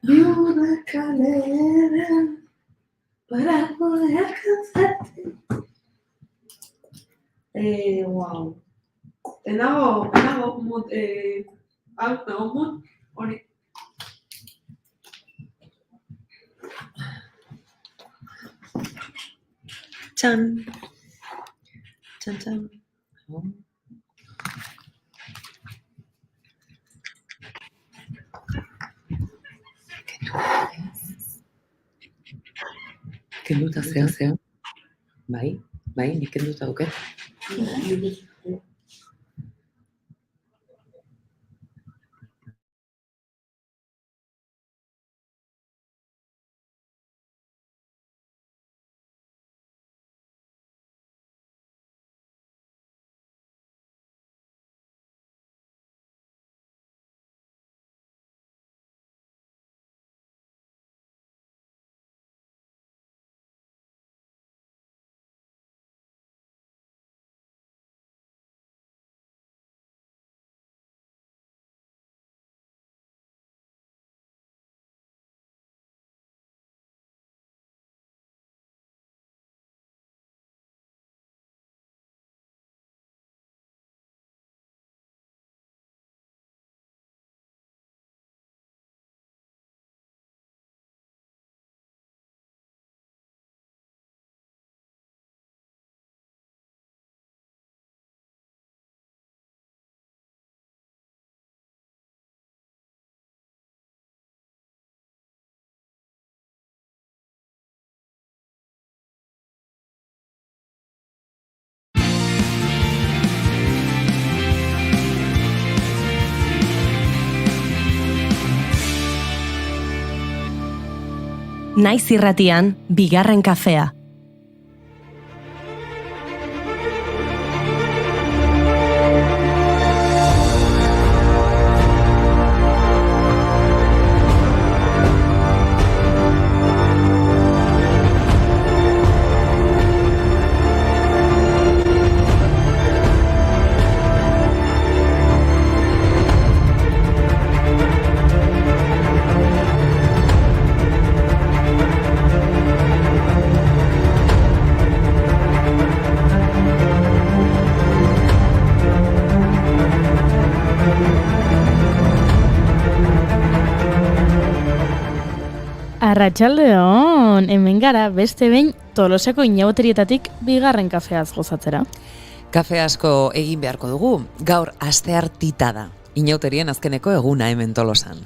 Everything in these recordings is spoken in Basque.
Una escalera para poder alcanzarte. Wow. Nago mut, hori. Txan. Kenduta zea. Bai, nik kenduta duket. Naiz irratian, bigarren kafea. Arratsaldeon, hemen gara beste behin Tolosako inauterietatik bigarren kafeaz gozatzera. Kafe asko egin beharko dugu, gaur asteartita da. Inauterien azkeneko eguna hemen Tolosan.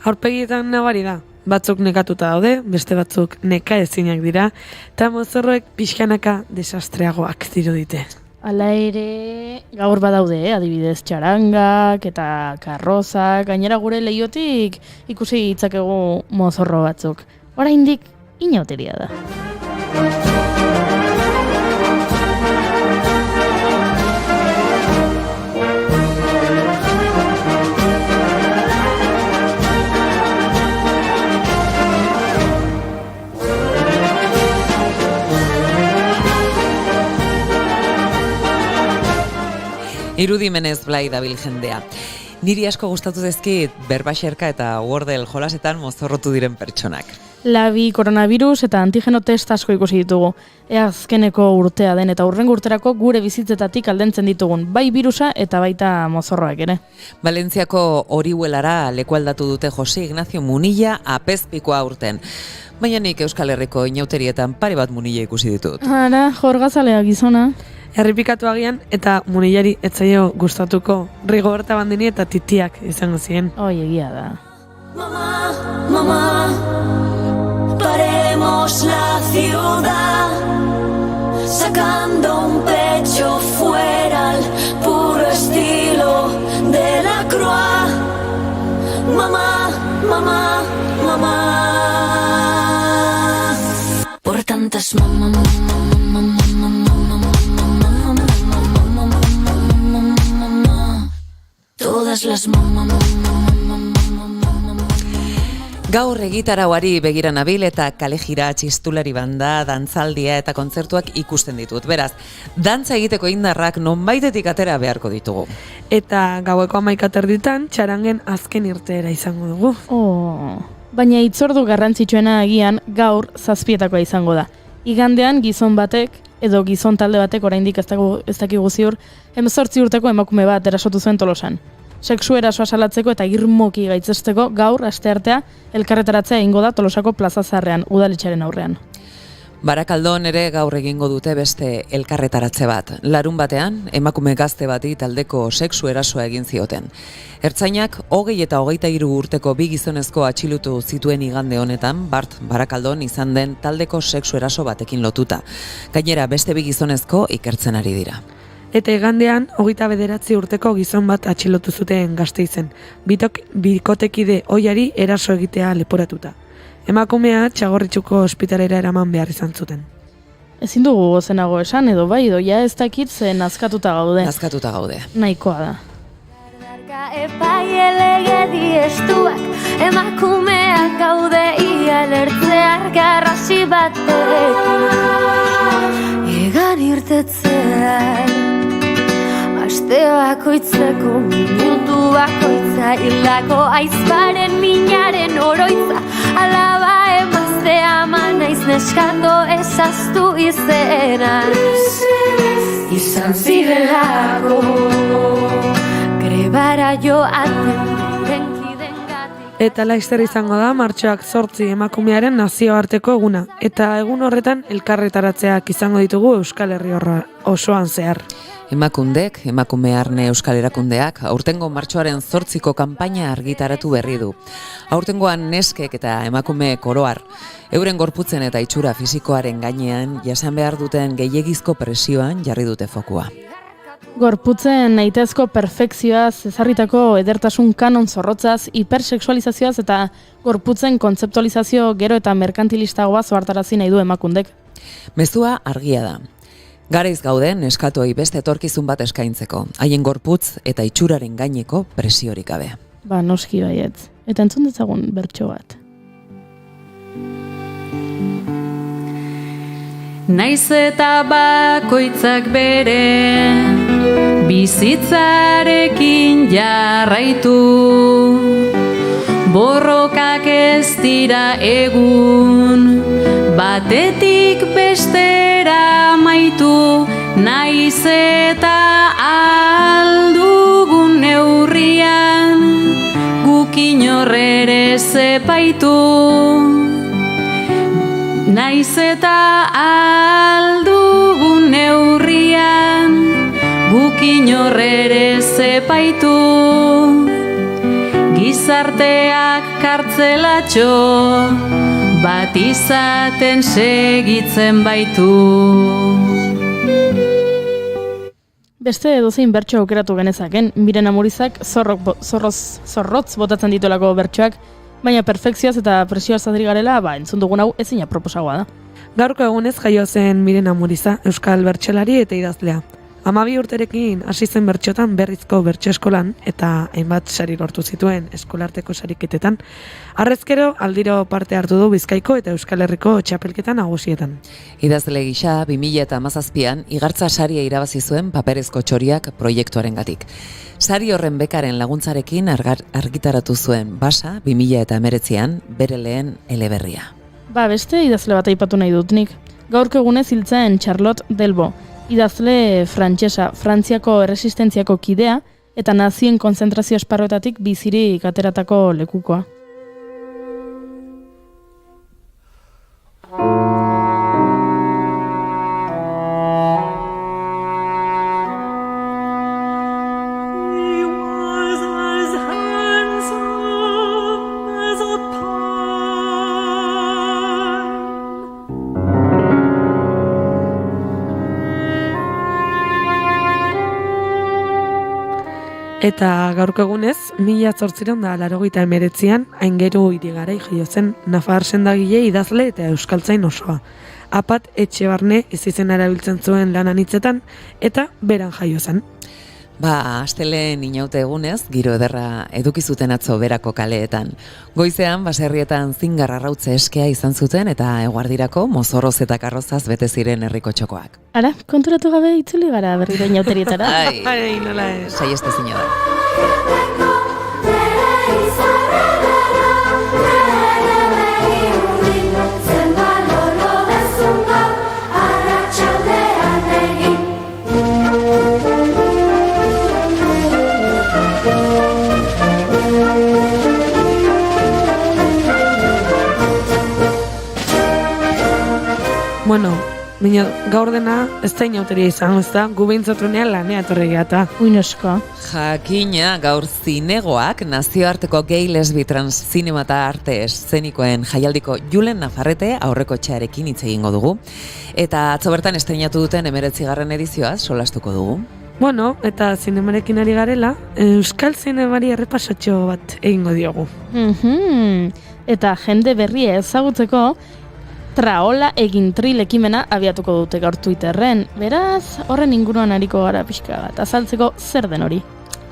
Aurpegietan nabari da, batzuk nekatuta daude, beste batzuk neka ezinak dira, eta mozorroek pixkanaka desastreagoak dirudite. Hala ere, gaur badaude, adibidez txarangak eta karrozak, gainera gure leiotik ikusi ditzakegu mozorro batzuk. Oraindik inauteria da. Irudimenez blai dabil jendea. Niri asko gustatu dezkit berbaxerka eta Wordle jolasetan mozorrotu diren pertsonak. Labi, koronavirus eta antigeno test asko ikusi ditugu. Azkeneko urtea den eta hurrengo urterako gure bizitzetatik aldentzen ditugun, bai birusa eta baita mozorroak ere. Valentziako Orihuelara lekualdatu dute Jose Ignacio Munilla apezpikoa urten. Baina nik Euskal Herriko inauterietan pare bat Munilla ikusi ditut. Ara, jorgazalea gizona. Errepikatu agian eta Munillari etzaio gustatuko Rigoberta Bandini eta Titiak izango ziren. Oi, egia da. Mamá, mamá, paremos la ciudad, sacando un pecho fuera al puro estilo de la Croix. Mamá, mamá, mamá, por tantas mamá, todas las mamá. Gaur egitarauari begira nabil eta kalejira, txistulari banda, dantzaldia eta kontzertuak ikusten ditut. Beraz, dantza egiteko indarrak nonbaitetik atera beharko ditugu. Eta gaueko 11:00 txarangen azken irteera izango dugu. Baina hitzordu garrantzitsuena agian gaur 7:00 izango da. Igandean gizon batek edo gizon talde batek oraindik ez dakigu ziur 18 urteko emakume bat erasotu zuen Tolosan. Sexu erasoa salatzeko eta irmoki gaitzesteko gaur asteartea elkarretaratzea egingo da Tolosako Plaza Zaharrean udaletxearen aurrean. Barakaldon ere gaur egingo dute beste elkarretaratze bat. Larun batean, emakume gazte bati taldeko sexu erasoa egin zioten. Ertzainak 20 eta 23 urteko bi gizonezko atxilotu zituen igande honetan, Barakaldon izan den taldeko sexu eraso batekin lotuta. Gainera beste bi gizonezko ikertzen ari dira. Eta igandean, 29 urteko gizon bat atxilotu zuten Gasteizen. Bikotekide ohiari eraso egitea leporatuta. Emakumea Txagorritxuko ospitalera eraman behar izan zuten. Ezin dugu gozenago esan edo bai edo ja ez dakit zen nazkatuta gaude. Nazkatuta gaude. Nahikoa da. Epai elegedi estuak emakumeak gaude ia lertzear garrasi batekin egan irtetzean aste bakoitzeko minutu bakoitza hildako aizparen minaren oroitza alaba emazte ama naiz neskato ezaztu izenan izan zirelako grebara joaten denkidengatik. Eta laizzer izango da martxoak 8 emakumearen nazioarteko eguna. Eta egun horretan elkarretaratzeak izango ditugu Euskal Herri osoan zehar. Emakundek, Emakume Arne Euskal Erakundeak, aurtengo martxoaren 8ko kanpaina argitaratu berri du. Aurtengoan neskek eta emakume koroar, euren gorputzen eta itxura fisikoaren gainean jasan behar duten gehiegizko presioan jarri dute fokua. Gorputzen nahitezko perfekzioaz, ezarritako edertasun kanon zorrotzaz, hipersexualizazioaz eta gorputzen kontzeptualizazio gero eta merkantilistagoa zoartarazi nahi du emakundek. Mezua argia da. Garaiz gauden eskatuei beste etorkizun bat eskaintzeko, haien gorputz eta itxuraren gaineko presiorik gabe. Noski baietz. Eta entzun dezagun bertso bat. Naiz eta bakoitzak bere bizitzarekin jarraitu, borrokak ez dira egun, batetik bestera maitu, naiz eta aldugun neurrian, guk inorrere zepaitu. Naiz eta aldugun neurrian, guk inorrere zepaitu. Gizarteak kartzelatxo, bat izaten segitzen baitu. Beste edozein bertso aukeratu genezaken, Miren Amurizak zorrotz botatzen ditolako bertsoak, baina perfekzioaz eta presioaz adri garela, entzun dugun hau ezina proposagoa da. Gaurko egunez jaio zen Miren Amuriza, euskal bertsolari eta idazlea. 12 urterekin hasi zen bertxotan berrizko bertso eskolan eta hainbat sari lortu zituen eskolarteko sariketetan. Harrezkero aldiro parte hartu du Bizkaiko eta Euskal Herriko txapelketan nagusietan. Idazle gisa 2017an igartza saria irabazi zuen Paperezko txoriak proiektuarengatik. Sari horren bekaren laguntzarekin argitaratu zuen Basa 2019an bere lehen eleberria. Beste idazle bat aipatu nahi dut nik. Gaurko egunez hiltzen Charlotte Delbo, idazle frantsesa, Frantziako erresistentziako kidea eta nazien konzentrazio esparruetatik bizirik ateratako lekukoa. Eta gaurko egunez, 1889an Aingeru Irigarai jaio zen Nafar sendagile, idazle eta euskaltzain osoa. Apat Etxebarne izen erabiltzen zuen lan anitzetan eta beran jaio zen. Astelen inaute egunez, giro ederra eduki zuten atzo berako kaleetan. Goizean, baserrietan zingar arrautze eskea izan zuten eta eguardirako mozorroz eta karrozaz bete ziren herriko txokoak. Ara, konturatu gabe itzuli gara berriro inauterietara. Ai, nola ez. Saieste zina da. Bueno, baina gaur dena ez da inauteria izan, ez da? Gu behintzatunean lanea etorri gehiata. Uinosko. Jakina, gaur zinegoak nazioarteko gay lesbi trans zinema eta arte eszenikoen jaialdiko Julen Nafarrete aurreko txarekin hitz egingo dugu. Eta atzo bertan estreinatu duten 19. edizioa solastuko dugu. Bueno, eta zinemarekin ari garela, euskal zinemari errepasatxo bat egingo diogu. Eta jende berria ezagutzeko, Traola egin tril ekimena abiatuko dute gaur Twitterren. Beraz, horren inguruan ariko gara pixka bat, azaltzeko zer den hori.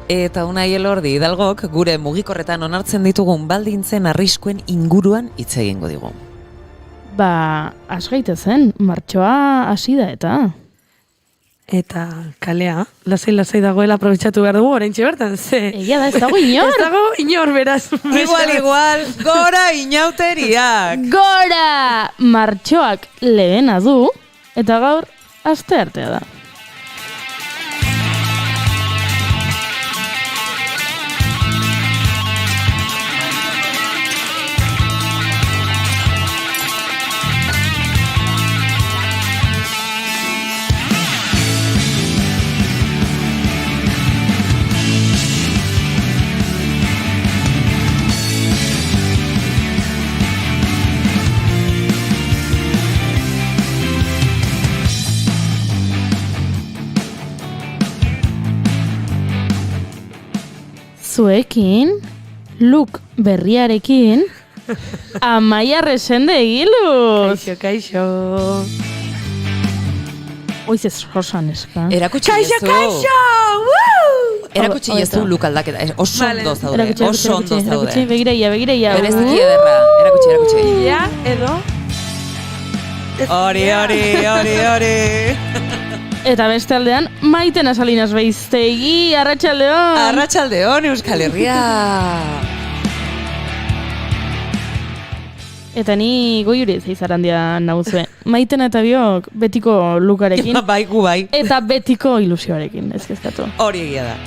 Eta Unai Elordi Hidalgok gure mugikorretan onartzen ditugun baldintzen arriskuen inguruan hitz egingo digu. Has gaitezen, martxoa hasi da eta... Eta kalea, lasai dagoela aprobetxatu behar dugu, oraintxe bertan, ze... Egia da, ez dago inor! Ez dago inor, beraz. Igual, gora inauteriak! Gora! Martxoak lehena du, eta gaur asteartea da. Zuekin, look berriarekin, Amaia Resende egiluz. Kaixo. Oiz ez rosan eska. Erakutsi jezu. Kaixo! Erakutsi jezu look aldaketa. Oso ondo zaude. Oso ondo zaude. Erakutsi, begireia. Bereziki ederra. Erakutsi. Ja, edo? Hori. Eta beste aldean, Maiten Salinas Beiztegi, arratsaldeon. Arratsaldeon, Euskal Herria. Eta ni goiuri zeizarandia nauzue. Maiten eta biok betiko lukarekin. Bai, gu bai. Eta betiko ilusioarekin, ez kezkatu. Hori egia da.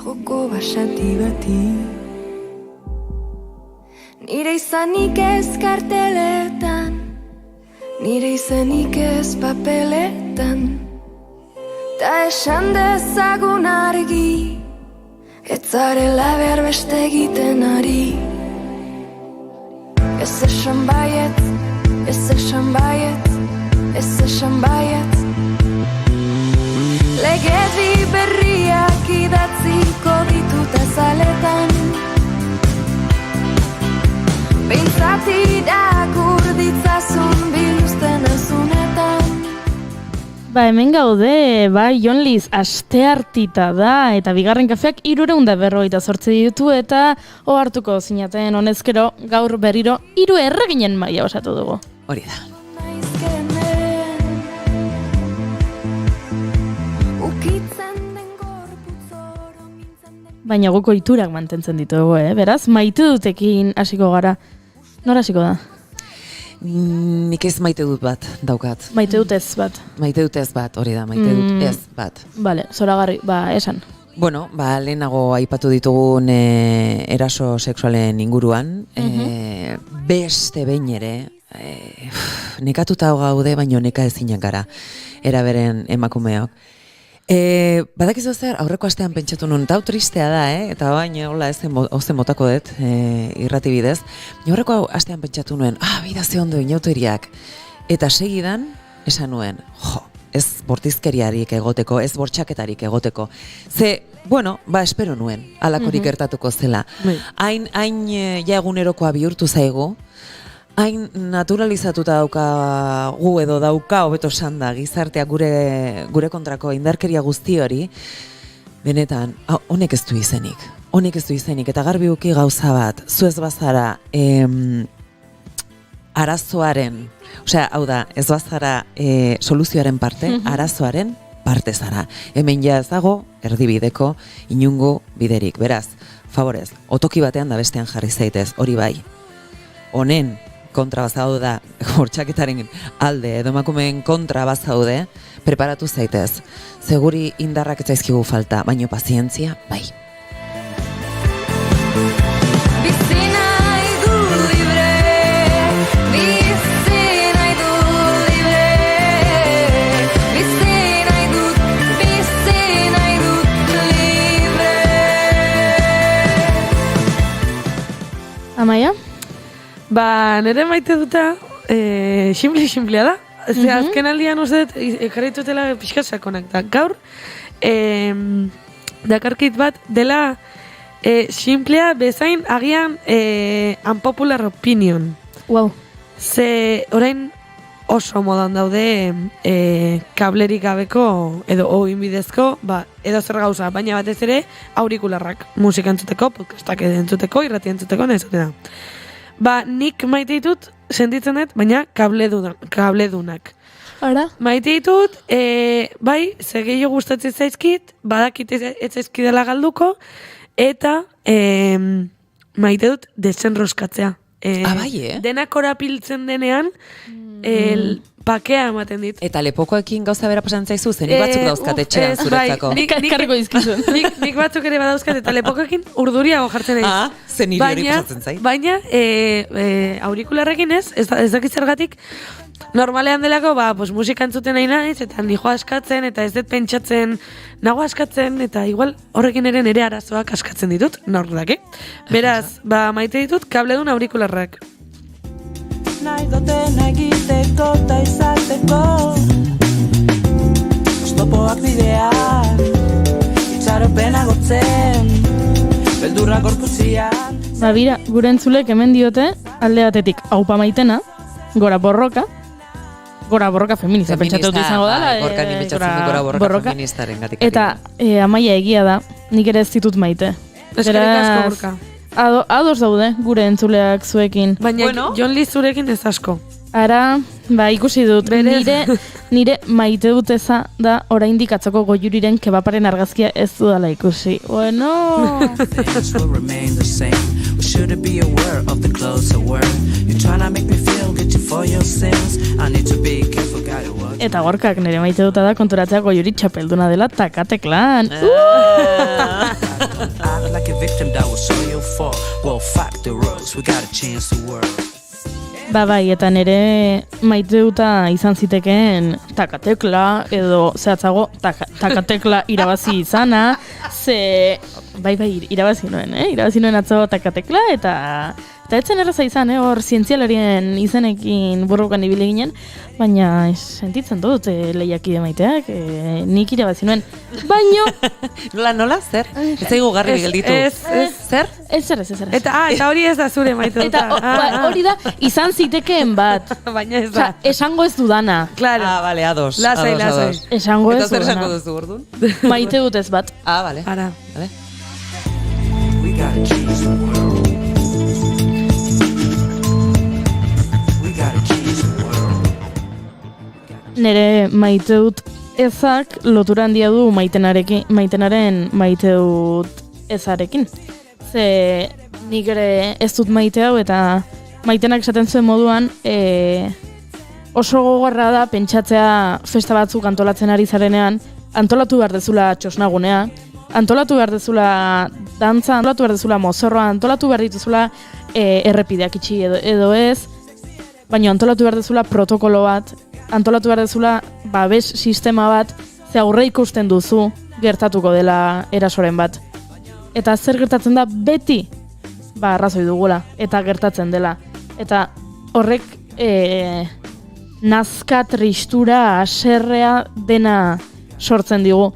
Joko basati bati nire izanik ez karteletan, nire izanik ez papeletan, ta esan dezagun argi ez zarela behar beste egiten ari. Ez esan baiet, ez esan baiet, ez esan baiet, legedi berriak idatziko ditut azaletan, behintzat irakur ditzazun biluzten azunetan. Hemen gaude, Jon Liz asteartita da, eta bigarren kafeak 348 ditu, eta ohartuko zinaten honezkero gaur berriro 3 erreginen maila osatu dugu. Hori da. Baina guk ohiturak mantentzen ditugu, beraz, maite dutekin hasiko gara. Nora hasiko da? Nik ez maite dut bat, daukat. Maite dut ez bat. Maite dut ez bat, hori da, maite dut ez bat. Bale, zoragarri, esan. Bueno, lehenago aipatu ditugun eraso sexualen inguruan, beste behin ere, nekatuta gaude, baino neka ezinak gara, eraberen emakumeok. Badakizu zer, aurreko astean pentsatu nun, eta hau tristea da, eta baina hola ozen motako dut, irrati bidez, aurreko astean pentsatu nuen, bida ze ondo inauteriak, eta segidan, esan nuen, ez bortizkeriarik egoteko, ez bortxaketarik egoteko. Ze, espero nuen, alakorik gertatuko zela. Hain ja egunerokoa bihurtu zaigu, hain naturalizatuta daukagu edo dauka hobeto sanda gizarteak gure kontrako indarkeria guzti hori, benetan, honek ez du izenik, eta garbi uki gauza bat, zu ez bazara arazoaren, hau da, ez bazara soluzioaren parte, arazoaren parte zara. Hemen ja ez dago, erdibideko, inungo biderik. Beraz, favorez, otoki batean da bestean jarri zaitez, hori bai. Honen kontra bazaude, bortxaketaren alde edo emakumeen kontra bazaude, preparatu zaitez. Seguri indarrak ez zaizkigu falta, baino pazientzia, bai. Amaia? Nire maite duta, simplea da. Azken aldian uste dut, ekarritutela pixkat sakonak da. Gaur, dakarkit bat, dela simplea bezain agian unpopular opinion. Wow. Ze orain oso modan daude kablerik gabeko edo oinbidezko, edo zer gauza, baina batez ere aurikularrak, musika entzuteko, podcastak entzuteko, irrati entzuteko, nezutena. Nik maite ditut, sentitzen dut, baina kabledunak. Ara? Maite ditut, ze gehiago gustatzen zaizkit, badakit ez zaizkidela galduko, eta maite dut desenroskatzea. Denak korapiltzen denean, pakea ematen dit. Eta lepokoekin gauza bera pasan zaizu, zenik batzuk dauzkat etxean zuretzako. Karriko dizkizun. Nik batzuk ere badauzkat, eta lepokoekin urduriago jartzen naiz. Zen niri hori pasatzen zait. Baina, aurikularrekin ez dakit zergatik, normalean delako, musika entzuten nahi naiz, eta nijo askatzen, eta ez dut pentsatzen, nago askatzen, eta igual horrekin ere nire arazoak askatzen ditut, nordaki. Beraz, maite ditut, kabledun aurikularrak. Nahi duten egiteko eta izateko oztopoak bidean itxaropena gotzen beldurra gorputzian. Bira, gure entzulek hemen diote alde batetik aupa maitena, gora borroka feminista pentsatu dut izango dela. Gorka ni pentsatzen du gora borroka feministaren gatik. Eta Amaia egia da, nik ere ez ditut maite. Eskerrik asko, Gorka. Ados daude gure entzuleak zuekin. Baina Jon Lee zurekin ez asko. Ara, ikusi dut, nire maite dut eza da oraindik atzoko goiuriren kebaparen argazkia ez dudala ikusi. Bueno! Eta Gorkak nire maite duta da konturatzea goiuri txapelduna dela takateklan. Bai, eta nire maite duta izan zitekeen takatekla, edo zehatzago takatekla irabazi izana, bai, irabazi nuen atzo takatekla, eta etzen erraza izan, hor zientzialarien izenekin burrukan ibili ginen, baina sentitzen dut lehiakide maiteak, nik irabazi nuen, baino... Nola, zer? Ez zaigu garri gelditu. Zer? Ez. Eta hori ez da zure maite dut. Eta hori da, izan zitekeen bat. Baina ez da. Esango ez dudana. Claro. Bale, ados. Lasai. Esango ez dudana. Eta zer esango duzu, orduan? Maite dut ez bat. Bale. Ara. Bale. We gotta change the world. Nere maite dut ezak lotura handia du maitenaren maite dut ezarekin. Ze nik ere ez dut maite hau eta maitenak esaten zuen moduan oso gogorra da pentsatzea festa batzuk antolatzen ari zarenean, antolatu behar dezula txosnagunea, antolatu behar dezula dantza, antolatu behar dezula mozorroa, antolatu behar dituzula errepideak itxi edo ez, baina antolatu behar dezula protokolo bat, antolatu behar dezula babes sistema bat, ze aurre ikusten duzu gertatuko dela erasoren bat. Eta zer gertatzen da beti, arrazoi dugula, eta gertatzen dela. Eta horrek nazka, tristura, haserrea dena sortzen digu.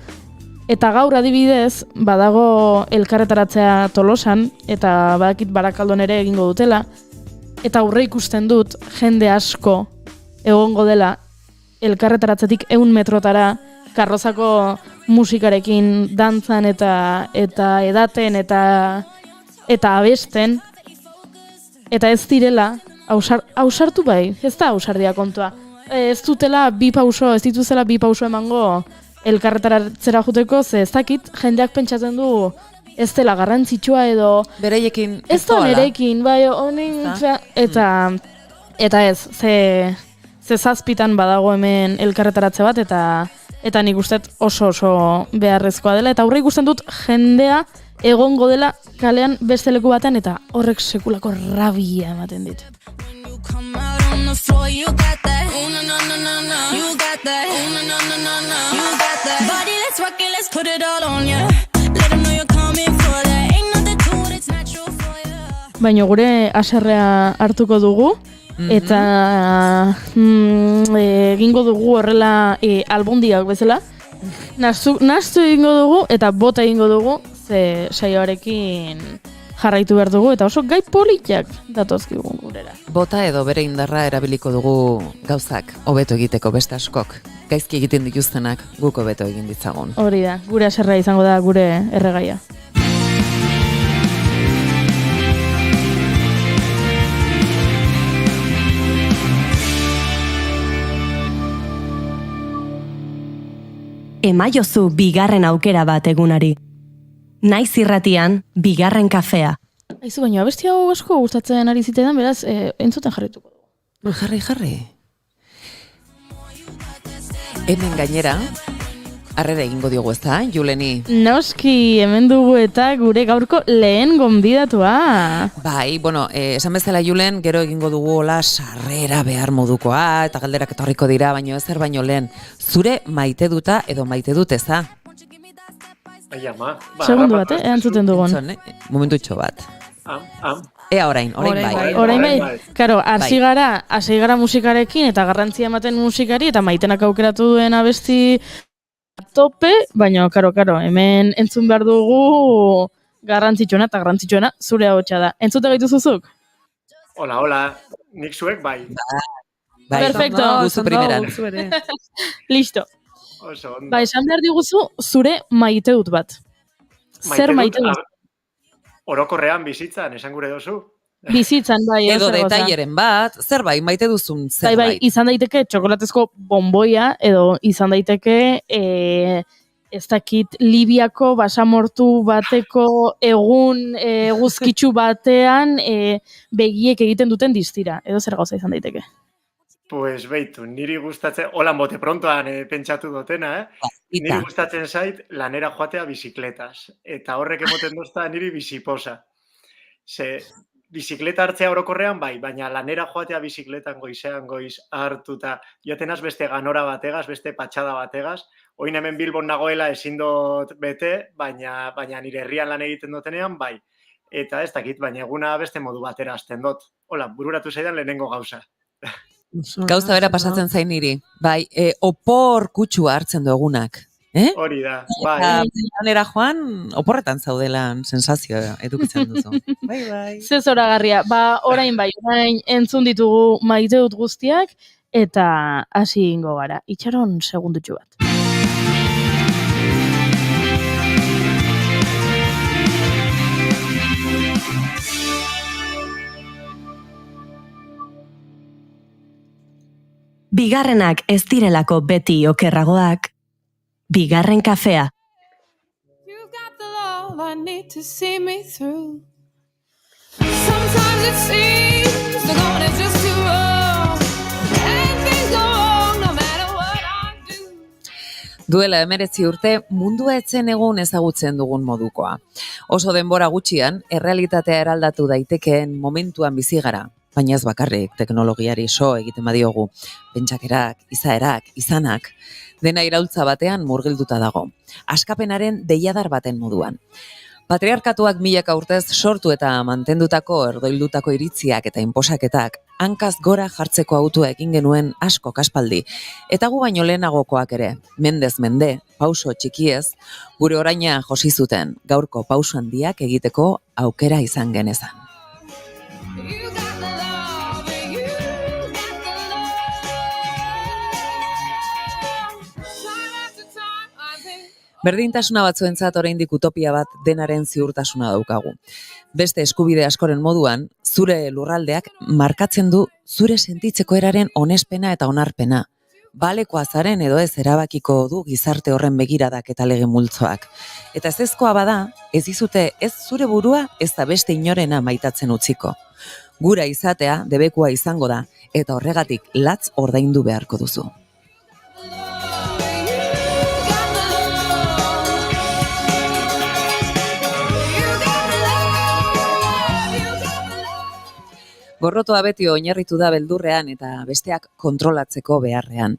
Eta gaur adibidez, badago elkarretaratzea Tolosan, eta badakit Barakaldon ere egingo dutela, eta aurre ikusten dut jende asko egongo dela elkarretaratzetik 100 metrotara, karrozako musikarekin dantzan eta edaten eta abesten, eta ez direla, ausartu bai, ez da ausardia kontua. Ez dituzela bi pauso emango elkarretaratzera juteko, ze ez dakit jendeak pentsatzen du ez dela garrantzitsua edo... Bereiekin ez da nerekin, bai, honin... Eta ez, ze zazpitan badago hemen elkarretaratze bat, eta nik uste oso beharrezkoa dela, eta aurre ikusten dut jendea egongo dela kalean beste leku batean, eta horrek sekulako rabia ematen dit. Baina gure haserrea hartuko dugu, eta egingo dugu horrela albundiak bezala. Nastu egingo dugu eta bota egingo dugu, ze saioarekin jarraitu behar dugu, eta oso gai politak datozkigun gurera. Bota edo bere indarra erabiliko dugu gauzak hobeto egiteko beste askok. Gaizki egiten dituztenak guk hobeto egin ditzagun. Hori da, gure haserrea izango da gure erregaia. Emaiozu bigarren aukera bat egunari. Naiz irratian, bigarren kafea. Aizu, baina abesti hau asko gustatzen ari zitean, beraz, entzuten jarrituko dugu. Jarri. Hemen gainera, harrera egingo diogu ez da, Juleni? Noski, hemen dugu eta gure gaurko lehen gonbidatua. Bai, bueno, esan bezala Julen, gero egingo dugu hola sarrera behar modukoa, eta galderak etorriko dira, baino ezer baino lehen. Zure maite duta edo maite dut eza? Ai, ama. Segundu bat, erantzuten dugun. Momentutxo bat. Ea orain bai. Orain bai. Karo, hasi gara musikarekin eta garrantzia ematen musikari eta maitenak aukeratu duen abesti tope, baina, karo, hemen entzun behar dugu garrantzitsuena zure ahotsa da. Entzute gaitu zuzuk? Hola, nik zuek bai. Perfecto. Guzu primeran. Listo. Oso ondo. Ba, esan behar diguzu zure maite dut bat. Zer maite dut? Orokorrean bizitzan, esan gure dozu? Bizitzan, bai. Edo detaileren bat, zer bai, maite duzun zer bai. Izan daiteke txokolatezko bonboia, edo izan daiteke ez dakit Libiako basamortu bateko egun guzkitsu batean begiek egiten duten distira. Edo zer gauza izan daiteke. Pues beitu, niri gustatzen, hola bote prontoan pentsatu dutena, niri gustatzen zait lanera joatea bizikletaz. Eta horrek emoten duzta niri biziposa. Ze bizikleta hartzea orokorrean bai, baina lanera joatea bizikletan goizean goiz hartuta, joatenaz beste ganora bategaz, beste patxada bategaz, oin hemen Bilbon nagoela ezin dut bete, baina nire herrian lan egiten dutenean bai. Eta ez dakit, baina eguna beste modu batera hasten dut. Hola, bururatu zaidan lehenengo gauza. Gauza bera pasatzen zain niri. Bai, opor kutsua hartzen du egunak. Hori da, bai. Lanera joan, oporretan zaudelan sensazioa edukitzen duzu. Bai. Ze zoragarria. Ba, orain entzun ditugu maite dut guztiak, eta hasi ingo gara. Itxaron segundutxu bat. Bigarrenak ez direlako beti okerragoak, bigarren kafea. You've got the love I need to see me through. Sometimes it seems the going is just too wrong. And things go wrong no matter what I do. Duela 19 urte mundua etzen egun ezagutzen dugun modukoa. Oso denbora gutxian, errealitatea eraldatu daitekeen momentuan bizi gara, baina ez bakarrik teknologiari so egiten badiogu. Pentsakerak, izaerak, izanak, dena iraultza batean murgilduta dago. Askapenaren deiadar baten moduan. Patriarkatuak milaka urtez sortu eta mantendutako erdoildutako iritziak eta inposaketak hankaz gora jartzeko autua egin genuen asko kaspaldi. Eta gu baino lehenagokoak ere, mendez mende, pauso txikiez, gure oraina josi zuten, gaurko pauso handiak egiteko aukera izan genezan. Berdintasuna batzuentzat oraindik utopia bat denaren ziurtasuna daukagu. Beste eskubide askoren moduan, zure lurraldeak markatzen du zure sentitzeko eraren onespena eta onarpena. Balekoa zaren edo ez erabakiko du gizarte horren begiradak eta lege multzoak. Eta ezezkoa bada, ez dizute ez zure burua ez da beste inorena maitatzen utziko. Gura izatea debekua izango da eta horregatik latz ordaindu beharko duzu. Gorrotoa beti oinarritu da beldurrean eta besteak kontrolatzeko beharrean.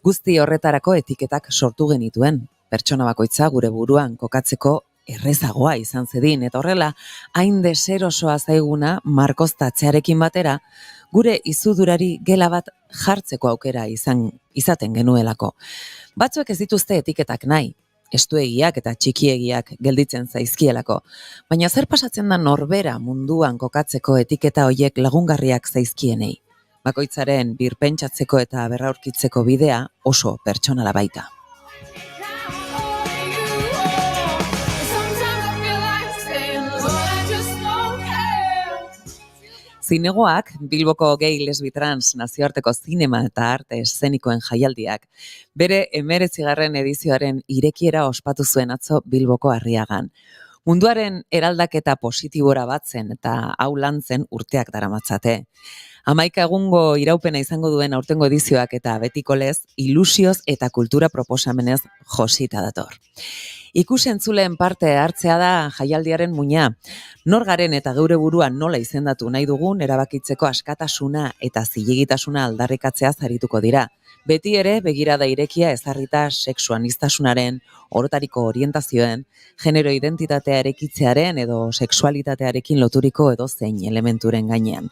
Guzti horretarako etiketak sortu genituen. Pertsona bakoitza gure buruan kokatzeko errezagoa izan zedin, eta horrela, hain deserosoa zaiguna markoztatzearekin batera, gure izudurari gela bat jartzeko aukera izaten genuelako. Batzuek ez dituzte etiketak nahi, estuegiak eta txikiegiak gelditzen zaizkielako. Baina zer pasatzen da norbera munduan kokatzeko etiketa hoiek lagungarriak zaizkienei? Bakoitzaren birpentsatzeko eta berraurkitzeko bidea oso pertsonala baita. Zinegoak, Bilboko gay lesbi trans nazioarteko zinema eta arte eszenikoen jaialdiak, bere 19. edizioaren irekiera ospatu zuen atzo Bilboko Arriagan. Munduaren eraldaketa positibora batzen eta hau lantzen urteak daramatzate. 11 egungo iraupena izango duen aurtengo edizioak eta betiko lez, ilusioz eta kultura proposamenez josita dator. Ikusentzuleen parte hartzea da jaialdiaren muina. Nor garen eta geure burua nola izendatu nahi dugun erabakitzeko askatasuna eta zilegitasuna aldarrikatzea zarituko dira. Beti ere begirada irekia ezarrita sexuanistasunaren, orotariko orientazioen, genero identitatea erekitzearen edo sexualitatearekin loturiko edo zein elementuren gainean.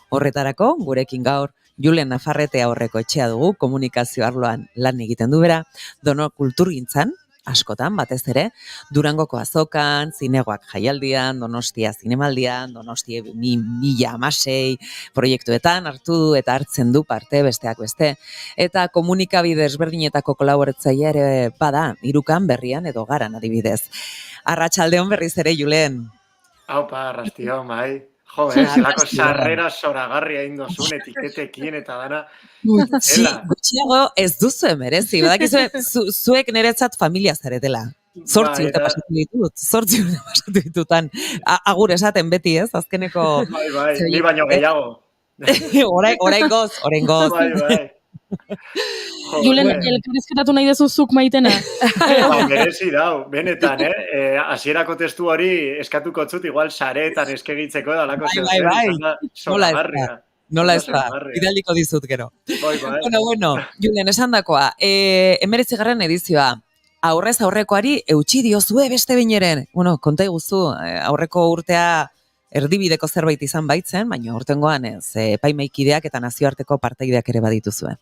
Horretarako, gurekin gaur, Julen Nafarrete aurreko etxea dugu, komunikazio arloan lan egiten du bera, Dono kulturgintzan, askotan, batez ere, Durangoko azokan, Zinegoak jaialdian, Donostia zinemaldian, Donostia 2016 proiektuetan hartu du eta hartzen du parte besteak beste. Eta komunikabide ezberdinetako kolaboratzailea ere bada, Hirukan, Berrian edo Garan adibidez. Arratsaldeon berriz ere, Julen. Aupa, arrastion, bai. Jo, zelako sarrera zoragarria indozun etiketekin eta dana. Gutxiago ez duzu merezi. Badakizue, zuek niretzat familia zaretela. 8 urte pasatu ditutan. Agur esaten beti ez, azkeneko... Bai, ni baino gehiago. Oraingoz. Bai. Julen, elkarrizketatu nahi dezuzuk maitena. Merezi dau, benetan, hasierako testu hori eskatuko zut, igual sareetan eskegitzeko edalako zer. Nola ez da, bidaliko dizut gero. Bai. Bueno, Julen, esan dakoa, 19. edizioa, aurrez aurrekoari eutxi diozue beste bineren. Bueno, konta iguzu, aurreko urtea erdibideko zerbait izan baitzen, baina urtengoan ez, epaimaikideak eta nazioarteko partaideak ere badituzue.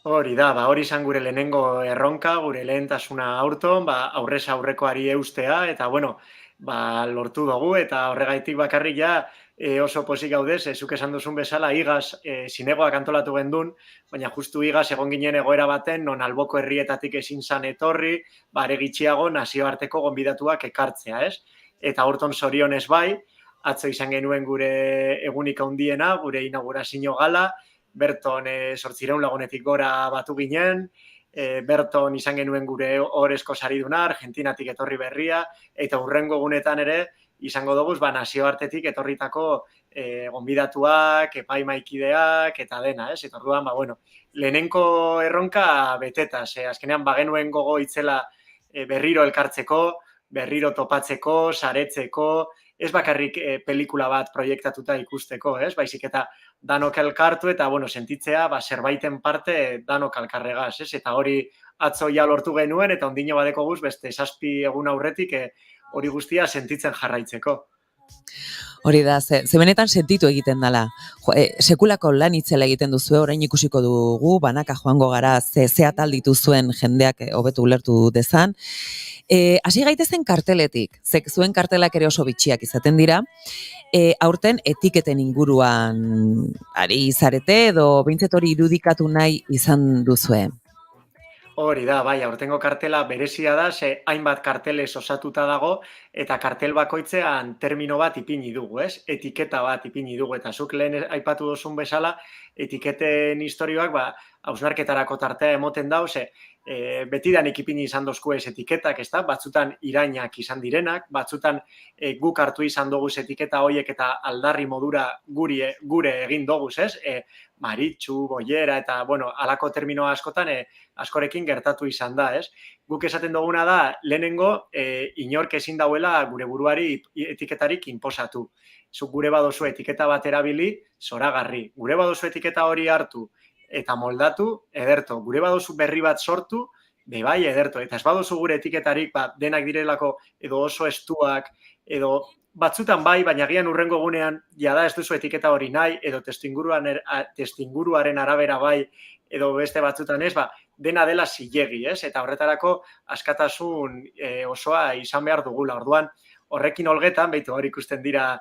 Hori da, hori izan gure lehenengo erronka, gure lehentasuna aurton, aurrez aurrekoari eustea, eta lortu dugu, eta horregaitik bakarrik ja oso posik gaudez, zuk esan duzun bezala, igaz Zinegoak antolatu gendun, baina justu igaz egon ginen egoera baten, non alboko herrietatik ezin zan etorri, are gitxiago nazioarteko gonbidatuak ekartzea, ez? Eta horton zorionez bai, atzo izan genuen gure egunik handiena, gure inaugurazio gala, berton 800 lagunetik gora batu ginen, berton izan genuen gure orezko sariduna, Argentinatik etorri berria, eta hurrengo egunetan ere izango dugu nazioartetik etorritako gonbidatuak, epaimaikideak, eta dena, ez? Eta orduan, lehenenko erronka beteta, azkenean bagenuen gogo itzela berriro elkartzeko, berriro topatzeko, saretzeko, ez bakarrik pelikula bat proiektatuta ikusteko, ez? Baizik eta danok elkartu eta, sentitzea, zerbaiten parte danok alkarregaz, ez? Eta hori atzo ja lortu genuen, eta ondino badeko guz, beste 7 egun aurretik hori guztia sentitzen jarraitzeko. Hori da, ze benetan sentitu egiten dela. Sekulako lan itzela egiten duzu, orain ikusiko dugu, banaka joango gara ze atal dituzuen jendeak hobetu ulertu dezan. Hasi gaitezen karteletik, zuen kartelak ere oso bitxiak izaten dira, aurten etiketen inguruan ari zarete edo behintzet hori irudikatu nahi izan duzue. Hori da, aurtengo kartela berezia da, ze hainbat kartelez osatuta dago, eta kartel bakoitzean termino bat ipini dugu, ez? Etiketa bat ipini dugu, eta zuk lehen aipatu duzun bezala, etiketen historioak, hausnarketarako tartea emoten dau, ze betidanik ipini izan dozku ez etiketak, ez da? Batzutan irainak izan direnak, batzutan guk hartu izan doguz etiketa hoiek eta aldarri modura gure egin doguz, ez? Maritxu, boiera, eta, alako terminoa askotan, askorekin gertatu izan da, ez? Guk esaten duguna da, lehenengo, inork ezin dauela gure buruari etiketarik inposatu. Zuk gure badozu etiketa bat erabili, zoragarri. Gure badozu etiketa hori hartu eta moldatu, ederto. Gure badozu berri bat sortu, bai, ederto. Eta ez badozu gure etiketarik, denak direlako edo oso estuak, edo batzutan bai, baina gian urrengo gunean, jada ez duzu etiketa hori nahi, edo testuinguruaren arabera bai, edo beste batzutan ez, dena dela zilegi, ez? Eta horretarako askatasun osoa izan behar dugula. Orduan, horrekin olgetan, hori ikusten dira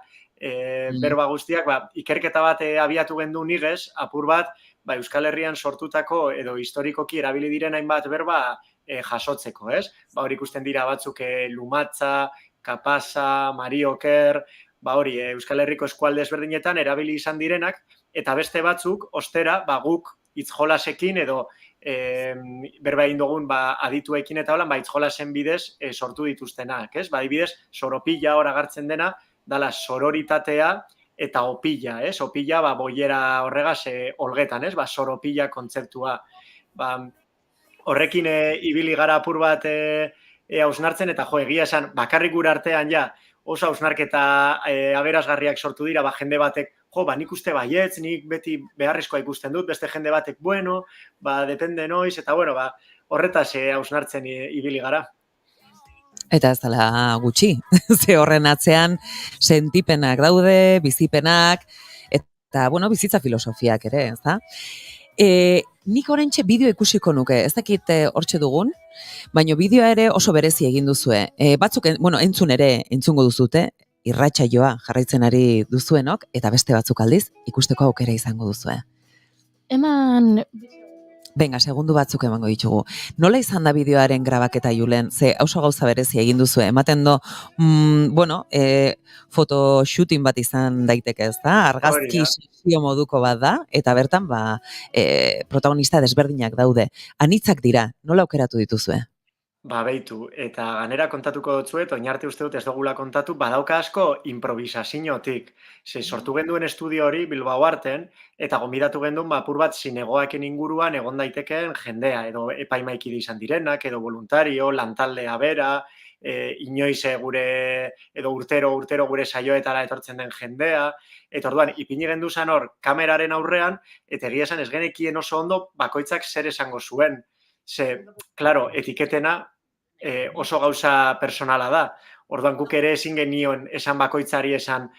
berba guztiak, ikerketa bat abiatu gendu nigez, apur bat, Euskal Herrian sortutako edo historikoki erabili diren hainbat berba jasotzeko, ez? Hori ikusten dira batzuk lumatza, kapasa, marioker, Euskal Herriko eskualde ezberdinetan erabili izan direnak, eta beste batzuk, ostera, guk hitzjolasekin edo berba egin dugun adituekin eta holan, hitzjolasen bidez sortu dituztenak, ez? Adibidez, soropila hor agartzen dena, dala sororitatea eta opila, ez? Opila, boiera horregaz olgetan, ez? Soropila kontzeptua. Horrekin ibili gara apur bat hausnartzen, eta egia esan, bakarrik gure artean oso hausnarketa aberasgarriak sortu dira, jende batek, nik uste baietz, nik beti beharrezkoa ikusten dut, beste jende batek, depende noiz, eta horretaz hausnartzen ibili gara. Eta ez dela gutxi, ze horren atzean sentipenak daude, bizipenak, eta, bizitza filosofiak ere, ez da? Nik oraintxe bideo ikusiko nuke, ez dakit hortxe dugun, baina bideoa ere oso berezi egin duzue. Batzuk, entzungo duzute, irratsaioa jarraitzen ari duzuenok, eta beste batzuk aldiz, ikusteko aukera izango duzue. Eman... Benga, segundu batzuk emango ditugu. Nola izan da bideoaren grabaketa Julen? Ze oso gauza berezi egin duzue. Ematen do, fotoshooting bat izan daiteke, ez da? Argazki sesio moduko bat da, eta bertan, protagonista desberdinak daude. Anitzak dira, nola aukeratu dituzue? Beitu, eta ganera kontatuko dutzuet, oinarte uste dut ez dugula kontatu, badauka asko improvisaziotik. Sortu genduen estudio hori Bilbao arten, eta gonbidatu genduen apur bat zinegoaken inguruan egon daitekeen jendea, edo epaimaikide izan direnak, edo voluntario, lantaldea bera, inoiz edo urtero gure saioetara etortzen den jendea, eta orduan, ipini gendu zan hor kameraren aurrean, eta egia esan ez genekien oso ondo bakoitzak zer esango zuen. Ze, klaro, etiketena oso gauza personala da. Orduan, guk ere ezin genion esan bakoitzari esan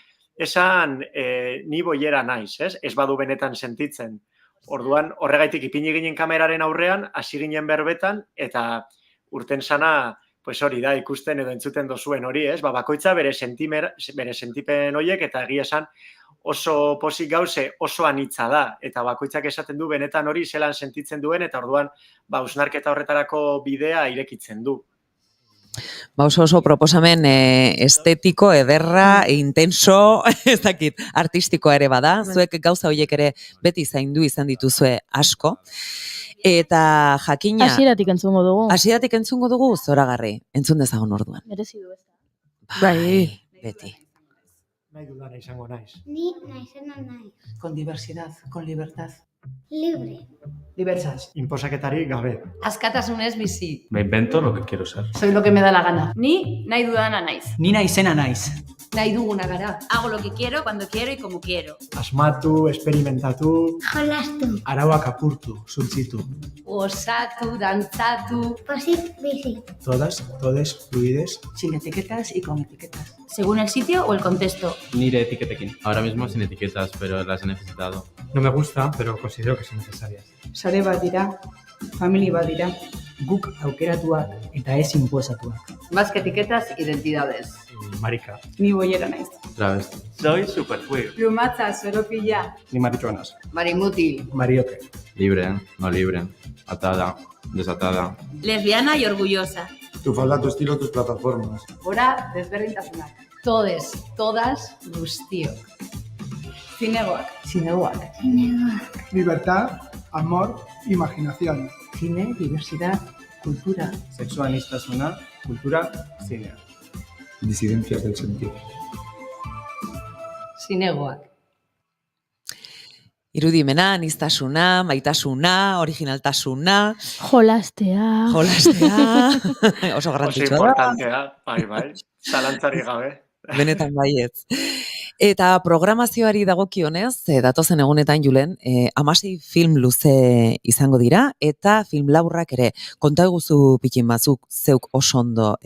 ni boiera naiz, ez? Ez badu benetan sentitzen. Orduan, horregaitik ipini ginen kameraren aurrean, hasi ginen berbetan, eta urten sana, hori da, ikusten edo entzuten dozuen hori, ez? Bakoitza bere sentipen horiek, eta egia esan oso posik gauze oso anitza da, eta bakoitzak esaten du benetan hori zelan sentitzen duen, eta orduan, hausnarketa horretarako bidea irekitzen du. Oso proposamen estetiko, ederra, intenso, ez dakit, artistikoa ere bada, zuek gauza horiek ere beti zaindu izan dituzue asko, eta jakina... Hasieratik entzungo dugu. Hasieratik entzungo dugu, zoragarri, entzun dezagun orduan. Merezi du ez da. Bai, beti. Nahi dudana izango naiz. Ni naizena naiz. Con diversidad, con libertad. Libre. Libertad. Inposaketarik gabe. Askatasunez bizi. Me invento lo que quiero ser. Soy lo que me da la gana. Ni nahi dudana naiz. Ni naizena naiz. Nahi duguna gara. Hago lo que quiero, cuando quiero y como quiero. Asmatu, esperimentatu. Jolastu. Arauak apurtu, suntzitu. Osatu, dantzatu. Pozik bizi. Todas, todes, fluides. Sin etiquetas y con etiquetas. Según el sitio o el contexto. Nire etiquetekin. Ahora mismo sin etiquetas, pero las he necesitado. No me gusta, pero considero que son necesarias. Sare bat dira, famili bat dira. Guk aukeratuak eta ez inposatuak. Más que etiquetas, identidades. Marica. Ni bollera naiz. Travesti. Soy super queer. Plumatza, soropilla. Ni marihuanas. Marimutil. Marioke. Libre, no libre. Atada, desatada. Lesbiana y orgullosa. Tu falda, tu estilo, tus plataformas. Ora, desberdintasunak. Todes, todas, guztiok. Zinegoak. Zinegoak. Libertad, amor, imaginación. Cine, diversidad, cultura. Sexualistasuna, cultura, cine. Disidencias del sentido. Zinegoak. Irudimena, aniztasuna, maitasuna, originaltasuna, Jolastea. jolastea, oso Oso garrantzitsua da, importantea, bai, zalantzari gabe. benetan baietz. Eta programazioari dagokionez, datozen egunetan Julen, 16 film luze izango dira, eta film laburrak ere. Konta eguzu pikin batzuk zeuk oso ondo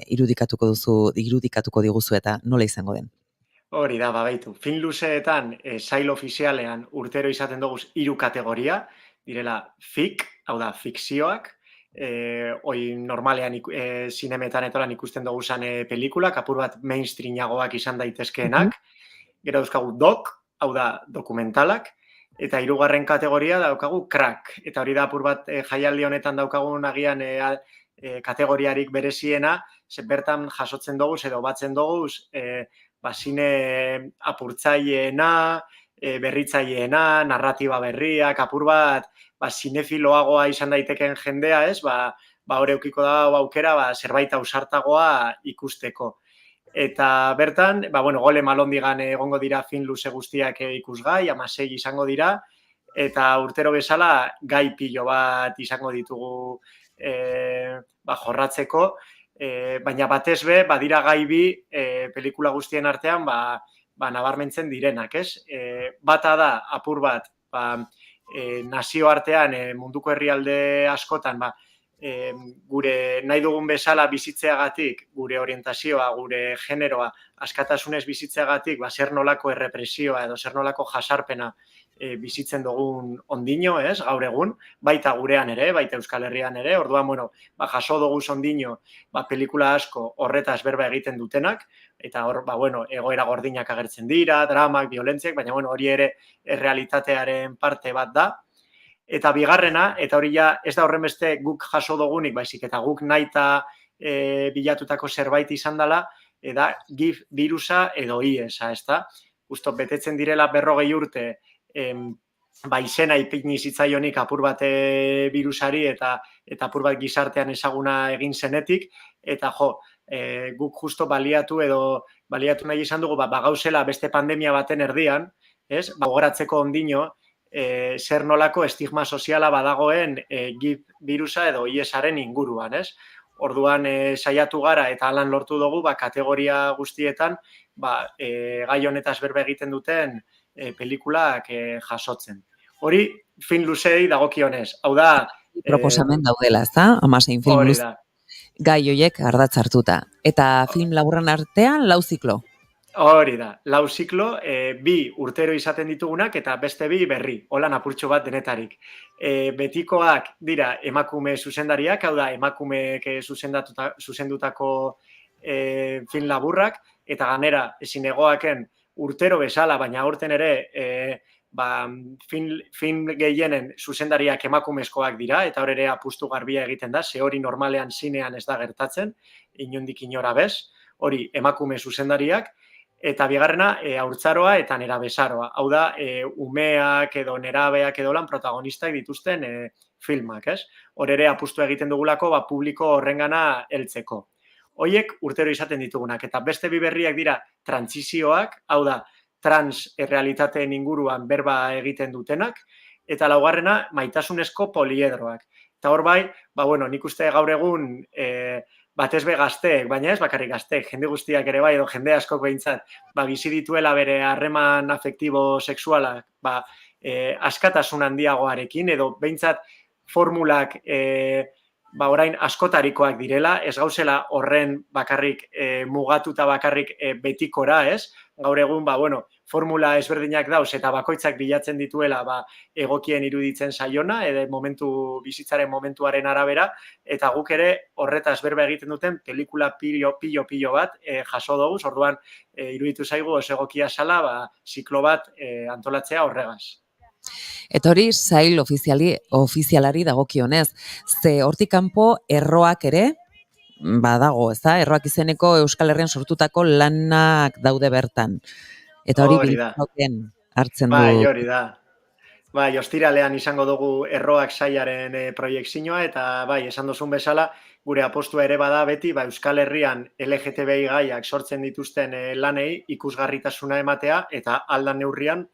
irudikatuko diguzu eta nola izango den. Hori da, babaitu. Film luzeetan, sail ofizialean urtero izaten dugu 3 kategoria, direla fik, hau da, fikzioak, hoi normalean zinemetan etolan ikusten dugu pelikulak, apur bat mainstreamagoak izan daitezkeenak, gero dauzkagu doc, hau da, dokumentalak, eta 3. kategoria daukagu crack, eta hori da apur bat jaialdi honetan daukagun agian kategoriarik bereziena, bertan jasotzen dugu, edo batzen dugu, zine apurtzaileena, berritzaileena, narratiba berriak, apur bat, zinefiloagoa izan daitekeen jendea, ez? Hori eukiko da aukera, zerbait ausartagoa ikusteko. Eta bertan, gole malondigan egongo dira film luze guztiak ikusgai, 16 izango dira, eta urtero bezala gai pilo bat izango ditugu jorratzeko, baina batez be, badira gai bi pelikula guztien artean nabarmentzen direnak, ez? Bata da, apur bat, nazioartean munduko herrialde askotan, gure nahi dugun bezala bizitzeagatik, gure orientazioa, gure generoa, askatasunez bizitzeagatik, zer nolako errepresioa edo zer nolako jasarpena bizitzen dugun ondino, ez, gaur egun, baita gurean ere, baita Euskal Herrian ere, orduan, jaso dugu ondino, pelikula asko horretaz berba egiten dutenak, eta hor, egoera gordinak agertzen dira, dramak, violentziak, baina, hori ere errealitatearen parte bat da. Eta bigarrena, eta hori ja ez da horren beste guk jaso dugunik, baizik, eta guk nahita bilatutako zerbait izan dela, eta GIF virusa edo IESa, ez da? Justo betetzen direla 40 urte, izena ipini zitzaionik apur bat virusari eta apur bat gizartean ezaguna egin zenetik, eta guk justo baliatu nahi izan dugu, gauzela beste pandemia baten erdian, ez? Gogoratzeko ondino, zer nolako estigma soziala badagoen GIF virusa edo IESaren inguruan, ez? Orduan saiatu gara eta alan lortu dugu, kategoria guztietan, gai honetaz berba egiten duten pelikulak jasotzen. Hori, film luzei dagokionez. Hau da... Proposamen daudela, ez da? 16 film luze. Gai hoiek ardatz hartuta. Eta film laburren artean, 4 ziklo. Hori da, 4 ziklo, 2 urtero izaten ditugunak eta beste 2 berri, holan apurtxo bat denetarik. Betikoak dira emakume zuzendariak, hau da emakumeek zuzendutako film laburrak, eta ganera zinegoaken urtero bezala, baina aurten ere film gehienen zuzendariak emakumezkoak dira, eta hor ere apustu garbia egiten da, ze hori normalean zinean ez da gertatzen, inondik inora bez, hori emakume zuzendariak, eta bigarrena haurtzaroa eta nerabezaroa. Hau da, umeak edo nerabeak edo lan protagonistak dituzten filmak, ez? Hor ere apustu egiten dugulako publiko horrengana heltzeko. Hoiek urtero izaten ditugunak. Eta beste bi berriak dira trantsizioak, hau da, trans errealitateen inguruan berba egiten dutenak, eta laugarrena maitasunezko poliedroak. Eta hor bai, nik uste gaur egun batez be gazteek, baina ez bakarrik gazteek, jende guztiak ere bai, edo jende askok behintzat, bizi dituela bere harreman afektibo sexualak, askatasun handiagoarekin, edo behintzat formulak orain askotarikoak direla, ez gauzela horren bakarrik mugatuta bakarrik betikora, ez? Gaur egun, formula ezberdinak dauz eta bakoitzak bilatzen dituela egokien iruditzen saiona, edo bizitzaren momentuaren arabera, eta guk ere horretaz berba egiten duten pelikula pilo bat jaso dugu, orduan iruditu zaigu oso egokia zala ziklo bat antolatzea horregaz. Eta hori sail ofizialari dagokionez, ze hortik kanpo erroak ere badago, ezta? Erroak izeneko Euskal Herrian sortutako lanak daude bertan. Eta hori biltzen hartzen du. Hori da. Ostiralean izango dugu erroak sailaren proiektzioa, eta esan duzun bezala, gure apostua ere bada beti, Euskal Herrian LGTBI gaiak sortzen dituzten lanei ikusgarritasuna ematea, eta aldan neurrian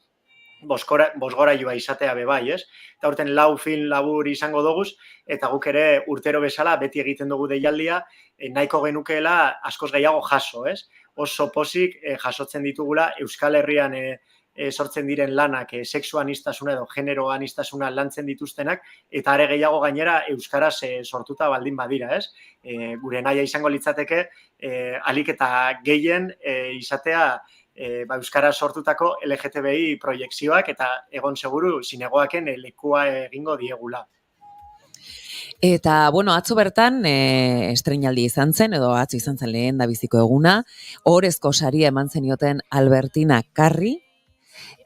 bosgorailua izatea bebai, ez? Eta horten 4 film labur izango doguz, eta guk ere urtero bezala beti egiten dugu deialdia, nahiko genukeela askoz gehiago jaso, ez? Oso pozik jasotzen ditugula Euskal Herrian sortzen diren lanak sexu anistasuna edo genero anistasuna lantzen dituztenak, eta are gehiago gainera euskaraz sortuta baldin badira, ez? Gure nahia izango litzateke ahalik eta gehien izatea euskaraz sortutako LGTBI proiektzioak, eta egon seguru zinegoaken lekua egingo diegula. Eta, atzo bertan estreinaldi izan zen, edo atzo izan zen lehen da biziko eguna, Ohorezko saria eman zenioten Albertina Carri,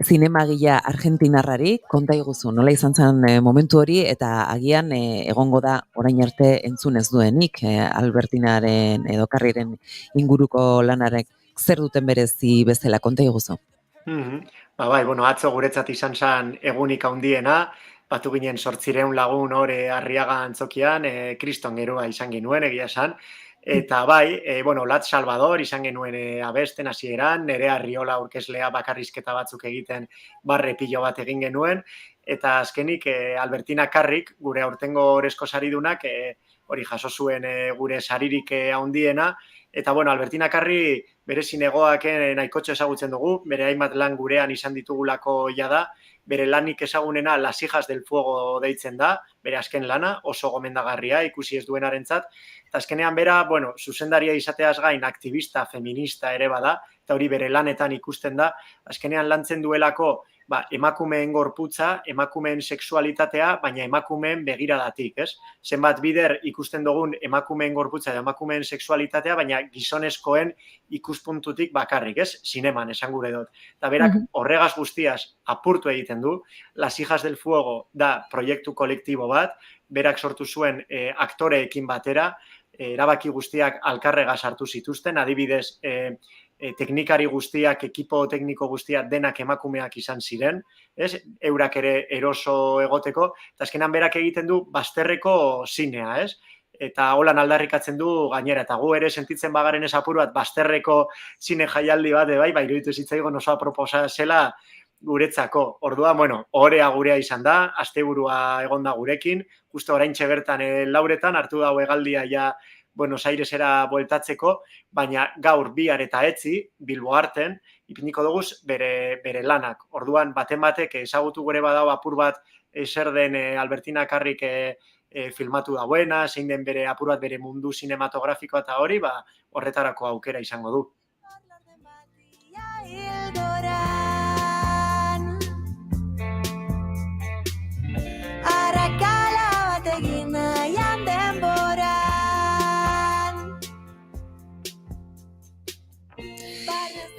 zinemagila argentinarrari, konta iguzu, nola izan zen momentu hori, eta agian egongo da orain arte entzun ez duenik Albertinaren edo Carriren inguruko lanarek zer duten berezi bezala, konta iguzu. Atzo guretzat izan zen egunik handiena, batu ginen 800 lagun hori Arriaga antzokian, kriston geroa izan genuen egia esan, eta Lat Salvador izan genuen abesten hasieran, nere Arriola aurkezlea bakarrizketa batzuk egiten barre pilo bat egin genuen, eta azkenik Albertina Carrik, gure aurtengo Ohorezko saridunak, hori jaso zuen gure saririk handiena, eta Albertina Carri bere zinegoaken nahikotxo ezagutzen dugu, bere hainbat lan gurean izan ditugulako jada, bere lanik ezagunena Las hijas del fuego deitzen da, bere azken lana, oso gomendagarria, ikusi ez duenarentzat, eta azkenean bera, zuzendaria izateaz gain aktivista, feminista ere bada, eta hori bere lanetan ikusten da, azkenean lantzen duelako emakumeen gorputza, emakumeen sexualitatea, baina emakumeen begiradatik, ez? Zenbat bider ikusten dugun emakumeen gorputza eta emakumeen sexualitatea, baina gizonezkoen ikuspuntutik bakarrik, ez? Zineman, esan gure dut. Eta berak horregaz guztiaz apurtu egiten du, Las hijas del fuego da proiektu kolektibo bat, berak sortu zuen aktoreekin batera, erabaki guztiak alkarrega sartu zituzten, adibidez, teknikari guztiak, ekipo tekniko guztiak denak emakumeak izan ziren, eurak ere eroso egoteko, eta azkenan berak egiten du bazterreko zinea, ez? Eta holan aldarrikatzen du gainera, eta gu ere sentitzen bagaren ez apur bat bazterreko zine jaialdi bat, iruditu zitzaigun oso aproposa zela guretzako. Orduan, ohorea gurea izan da, asteburua egon da gurekin, justo oraintxe bertan Lauretan hartu dago hegaldia ja Buenos Airesera bueltatzeko, baina gaur bihar eta etzi, Bilbo arten, ipiniko duguz bere lanak. Orduan, baten batek ezagutu gure badau apur bat zer den Albertina Carrik filmatu dauena, zein den bere apur bat bere mundu sinematografikoa eta hori, horretarako aukera izango du.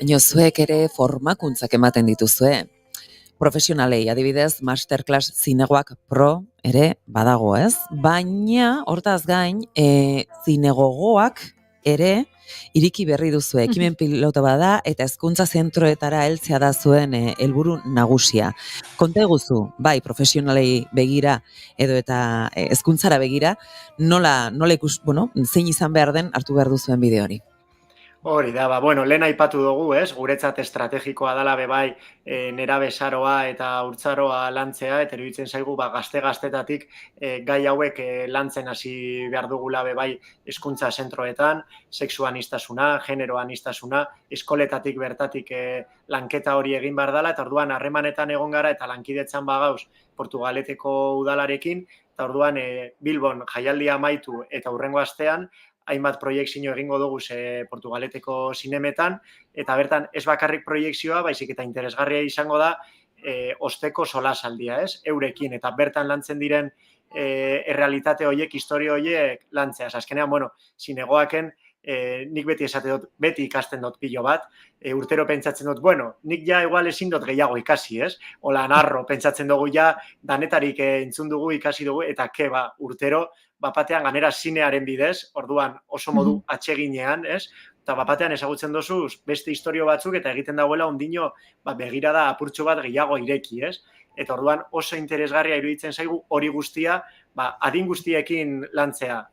Baina zuek ere formakuntzak ematen dituzue. Profesionalei, adibidez, masterclass zinegoak pro ere badago, ez? Baina, hortaz gain, zinegogoak ere iriki berri duzu ekimen pilota bada eta hezkuntza zentroetara heltzea da zuen helburu nagusia. Konta eguzu, bai, profesionalei begira edo eta hezkuntzara begira, nola zein izan behar den hartu behar duzuen bide hori. Hori da, lehen aipatu dugu, guretzat estrategikoa dela bebai nerabezaroa eta urtzaroa lantzea, eta iruditzen zaigu gazte-gaztetatik gai hauek lantzen hasi behar dugula bebai hezkuntza zentroetan, sexu anistasuna, genero anistasuna, eskoletatik bertatik lanketa hori egin behar dela, eta orduan harremanetan egon gara eta lankidetzan bagauz Portugaleteko udalarekin, eta orduan Bilbon jaialdia amaitu eta hurrengo astean, hainbat proiektzio egingo dugu Portugaleteko zinemetan, eta bertan ez bakarrik proiektzioa, baizik eta interesgarria izango da osteko solasaldia, eurekin, eta bertan lantzen diren errealitate horiek, historia horiek lantzea. Azkenean, zinegoaken, nik beti esate dut, beti ikasten dut pilo bat, urtero pentsatzen dut, nik ja igual ezin dut gehiago ikasi, Ola narro, pentsatzen dugu ja, danetarik entzun dugu, ikasi dugu, eta urtero, bapatean ganera zinearen bidez, orduan oso modu atseginean, eta bapatean ezagutzen dozu beste historio batzuk, eta egiten dagoela ondino begirada apurtxo bat gehiago ireki, Eta orduan oso interesgarria iruditzen zaigu hori guztia, adin guztiekin lantzea,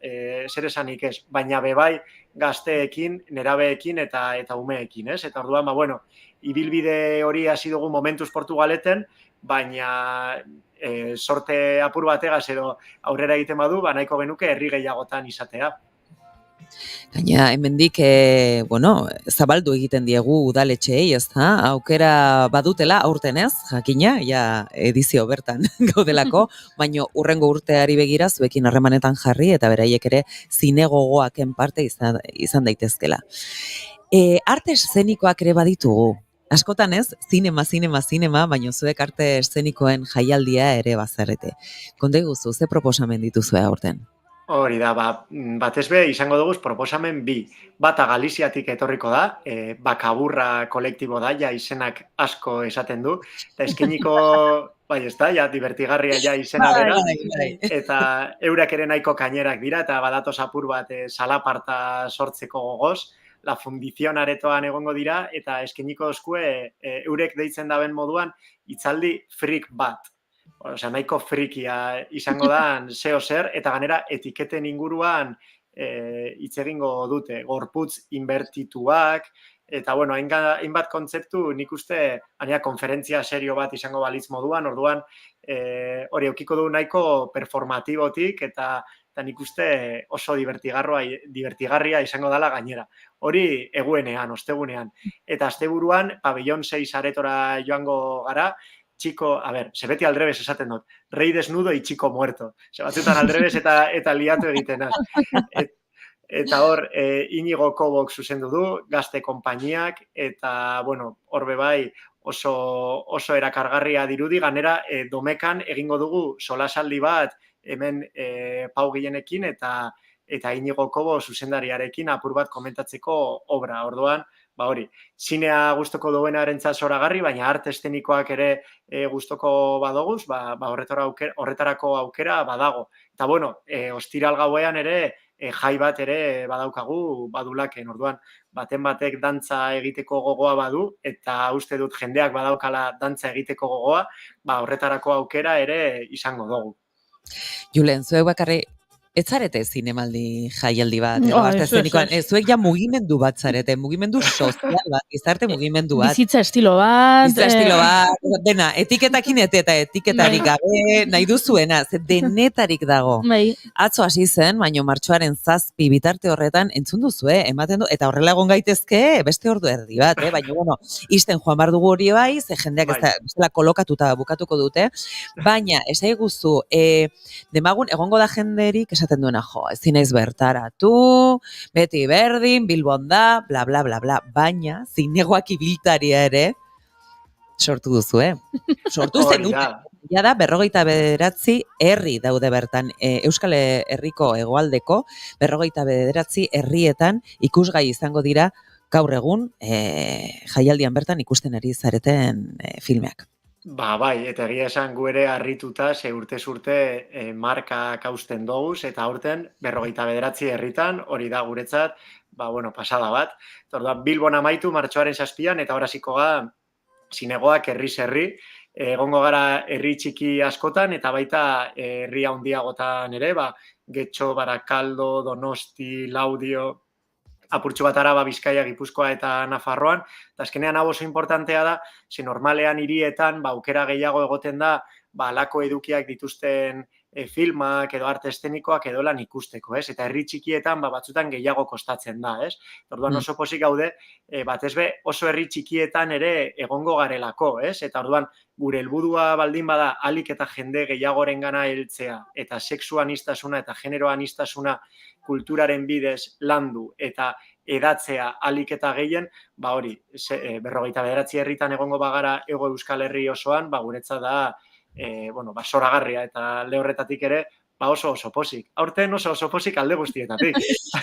zer esanik ez, baina bebai gazteekin, nerabeekin eta umeekin, Eta orduan, ibilbide hori hasi dugu momentuz Portugaleten, baina sorte apur bategaz edo aurrera egiten badu, nahiko genuke herri gehiagotan izatea. Gaina, hemendik, zabaldu egiten diegu udaletxeei, aukera badutela aurten jakina, edizio bertan gaudelako, baina urrengo urteari begira zuekin harremanetan jarri eta beraiek ere zinegogoaken parte izan daitezkela. Arte eszenikoak ere baditugu. Askotan zinema, baina zuek arte eszenikoen jaialdia ere bazarete. Konta guzu, ze proposamen dituzue aurten? Hori da, batez be izango dugu proposamen bi. Bata Galiziatik etorriko da, Bakaburra kolektibo da, izenak asko esaten du, eta eskeniko, divertigarria izena bera, eta eurak ere nahiko kainerak dira, eta badatoz apur bat salaparta sortzeko gogoz, La Fundición aretoan egongo dira, eta eskeniko eskue eurek deitzen daben moduan hitzaldi freak bat. Nahiko frikia izango da zeo zer, eta ganera etiketen inguruan hitz egingo dute, gorputz inbertituak, eta hainbat kontzeptu nik uste konferentzia serio bat izango balitz moduan, orduan hori eukiko du nahiko performatibotik, eta nik uste oso divertigarria izango dela gainera. Hori eguenean, ostegunean. Eta asteburuan, pabellon 6 aretora joango gara, beti aldrebes esaten dut, rei desnudo y chico muerto. Batzutan aldrebes eta liatu egiten az. Eta hor, Inigo Kobok zuzendu du, gazte konpainiak, eta, hor bebai oso erakargarria dirudi, ganera Domekan egingo dugu solasaldi bat, hemen Pau Gilenekin eta Inigo Kobo zuzendariarekin apur bat komentatzeko obra. Orduan, hori, zinea gustoko duenarentzat zoragarri, baina arte eszenikoak ere gustoko badoguz, horretarako aukera badago. Eta, ostiral gauean ere, jai bat ere badaukagu badulaken. Orduan, baten batek dantza egiteko gogoa badu, eta uste dut jendeak badaukala dantza egiteko gogoa, horretarako aukera ere izango dugu. Julen, zuek bakarri, ez zarete zinemaldi jaialdi bat, zuek ja mugimendu bat zarete, mugimendu sozial bat, gizarte mugimendu bat. Bizitza estilo bat. Dena, etiketakin eta etiketarik gabe, nahi duzuena, denetarik dago. Atzo hasi zen, baino martxoaren 7 bitarte horretan, entzun duzue, ematen du, eta horrela egon gaitezke, beste ordu erdi bat, baina, isten joan bar dugu hori bai, ze jendeak ez dela kolokatuta bukatuko dute, baina, esai guzu, demagun, egongo da jenderik, esaten duena, ezin naiz bertaratu, beti berdin, Bilbon da, bla, bla, bla, bla, baina zinegoak ibiltaria ere sortu duzu, Sortu zen dut, ja da, 59 herri daude bertan, Euskal Herriko hegoaldeko, 59 herrietan ikusgai izango dira gaur egun jaialdian bertan ikusten ari zareten filmeak. Bai, eta egia esan gu ere harrituta, ze urtez urte markak hausten doguz, eta aurten 59 herritan, hori da guretzat, pasada bat. Orduan, Bilbon amaitu martxoaren 7an, eta horasiko ga zinegoak herriz herri, egongo gara herri txiki askotan, eta baita herri handiagotan ere, Getxo, Barakaldo, Donosti, Laudio, apurtxo bat Araba, Bizkaia, Gipuzkoa eta Nafarroan, eta azkenean hau oso importantea da, ze normalean hirietan aukera gehiago egoten da, alako edukiak dituzten filmak edo arte eszenikoak edo lan ikusteko, ez? Eta herri txikietan batzutan gehiago kostatzen da, ez? Orduan oso pozik gaude, batez be oso herri txikietan ere egongo garelako, ez? Eta orduan gure helburua baldin bada alik eta jende gehiagorengana heltzea eta sexu aniztasuna eta genero aniztasuna kulturaren bidez landu eta edatzea alik eta gehien, hori, 59 herritan egongo bagara Hego Euskal Herri osoan, guretzat da zoragarria eta alde horretatik ere, oso pozik. Aurten oso pozik alde guztietatik.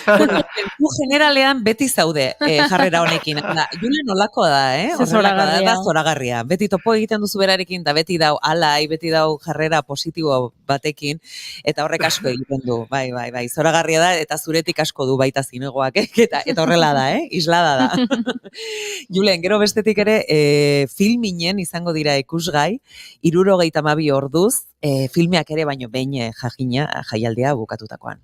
Zu generalean beti zaude jarrera honekin. Julen nolakoa da, horrelakoa da zoragarria. Beti topo egiten duzu berarekin, eta beti dau alai, beti dau jarrera positibo batekin, eta horrek asko egiten du. Bai, zoragarria da, eta zuretik asko du baita zinegoak, eta horrela da, islada da. Julen, gero bestetik ere, filminen izango dira ikusgai, 72 orduz, filmeak ere baino behin jaialdia bukatutakoan.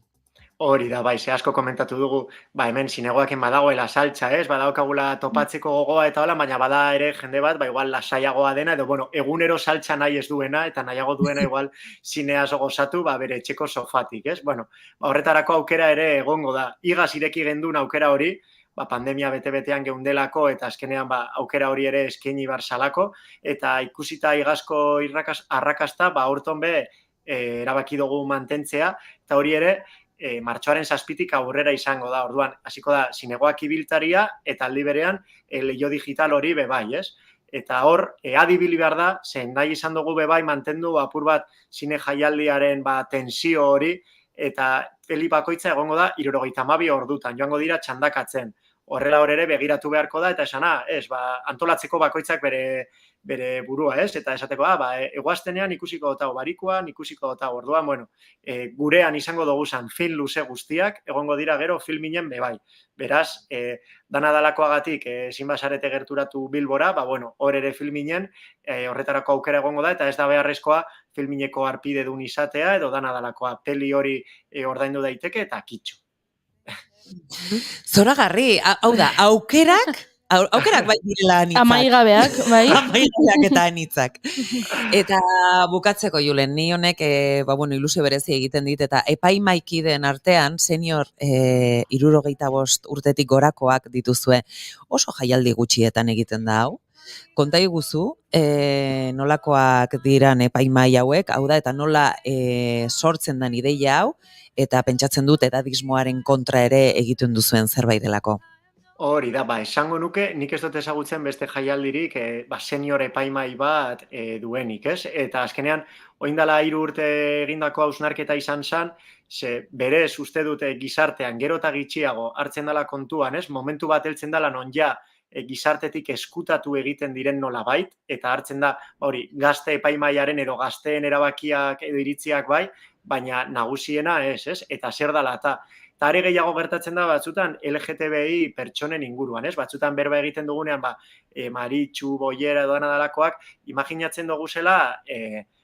Hori da, ze asko komentatu dugu, hemen zinegoaken badagoela saltza, ez? Badaukagula topatzeko gogoa eta hola, baina bada ere jende bat, igual lasaiagoa dena, edo, egunero saltza nahi ez duena, eta nahiago duena igual zineaz gozatu, bere etxeko sofatik, ez? Horretarako aukera ere egongo da. Igaz ireki gendun aukera hori, pandemia bete-betean geundelako eta azkenean aukera hori ere eskaini bar salako, eta ikusita igazko arrakasta, horton be erabaki dugu mantentzea, eta hori ere martxoaren 7tik aurrera izango da, orduan, hasiko da zinegoak ibiltaria, eta aldi berean leiho digital hori bai, ez? Eta hor, adibili behar da, zen nahi izan dugu bai mantendu apur bat zine jaialdiaren tensio hori, eta peli bakoitza egongo da 72 ordutan, joango dira txandakatzen. Horrela hor ere begiratu beharko da, eta esana, antolatzeko bakoitzak bere burua, ez? Eta esateko, egoaztenean ikusiko dotau barikuan, ikusiko dotau orduan, gurean izango dugu zan film luze guztiak, egongo dira gero filminen bai. Beraz, dana dalakoagatik ezin basarete gerturatu Bilbora, hor ere filminen, horretarako aukera egongo da, eta ez da beharrezkoa filmineko arpide dun izatea, edo dana dalakoa peli hori ordaindu daiteke, eta kitxo. Zoragarri, hau da, aukerak bai direla anitzak. Amaigabeak, bai. Amaigabeak eta anitzak. Eta bukatzeko, Julen, ni honek, ilusio berezi egiten dit, eta epaimaikideen artean, senior 75 urtetik gorakoak dituzue, oso jaialdi gutxietan egiten da hau. Konta iguzu, nolakoak diran epaimai hauek, hau da, eta nola sortzen den ideia hau, eta pentsatzen dut edadismoaren kontra ere egiten duzuen zerbait delako. Hori da, esango nuke, nik ez dut ezagutzen beste jaialdirik senior epaimai bat duenik, ez? Eta azkenean, oindala 3 urte egindako hausnarketa izan zen, berez uste dute gizartean gero eta gitxiago hartzen dela kontuan, ez? Momentu bat heltzen dela non ja gizartetik eskutatu egiten diren nolabait, eta hartzen da, gazte epaimaiaren edo gazteen erabakiak edo iritziak bai, baina nagusiena ez? Eta zer dela eta are gehiago gertatzen da batzutan LGTBI pertsonen inguruan, ez? Batzutan berba egiten dugunean, Maritxu, Boiera edo dalakoak, imaginatzen dugu zela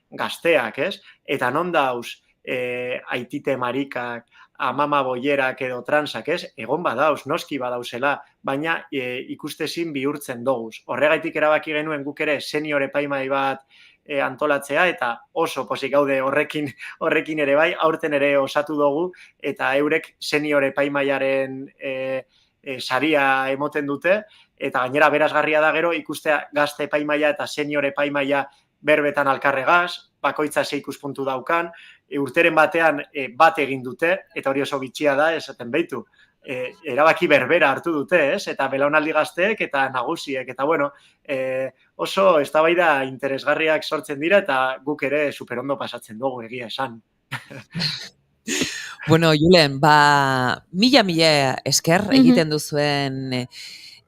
gazteak, ez? Eta non dauz Aitite Marikak, Amama Boierak edo transak, ez? Egon badauz, noski badauzela, baina ikustezin bihurtzen doguz. Horregaitik erabaki genuen guk ere senior epaimai bat antolatzea, eta oso pozik gaude horrekin ere bai, aurten ere osatu dugu, eta eurek senior epaimaiaren saria emoten dute, eta gainera berazgarria da gero ikustea gazte epaimaia eta senior epaimaia berbetan alkarregaz, bakoitza 6 ikuspuntu daukan, urteren batean bat egin dute, eta hori oso bitxia da, esaten behitu, erabaki berbera hartu dute, ez? Eta belaunaldi gazteek eta nagusiek, eta oso eztabaida interesgarriak sortzen dira, eta guk ere superondo pasatzen dugu egia esan. Julen, mila esker egiten duzuen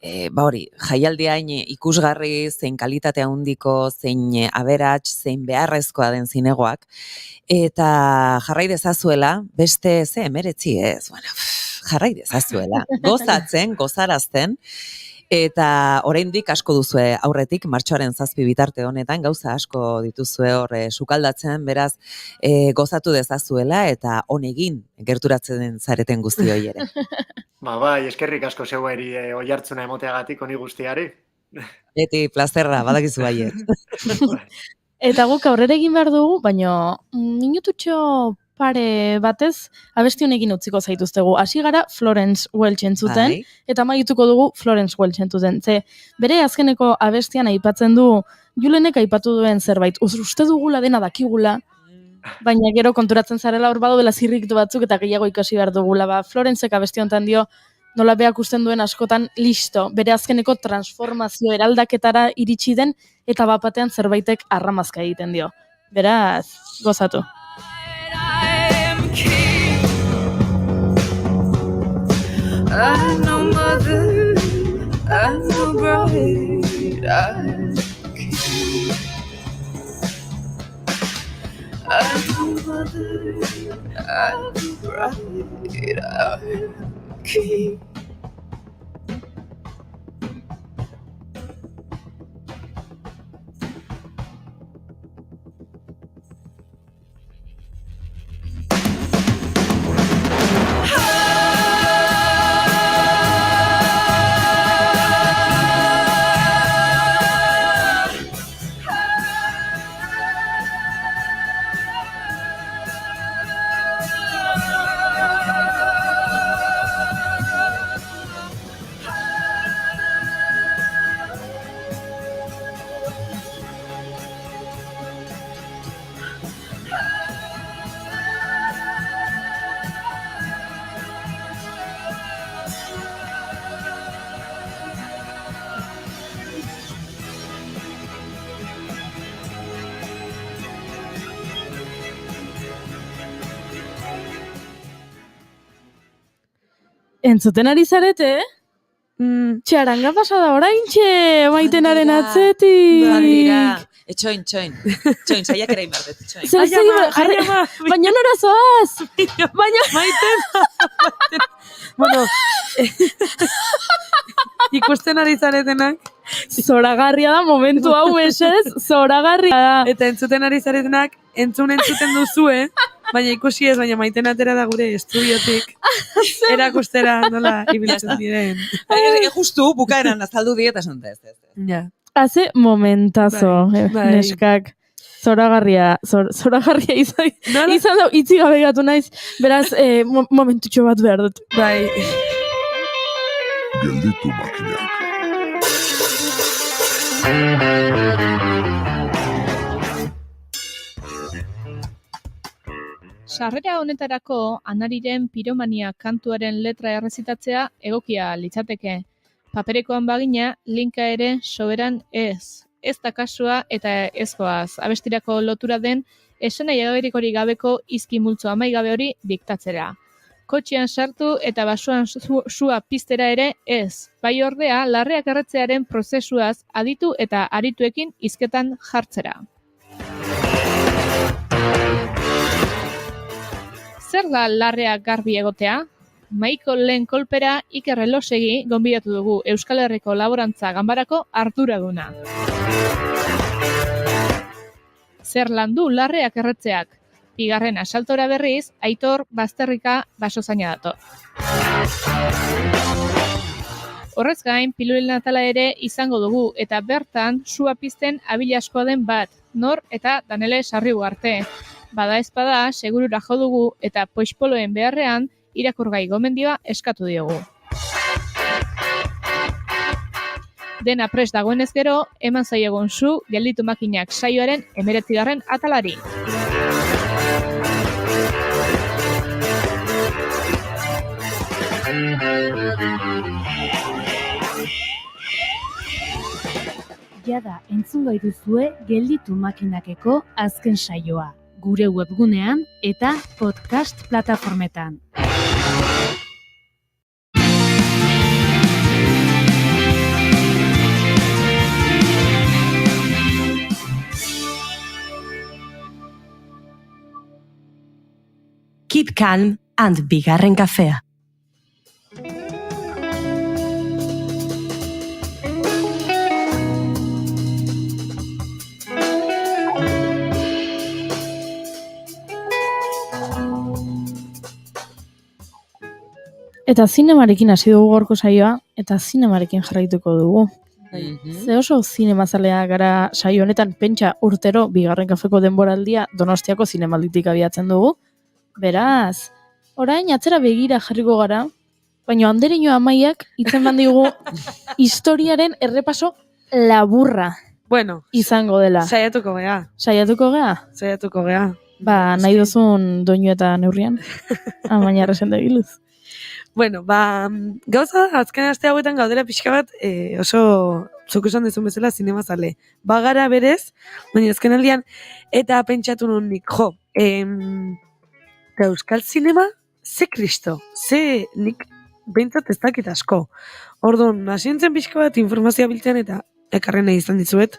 hori, jaialdia hain ikusgarri, zein kalitatea handiko, zein aberats, zein beharrezkoa den zinegoak, eta jarrai dezazuela, beste 19 ez, bueno, jarrai dezazuela, gozatzen, gozarazten, eta oraindik asko duzue aurretik, martxoaren 7 bitarte honetan, gauza asko dituzue hor sukaldatzen, beraz, gozatu dezazuela, eta honegin gerturatzen zareten guztioi ere. Bai, eskerrik asko zeueri oihartzuna emoteagatik honi guztiari. Beti plazerra, badakizu baiet. Eta guk aurrera egin behar dugu, baina minututxo pare batez abesti honekin utziko zaituztegu. Hasi gara Florence Welch entzuten, eta amaituko dugu Florence Welch entzuten. Ze, bere azkeneko abestian aipatzen du, Julenek aipatu duen zerbait, uste dugula dena dakigula, baina gero konturatzen zarela hor badu dela zirriktu batzuk eta gehiago ikasi behar dugula. Florencek abesti honetan dio, nola beak usten duen askotan, listo, bere azkeneko transformazio eraldaketara iritsi den, eta bapatean zerbaitek arramazka egiten dio. Beraz, gozatu. I know mother, I know bride, I know mother, I know bride, I'm king. Entzuten ari zarete, txaranga pasada oraintxe, maitenaren atzetik. Badira, txoin, saiak ere inbardet, txoin. Baina nora zoaz! Maiten! Bueno, ikusten ari zaretenak. Zoragarria da momentu hau mesez, zoragarria da. Eta entzuten ari zaretenak, entzuten duzue, baina ikusi ez, baina Maiten atera da gure estudiotik. Erakustera nola ibiltzen diren. Justu, bukaeran azaldu dieta zonta ez. Ja. Haze momentazo, neskak. Zoragarria izan da, itzi gabe gatu naiz, beraz, momentutxo bat behar dut. Bai. Gelditu makinak. Sarrera honetarako Anariren Piromania kantuaren letra errezitatzea egokia litzateke. Paperekoan bagina, linka ere soberan ez. Ez da kasua eta ezkoaz. Abestirako lotura den, esanai agaberikorik gabeko izki multzo amaigabe hori diktatzera. Kotxean sartu eta basuan sua piztera ere ez. Bai ordea, larreak erretzearen prozesuaz aditu eta arituekin hizketan jartzera. Zer da larreak garbi egotea? Maiko lehen kolpera Iker Elosegi gonbidatu dugu Euskal Herriko Laborantza Ganbarako arduraduna. Zer landu larreak erretzeak? Bigarren asaltora berriz, Aitor Bazterrika basozaina dator. Horrez gain, pilulin natala ere izango dugu eta bertan sua pizten abil askoa den bat, Nor eta Danele Sarriu arte. Bada ezpada, segurura jo dugu eta poixpoloen beharrean irakurgai gomendioa eskatu diogu. Dena prest dagoenez gero, eman zaiegon zu gelditu makinak saioaren 19. atalari. Jada entzun gai duzue gelditu makinakeko azken saioa. Gure webgunean eta podcast plataformetan. Keep Calm and Bigarren Kafea. Eta zinemarekin hasi dugu gorko saioa, eta zinemarekin jarraituko dugu. Ze oso zinemazalea gara saio honetan, pentsa urtero bigarren kafeko denboraldia Donostiako zinemalditik abiatzen dugu. Beraz, orain atzera begira jarriko gara, baina Andereño Amaiak itzen bandigu historiaren errepaso laburra. Bueno, izango dela. Saiatuko gea. Saiatuko gea? Saiatuko gea. Ba, nahi duzun doinu eta neurrian. Baina resende biluz. Bueno, gauza da, azken aste hauetan gaudela pixka bat, oso zuk esan dezun bezala zinemazale. Bagara berez, baina azken aldian, eta pentsatu nun nik, eta euskal zinema, ze kristo, ze nik behintzat ez dakit asko. Orduan, hasientzen pixka bat informazioa biltzen eta ekarren nahi izan dizuet,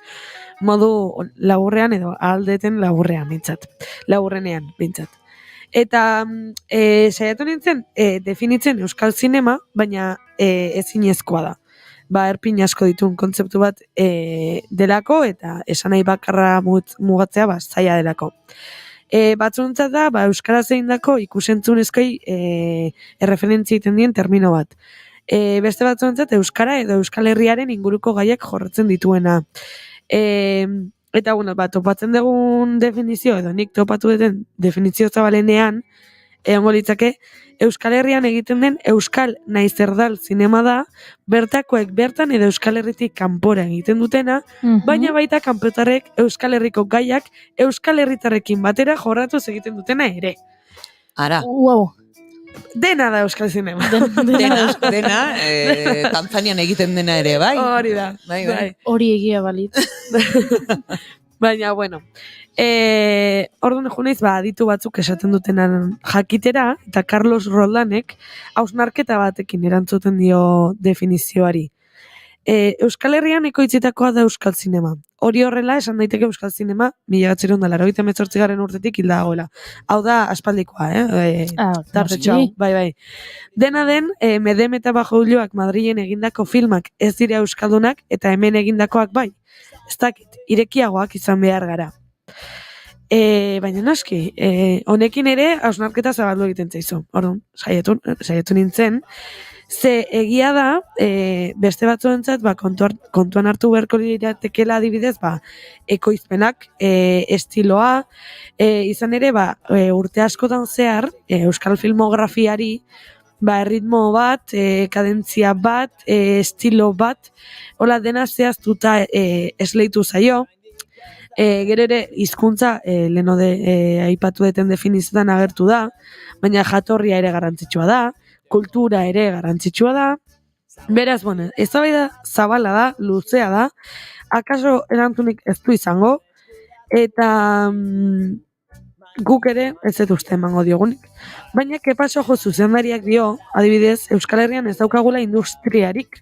modu laburrean edo aldeten laburrean bintzat. Eta saiatu nintzen definitzen euskal zinema, baina ezinezkoa da. Erpin asko dituen kontzeptu bat delako eta esan nahi bakarra mugatzea zaila delako. Batzuntzat da, euskaraz egindako ikusentzunezkoi erreferentzia egiten dien termino bat. Beste batzuntzat euskara edo euskal herriaren inguruko gaiak jorratzen dituena. Eta, topatzen dugun definizio, edo nik topatu duten definizio zabalenean, egongo litzake, Euskal Herrian egiten den Euskal naiz erdal zinema da, bertakoek bertan edo Euskal Herritik kanpora egiten dutena, baina baita kanpotarrek Euskal Herriko gaiak Euskal Herritarrekin batera jorratuz egiten dutena ere. Ara. Wow. Dena da Euskal Zinema. Dena, Tanzanian egiten dena ere, bai? Hori da. Bai. Hori egia balit. Baina, bueno. Orduan junaiz, aditu batzuk esaten dutenan jakitera, eta Carlos Roldanek hausnarketa batekin erantzuten dio definizioari. Euskal Herrian ekoitzitakoa da Euskal Zinema. Hori horrela, esan daiteke Euskal Zinema, 1988 urtetik hilda dagoela. Hau da, aspaldikoa, tartetxo hau, bai. Dena den, Medem eta Bajoulioak Madrilen egindako filmak ez dira euskaldunak, eta hemen egindakoak bai. Ez dakit, irekiagoak izan behar gara. Baina noski, honekin ere, hausnarketa zabaldu egiten zaizu. Orduan, saiatu nintzen, ze egia da, beste batzuentzat, kontuan hartu beharko liratekela adibidez, ekoizpenak, estiloa, izan ere, urte askotan zehar, euskal filmografiari, erritmo bat, kadentzia bat, estilo bat, hola dena zehaztuta esleitu zaio, gero ere, hizkuntza lehenode aipatu deten definiziotan agertu da, baina jatorria ere garrantzitsua da, kultura ere garrantzitsua da. Beraz, eztabaida zabala da, luzea da, akaso erantzunik ez du izango, eta guk ere ez dut uste emango diogunik. Baina, kepaso zuzendariak dio, adibidez, Euskal Herrian ez daukagula industriarik.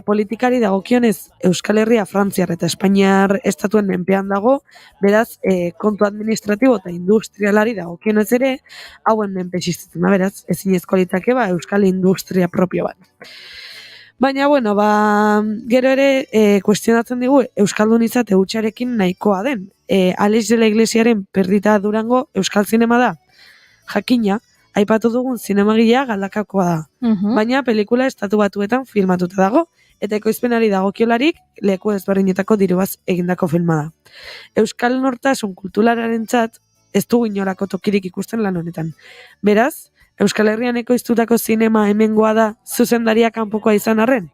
Politikari dagokionez Euskal Herria, Frantziar eta Espainiar estatuen menpean dago, beraz, kontu administratibo eta industrialari dagokionez ere, hauen menpe existitzen da, beraz, ezinezko litzake Euskal industria propio bat. Baina, gero ere, kuestionatzen digu, Euskaldun izate hutsarekin nahikoa den. Alex de la Iglesiaren Perdita Durango Euskal Zinema da. Jakina, aipatu dugun zinemagilea Galdakakoa da. Baina pelikula estatu batuetan filmatuta dago, eta ekoizpenari dagokiolarik leku ezberdinetako dirubaz egindako filma da. Euskal nortasun kulturalarentzat ez dugu inolako tokirik ikusten lan honetan. Beraz, Euskal Herrian ekoiztutako zinema hemengoa da zuzendaria kanpokoa izan arren?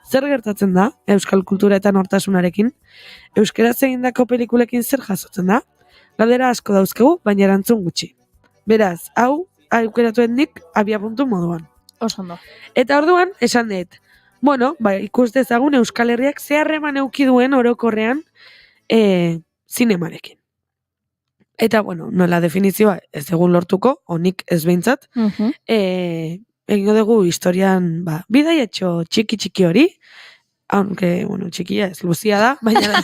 Zer gertatzen da euskal kultura eta nortasunarekin? Euskaraz egindako pelikulekin zer jasotzen da? Galdera asko dauzkegu, baina erantzun gutxi. Beraz, hau aukeratuen nik abiapuntu moduan. Osondo. Eta orduan, esan dut, ikus dezagun Euskal Herriak zeharreman euki duen orokorrean zinemarekin. Eta, nola definizioa ez egun lortuko, honik ez behintzat, egingo dugu historian, bidaiatxo txiki hori, aunque, bueno, txikia ez, luzia da, baina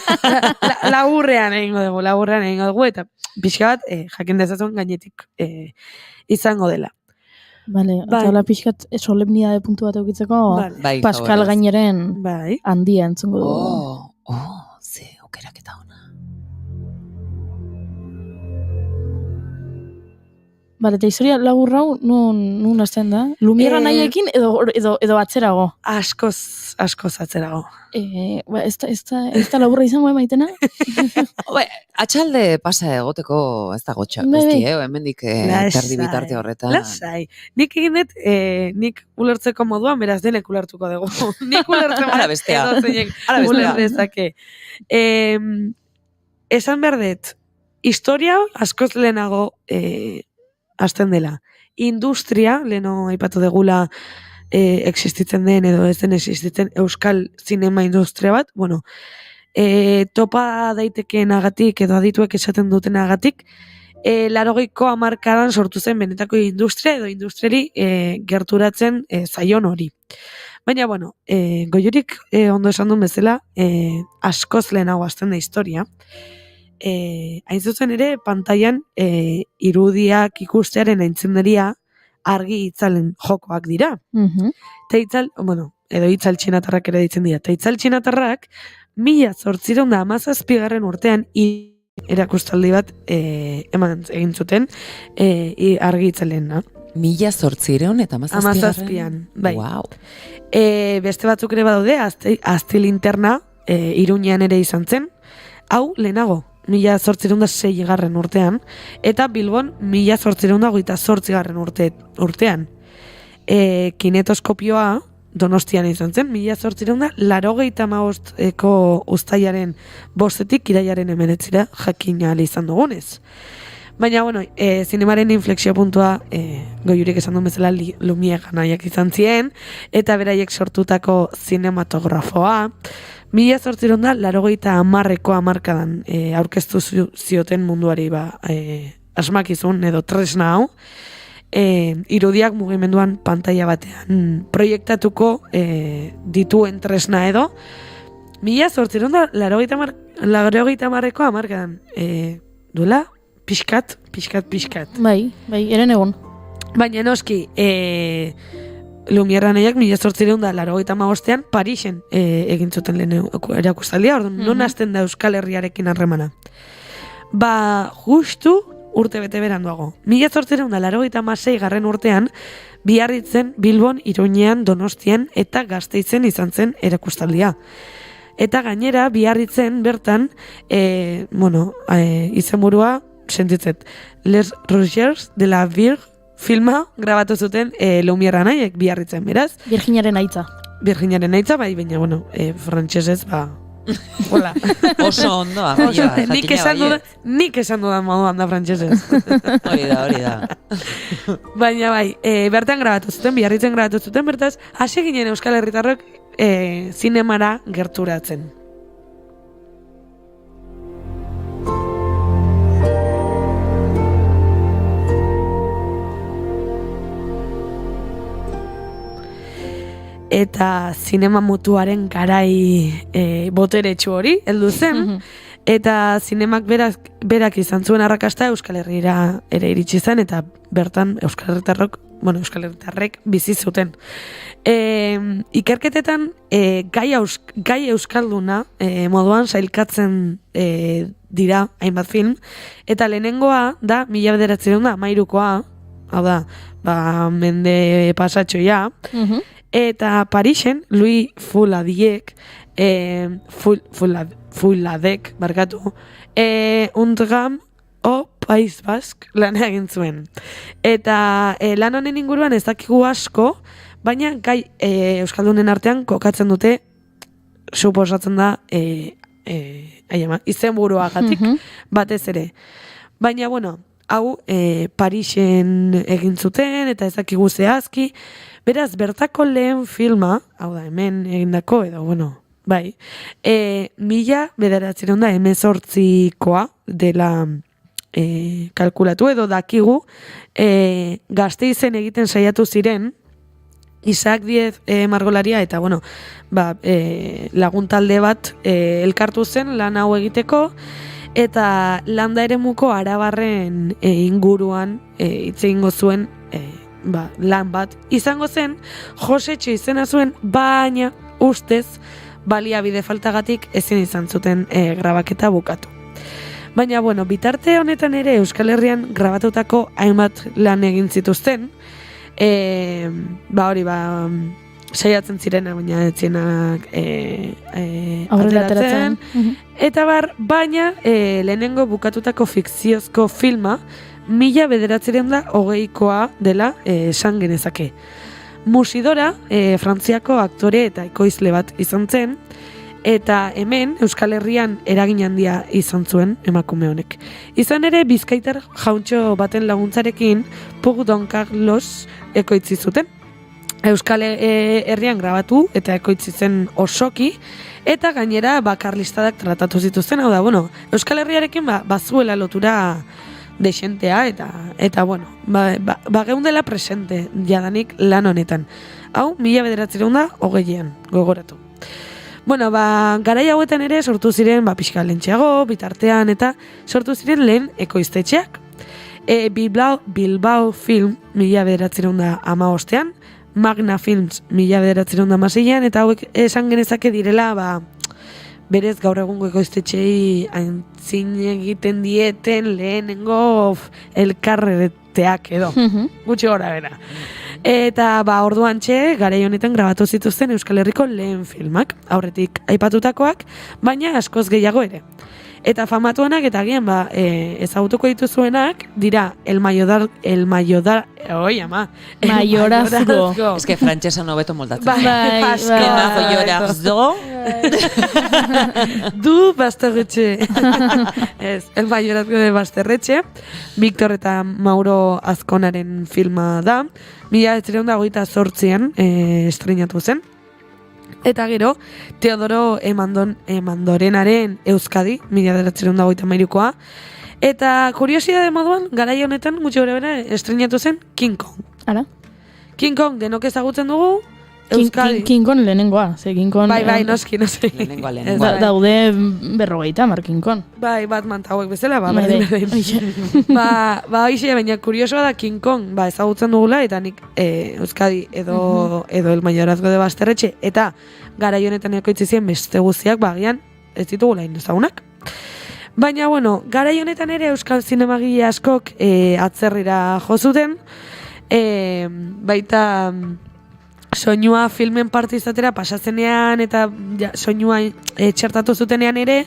laburrean egingo dugu, eta pixka bat, jakin dezazun gainetik izango dela. Vale, eta hola pixkat solemnidade puntu bat eukitzeko, Bai, Pascal favorez. gaineren Bai. handia entzungo dugu. Ze aukeraketa ona. Vale, eta historia laburra hau nun hasten da? Lumierra nahiekin edo atzerago? Askoz atzerago. Ez da laburra izango maitena? Atxalde pasa egoteko ez da gotxa. Bai, bai. Hemendik terdi bitarte horretan. Lasai. Nik egin dut, nik ulertzeko moduan, beraz denek ulertuko dugu. Nik ulertzen Ara bestea. ulertzake. Esan behar dut, historia askoz lehenago hasten dela. Industria, leheno aipatu degula existitzen den edo ez den existitzen euskal zinema industria bat, bueno, topa daitekeenagatik edo adituek esaten dutenagatik, 80ko hamarkadan sortu zen benetako industria edo industriari gerturatzen zaion hori. Baina, bueno, Goiorik ondo esan duen bezala, askoz lehenago hasten da historia. Hain zuzen ere, pantailan irudiak ikustearen aintzinderia argi itzalen jokoak dira. Eta edo itzal txinatarrak ere ditzen dira. Eta itzal txinatarrak 1817 urtean erakustaldi bat egin zuten argi itzalen. 1817an? Bai. Wow. Beste batzuk ere badaude, Azti Linterna Iruñean ere izan zen. Hau lehenago, 1806 urtean, eta Bilbon 1828 urtean. Kinetoskopioa Donostian izan zen, 1885ko uztailaren 5etik irailaren 19 jakin ahal izan dugunez. Baina, bueno, zinemaren inflexio puntua Goiurik esan duen bezala Lumière nahiak izan ziren, eta beraiek sortutako zinematografoa, 1880ko hamarkadan aurkeztu zioten munduari asmakizun edo tresna hau, irudiak mugimenduan pantaila batean proiektatuko dituen tresna edo 1880ko hamarkadan duela pixkat. Bai, eren egon. Baina noski, Lumière nahiak 1885ean Parisen egin zuten lehen erakustaldia, orduan non hasten da Euskal Herriarekin harremana. Justu urte bete beranduago. 1886 urtean Biarritzen, Bilbon, Iruñean, Donostian eta Gasteizen izan zen erakustaldia. Eta gainera Biarritzen bertan, izenburua sentitzet, Les Rogers de la Virge filma grabatu zuten Lumière nahiek Biarritzen, beraz? Virginaren aitza. Bai, baina, frantsesez, hola. Oso ondo, nik esan dudan moduan da frantsesez. Hori da. Baina bai, bertan grabatu zuten, Biarritzen grabatu zuten, bertaz, hasi ginen Euskal Herritarrok zinemara gerturatzen. Eta zinema mutuaren garai boteretsu hori, heldu zen, eta zinemak berak izan zuen arrakasta Euskal Herrira ere iritsi zen, eta bertan Euskal Herritarrek bizi zuten. Ikerketetan gai euskalduna moduan sailkatzen dira hainbat film, eta lehenengoa da 1913koa, hau da, mende pasatxoia, eta Parisen, Louis Fouladek, Undram o País Bask lan egin zuen. Eta lan honen inguruan ez dakigu asko, baina gai euskaldunen artean kokatzen dute, suposatzen da, izenburuagatik batez ere. Baina, hau Parisen egin zuten, eta ez dakigu zehazki, beraz, bertako lehen filma, hau da, hemen egindako, edo, bai, 1918koa dela kalkulatu edo dakigu, Gasteizen egiten saiatu ziren, Isaac Diez margolaria eta bueno, lagun talde bat elkartu zen lan hau egiteko eta landa eremuko Arabarren inguruan hitz egingo zuen lan bat izango zen. Josetxo izena zuen, baina ustez baliabide faltagatik ezin izan zuten grabaketa bukatu. Baina, bueno, bitarte honetan ere Euskal Herrian grabatutako hainbat lan egin zituzten, saiatzen zirena, baina etzienak ateratzen. Eta baina lehenengo bukatutako fikziozko filma 1920koa dela esan genezake. Musidora, Frantziako aktore eta ekoizle bat izan zen, eta hemen Euskal Herrian eragin handia izan zuen emakume honek. Izan ere, bizkaitar jauntxo baten laguntzarekin Pug Don Carlos ekoitzi zuten. Euskal Herrian grabatu eta ekoitzi zen osoki, eta gainera karlistadak tratatu zituzten, hau da, Euskal Herriarekin bazuela lotura desentea, eta geundela presente jadanik lan honetan. Hau, 1920an, gogoratu. Garai hauetan ere sortu ziren pixka lentxeago, bitartean, eta sortu ziren lehen ekoiztetxeak. Bilbao Film 1915an, Magna Films 1916an, eta hauek esan genezake direla, berez gaur egungo ekoiztetxei aintzin egiten dieten lehenengo elkarreteak edo, gutxi gora bera. Eta orduan garai honetan grabatu zituzten Euskal Herriko lehen filmak, aurretik aipatutakoak, baina askoz gehiago ere. Eta famatuenak eta agian ezagutuko dituzuenak dira El Mayorazgo. Es que frantsesa hobeto moldatzen. El Mayorazgo. Du Basterretxe. El Mayorazgo de Basterretxe. Victor eta Mauro Azkonaren filma da. 1928an estreinatu zen. Eta gero, Teodoro Emandorenaren Euskadi, 1933koa. Eta kuriosidade moduan, garai honetan, gutxi gore bera, estreinatu zen King Kong. Ara? King Kong denok ezagutzen dugu, Euskadi. King Kong lehenengoa, King Kong... Bai, noski. Lehenengoa. Daude 50 King Kong. Bai, Batman hauek bezala, hoxe, baina kuriosoa da King Kong, ezagutzen dugula, eta nik Euskadi edo El Mayorazgo de Basterretxe, eta garai honetan ekoitzi ziren beste guztiak, agian ez ditugula ezagunak. Baina, garai honetan ere Euskal zinemagile askok atzerrira jo zuten, baita... soinua filmen parte izatera pasatzenean eta soinua txertatu zutenean ere,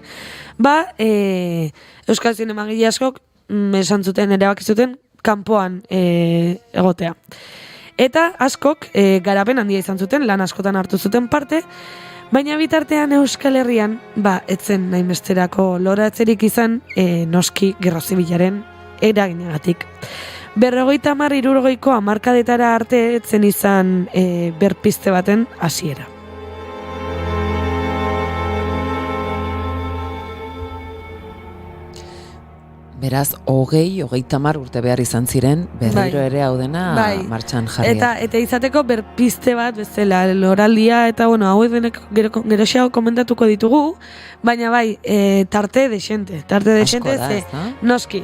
Euskal zinemagile askok esan zuten, erabaki zuten kanpoan egotea. Eta askok garapen handia izan zuten, lan askotan hartu zuten parte, baina bitartean Euskal Herrian, etzen nahi besterako loratzerik izan, noski Gerra Zibilaren eraginagatik. 50-60ko hamarkadetara arte etzen izan berpiste baten hasiera. Beraz, 20-30 urte behar izan ziren, berriro ere hau dena martxan jarria. Eta izateko berpiste bat, bezala, loraldia, eta hau denek geroxeago komentatuko ditugu, baina tarte desente, noski.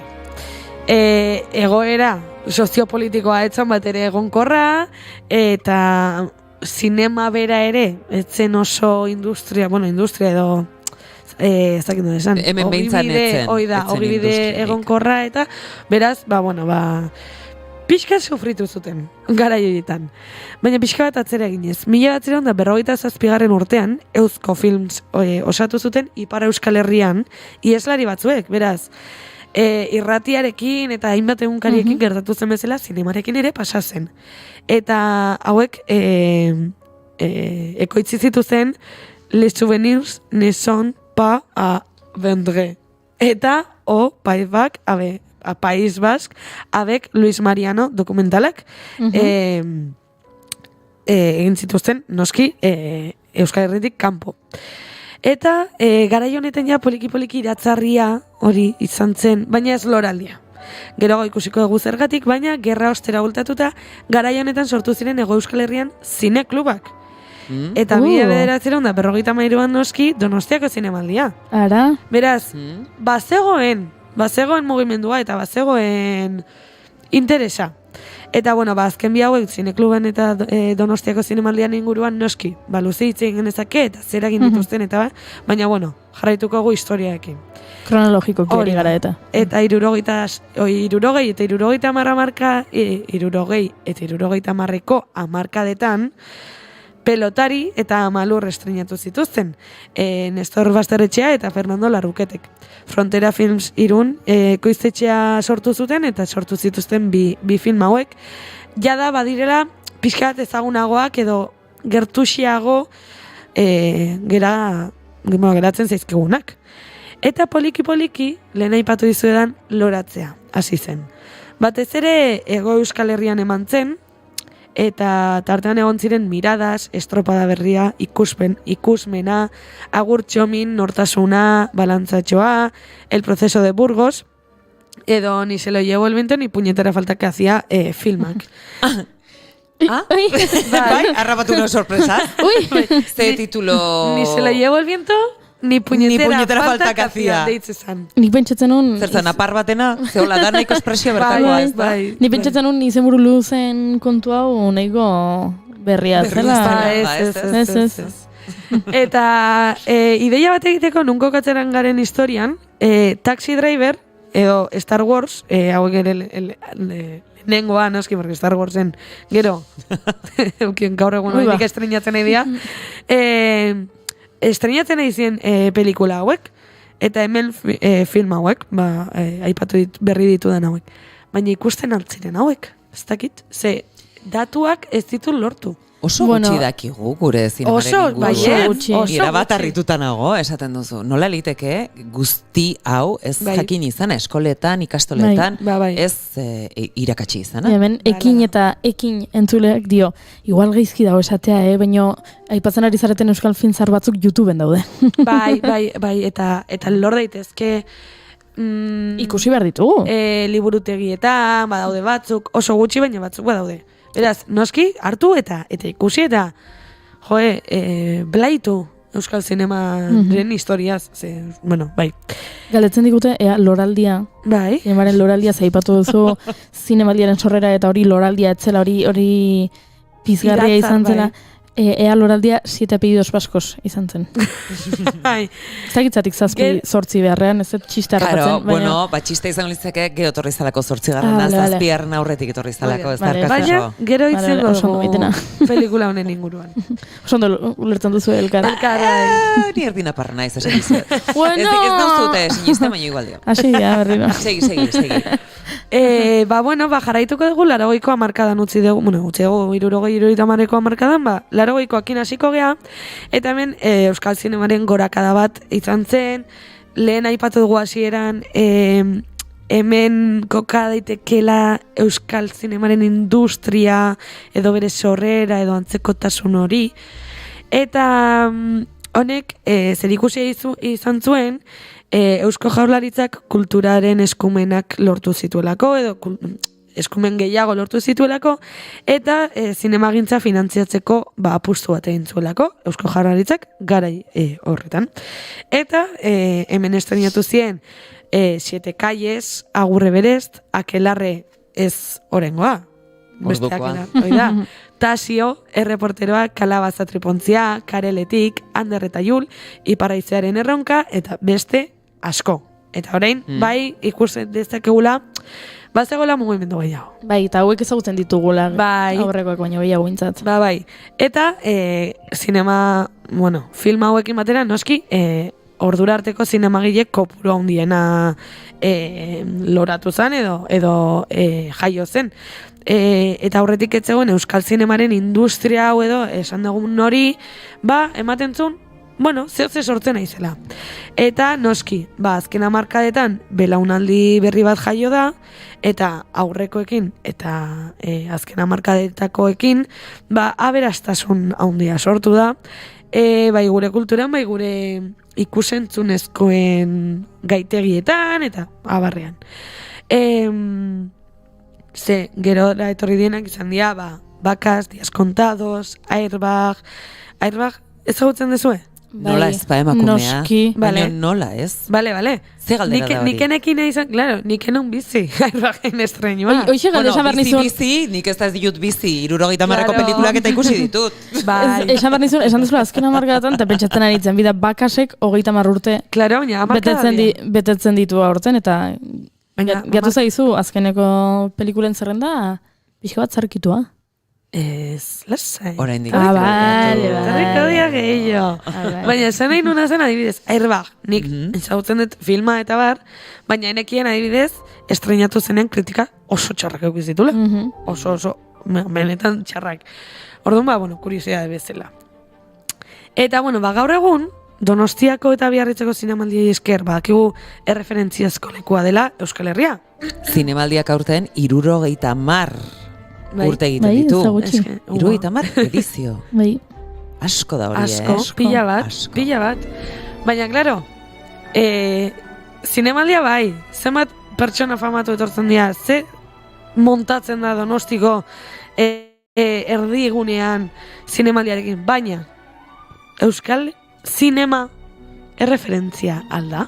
Egoera soziopolitikoa etzan bat ere egonkorra, eta zinema bera ere, etzen oso industria edo ezakindu esan, ogibide egonkorra, eta beraz, pixka sufritu zuten, garai horietan. Baina pixka bat atzera eginez. 1957 urtean, Eusko Films osatu zuten Ipar Euskal Herrian, ieslari batzuek, beraz, irratiarekin eta hainbat egunkariekin gertatu zen bezala zinemarekin ere pasatzen. Eta hauek ekoitzi zituzen Les Souvenirs ne sont pas à vendre. Eta País Basque avec Luis Mariano dokumentalak egin zituzten noski Euskal Herritik kanpo. Eta garai honetan poliki-poliki iratzarria hori izan zen, baina ez loraldia. Geroago ikusiko dugu zergatik, baina gerra ostera bultatuta garai honetan sortu ziren Hego Euskal Herrian zineklubak. Eta 1953an noski Donostiako zinemaldia. Ara? Beraz, bazegoen mugimendua eta bazegoen interesa. Eta, bueno, azken bi hauek zinekluben eta Donostiako zinemaldian inguruan noski, luze hitz egin genezake eta zer egin dituzten eta baina, bueno, jarraituko gu historiaekin. Kronologiko kiri gara eta. Eta 60ko hamarkadetan Pelotari eta Amalur estrenatu zituzten, Nestor Basterretxea eta Fernando Larruquetek. Frontera Films Irun ekoiztetxea sortu zuten eta sortu zituzten bi film hauek. Jada badirela pixkat ezagunagoak edo gertuxiago geratzen zaizkigunak. Eta poliki lehen aipatu dizuedan loratzea hasi zen. Batez ere Hego Euskal Herrian eman zen, eta tartean egon ziren Miradas, Estropada Berria, Ikusmena, Agur Txomin, Nortasuna, Balantzatxoa, El Proceso de Burgos, edo Ni se lo llevo el viento, ni puñetera falta que hacía filmak. Bai, harrapatu una sorpresa. Ze titulo... Ni se lo llevo el viento, ni puñetera falta que hacía. Nik pentsatzen nun... Zertzen, apar batena, zehola da nahiko espresio bertakoa, ez da? Nik pentsatzen nun izen buru luzen kontu hau nahiko berria zela. Ez. Eta ideia bat egiteko nunko katzeran garen historian, Taxi Driver, edo Star Wars, hauek ere nengoa, noski, porque Star Warsen gero, eukien gaur egun horiek estrenatzen nahi dira, estrenatzen nahi zien pelikula hauek, eta hemen film hauek, aipatu berri ditudan hauek. Baina ikusten altziren hauek, ez dakit, ze datuak ez ditu lortu. Oso gutxi dakigu gure zinemaren inguruan. Irabat harrituta nago, esaten duzu. Nola liteke guzti hau ez jakin izan eskoletan, ikastoletan, ez irakatsi izan. Hemen ekin eta ekin entzuleak dio, igual geizki dago esatea, baina aipatzen ari zareten euskal filmzar batzuk YouTubeen daude. Bai, eta lor daitezke ikusi behar ditugu. Liburutegietan, badaude batzuk, oso gutxi baina batzuk badaude. Beraz, noski, hartu eta ikusi eta blaitu euskal zinemaren historiaz, bai. Galdetzen digute, loraldia. Bai. Zinemaren loraldia zaipatu duzu, zinemaldiaren sorrera eta hori loraldia etzela, hori pizgarria izan zela. Ea loraldia 7 apellidos vascos izan zen. Zagitzatik zazpi zortzi beharrean, ez txista harrapatzen. Bueno, txista izan litzake gero torri zalako zortzigarrena, zazpiaren aurretik etorri zalako. Baina, gero itzengo dugu pelikula honen inguruan. Osondo ulertzen duzu elkara. Ni erdina parra naiz, esan dizu. Ez nauzute, siniste, baina igual dio. Asi, berriro. Segi. Jarraituko dugu, 80ko hamarkadan utzi dugu, 60-70ko hamarkadan, 80koakin hasiko gea, eta hemen euskal zinemaren gorakada bat izan zen, lehen aipatu dugu hasieran, hemen koka daitekela euskal zinemaren industria, edo bere sorrera, edo antzekotasun hori, eta honek zerikusia izan zuen, Eusko Jaurlaritzak kulturaren eskumenak lortu zituelako, edo eskumen gehiago lortu zituelako, eta zinemagintza finantziatzeko apustu bat egin zuelako, Eusko Jaurlaritzak garai horretan. Eta hemen estrenatu ziren 7 calles, Agurre Berest, Akelarre ez orengoa. Beste Akelarre, Tasio, Erreporteroa, Kalabaza Tripontzia, Kareletik, Ander eta Jul, Iparraizearen erronka, eta beste asko. Eta orain, bai, ikusten dezakegula, bazegoela mugimendu gehiago. Bai, eta hauek ezagutzen ditugula aurrekoak baino gehiago intzat. Bai. Eta film hauekin batera, noski, ordura arteko zinemagile kopuru handiena loratu zen edo jaio zen. Eta aurretik ez zegoen euskal zinemaren industria hau edo esan dugun hori, ematen zuen, zehotze sortzen naizela. Eta noski, azken hamarkadetan belaunaldi berri bat jaio da, eta aurrekoekin eta azken hamarkadetakoekin aberastasun handia sortu da, bai gure kulturan, bai gure ikusentzunezkoen gaitegietan eta abarrean. Gero da etorri dienak izan dira, Bakas, Días Contados, Airbag, ezagutzen dezue? Nola ez pa emakumea, noski. baina nola ez? Bale. Ze galdera da hori? Nikenekin izan, claro, nikenun bizi, Airbagen estrenua. Hoxe galde esan behar nizun. Bizi, nik ez da ez ditut bizi, 70ko pelikulak eta ikusi ditut. Bai. Esan behar nizun, esan duzula azken hamarkadatan, eta pentsatzen aritzen, bida Bakasek 30 urte claro, betetzen ditu aurten, eta gatu zaizu azkeneko pelikulen zerrenda, pixka bat zarkitua. Ez, lasai. Oraindik. Bale. Tarriko dia gehiago. Baina, esan nahi nuna zen adibidez, Airbag, nik ezagutzen dut filma eta bar, baina enekien adibidez, estrenatu zenean kritika oso txarrak eukizitula. Oso, benetan txarrak. Orduan, kuriosidade bezala. Eta, gaur egun, Donostiako eta Biarritzeko zinemaldiei esker, badakigu erreferentziazko lekua dela Euskal Herria. Zinemaldiak aurten 70 urte egiten ditu. 70 edizio. Bai. Asko da hori, Asko, pila bat. Baina, klaro, zinemaldia bai, zenbat pertsona famatu etortzen dira, ze montatzen da Donostiko erdigunean zinemaldiarekin, baina Euskal Zinema erreferentzia alda.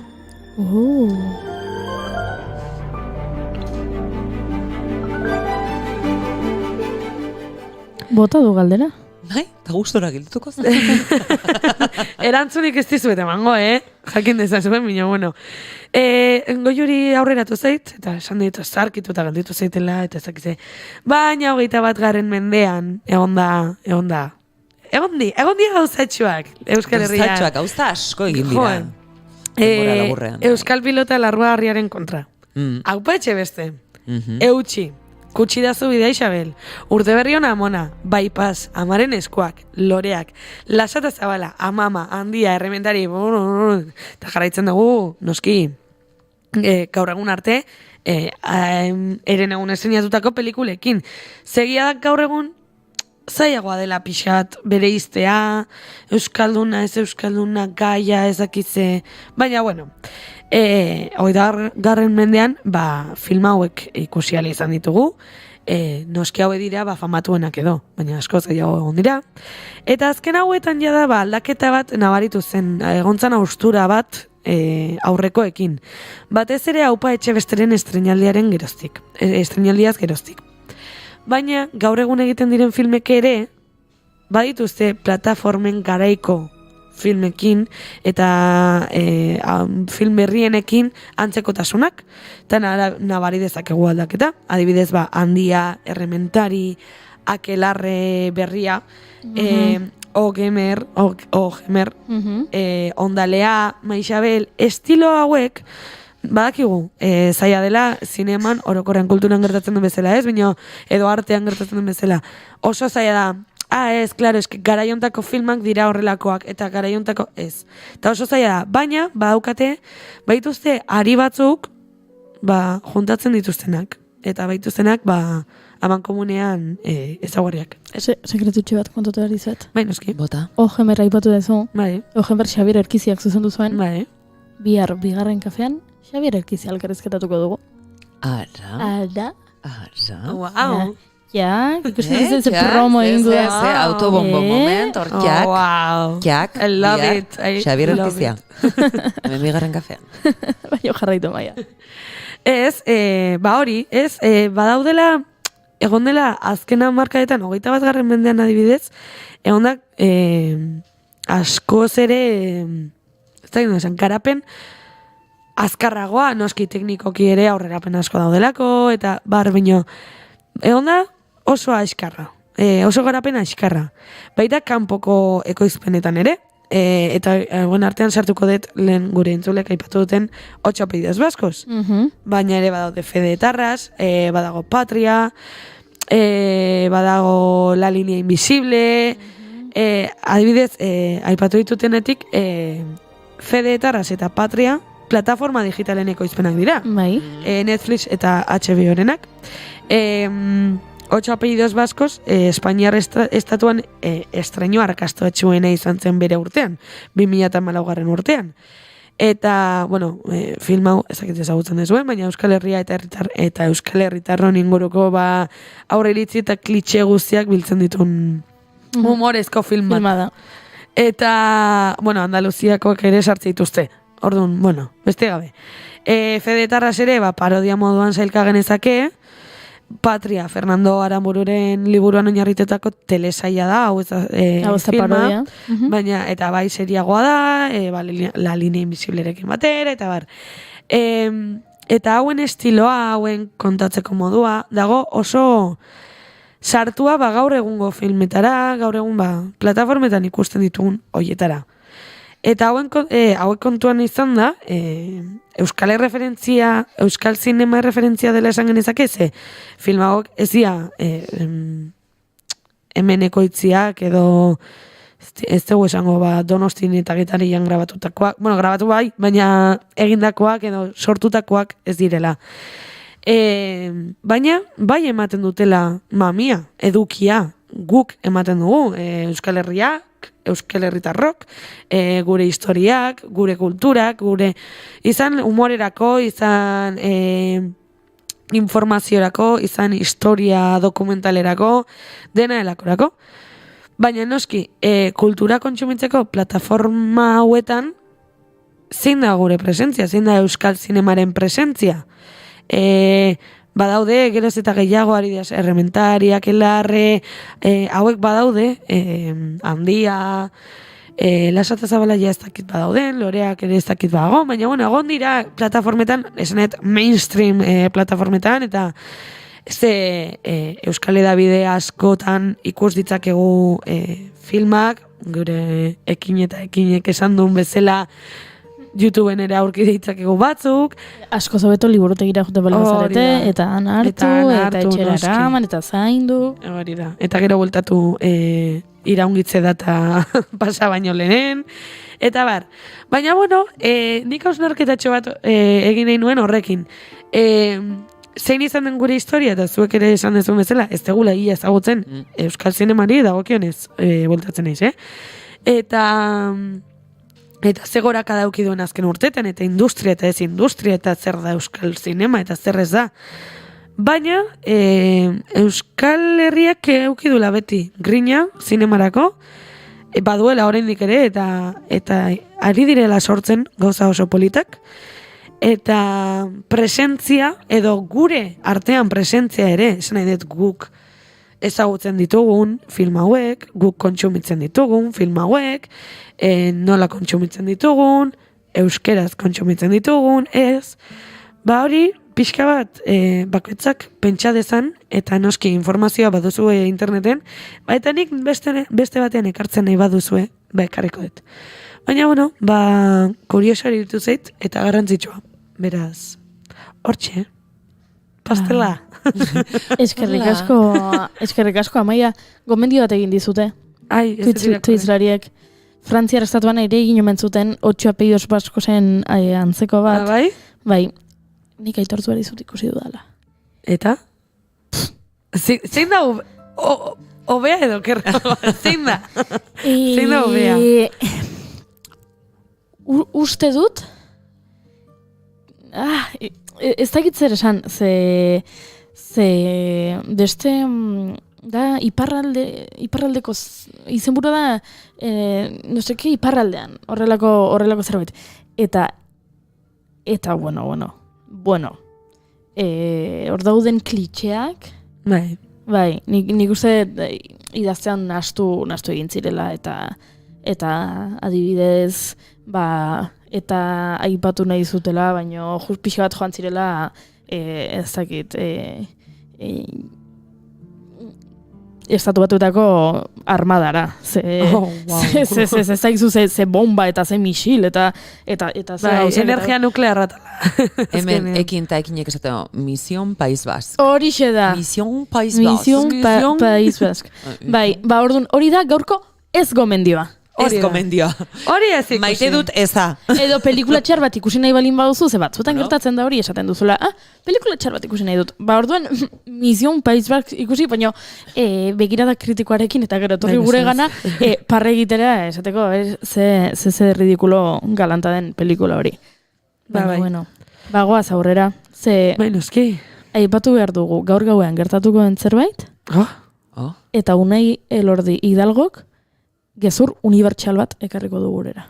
Bota du galdera. Bai, eta gustora giltuko zen. Erantzunik ez dizuet emango, jakin dezazuen, baina, Goiuri aurreratu zait, eta esan ditu zarkitu eta galditu zaitela, eta ezakize. Baina 21. mendean, egon di gauzatxoak, Euskal Herrian. Gauzatxoak, gauza asko egin dira. Euskal pilota larruarriaren kontra. Aupa etxe beste. Eutxi. Kutsidazu bidea Isabel, urte berri ona amona, bypass, amaren eskuak, loreak, lasata zabala, amama, handia, errementari, eta jarraitzen dugu, noski, gaur egun arte, eren egun estrenatutako pelikulekin. Segia da gaur egun, zaiagoa dela pixat bere iztea, euskalduna, ez euskalduna, gaia, ezakize, baina, garren mendean, film hauek ikusi ala izan ditugu, noski haue dira, famatuenak edo, baina asko zaiago egon dira. Eta azken hauetan jada, aldaketa bat nabaritu zen, egontzan austura bat aurrekoekin. Batez ere Aupa Etxebesteren estrenaldiaz geroztik. Baina, gaur egun egiten diren filmek ere, badituzte plataformen garaiko filmekin eta film berrienekin antzekotasunak, eta nabari dezakegu aldaketa. Adibidez, handia, errementari, akelarre berria, Ogemer, Ondalea, Maixabel, estilo hauek, badakigu, zaila dela zineman orokorrean kulturan gertatzen duen bezala, ez? Baina edo artean gertatzen duen bezala. Oso zaila da, ez, klaro, garaiontako filmak dira horrelakoak, eta garaiontako ez. Eta oso zaila da, baina, baituzte ari batzuk, juntatzen dituztenak. Eta baituztenak, aman komunean ezaguarriak. Sekretutxe bat kontatu behar dizet. Bai, noski. Bota. Ogemer aipatu dezu. Bai. Ogemer Xabier Erkiziak zuzendu zuen. Bai. Bihar, bigarren kafean, Xabier Erkizi alkarrizketatuko dugu. Ara. Wow. Ja, ikusten duzu ze promo egin du. Autobombo moment, hor jak. I love it. Xabier Erkizia. Hemen bigarren kafean. Baina jarraitu maia. Ez, hori, ez, badaudela, egon dela azken hamarkadetan, 21. mendean adibidez, egon da, askoz ere, ez da esan, garapen, azkarragoa, noski teknikoki ere aurrerapen asko daudelako, eta bino, egon da oso askarra, oso garapen askarra. Baita kanpoko ekoizpenetan ere, eta guen artean sartuko dut lehen gure entzulek aipatu duten 8 apellidos baskos. Baina ere badaude Fede Tarras, badago Patria, badago La Línea Invisible, adibidez, aipatu ditutenetik, Fede Tarras eta Patria plataforma digitalen ekoizpenak dira. Netflix eta HBO-renak. 8 apellidos baskos, Espainiar estatuan estreño arkastoetxuena izan zen bere urtean, 2014 urtean. Eta, bueno, film hau ezakit ezagutzen dezuen, baina Euskal Herria eta Euskal Herritarron inguruko aurre iritzi eta klitxe guztiak biltzen ditun humorezko film bat. Da. Eta, bueno, Andaluziakoak ere sartze dituzte. Orduan, bueno, beste gabe. Fede Tarras ere, parodia moduan sailka genezake, Patria, Fernando Arambururen liburuan oinarritetako telesaia da, hau ez filma, parodia. baina, eta bai seriagoa da, La Línea Invisiblerekin batera, eta bar. Eta hauen estiloa, hauen kontatzeko modua, dago oso sartua gaur egungo filmetara, gaur egun plataformetan ikusten ditugun hoietara. Eta hauek kontuan izan da, Euskal Zinema referentzia dela esan genezake, ze film hauek ez dira hemen ekoitziak edo ez dugu esango Donostin eta Getarian grabatutakoak, bueno, grabatu bai, baina egindakoak edo sortutakoak ez direla. Baina, bai ematen dutela mamia, edukia, guk ematen dugu, Euskal Herriak, Euskal Herritarrok, gure historiak, gure kulturak, gure izan humorerako, izan informaziorako, izan historia dokumentalerako, dena delakorako. Baina noski, kultura kontsumitzeko plataforma hauetan, zein da gure presentzia, zein da Euskal Zinemaren presentzia. Badaude, geroz eta gehiago ari da errementariak, elarre, hauek badaude, handia, lasata zabala ja ez dakit badauden, loreak ere ez dakit badago, baina bueno, egon dira plataformetan, esanet mainstream plataformetan, eta Euskal Hedabide askotan ikus ditzakegu filmak, gure ekin eta ekinek esan duen bezala, YouTubeen ere aurki ditzakegu batzuk. Asko zobeto liburutegira jote balbazarete, eta anartu, eta etxera eraman, eta zaindu. Hori da. Eta gero bueltatu iraungitze data pasa baino lehen. Eta bar. Baina, bueno, nik hausnarketatxo bat egin nahi nuen horrekin. Zein izan den gure historia, eta zuek ere esan dezun bezala, ez tegula egia ezagutzen Euskal Zinemari dagokionez bueltatzen naiz, Eta zegoraka dauki duen azken urtetan, eta industria eta ez industria, eta zer da Euskal Zinema, eta zer ez da. Baina, Euskal Herriak eukidula beti grina zinemarako, baduela oraindik ere, eta ari direla sortzen gauza oso politak, eta presentzia, edo gure artean presentzia ere, esan nahi dut guk ezagutzen ditugun film hauek, guk kontsumitzen ditugun film hauek, nola kontsumitzen ditugun, euskeraz kontsumitzen ditugun, ez. Hori, pixka bat, bakoitzak pentsa dezan, eta noski informazioa baduzue interneten, eta nik beste batean ekartzen nahi baduzue, ekarriko dut. Baina, bueno, kuriosari ditu zait, eta garrantzitsua. Beraz, hortxe, pastela. Eskerrik asko, Amaia, gomendio bat egin dizute. Twitchlariek. Frantziar estatuan ere egin omen zuten 8 apellidos baskosen antzeko bat. Bai? Bai, nik aitortu behar dizut ikusi dudala. Eta? Zein da obea edo kerra? Zein da? Zein da obea? Uste dut? Ez dakit zer esan, beste da iparraldeko izenburu da noseke iparraldean horrelako zerbait. Eta bueno, hor dauden klitxeak, bai, nik uste idaztean nahastu egin zirela, eta adibidez, eta aipatu nahi zutela, baina pixka bat joan zirela, ez dakit, Estatu Batuetako armadara. Ez daizu ze bomba eta ze misil eta energia nuklearra tala. Hemen ekin eta ekinek esateko Misión País Basque. Horixe da. Misión País Basque. Bai, orduan hori da gaurko ez gomendioa. Ez gomendioa. Hori ez ikusi. Maite dut eza. Edo pelikula txar bat ikusi nahi balin baduzu, ze batzutan gertatzen da hori esaten duzula, pelikula txar bat ikusi nahi dut. Ba, orduan, Mission País Basque ikusi, baina begirada kritikoarekin eta gero torri gure gana, parre egitera, esateko, ze ridikulo galanta den pelikula hori. Baina, bueno, bagoaz aurrera, ze... Bainoski. Aipatu behar dugu, gaur gauean gertatuko den zerbait, eta Unai Elordi Hidalgok gezur unibertsal bat ekarriko du gurera.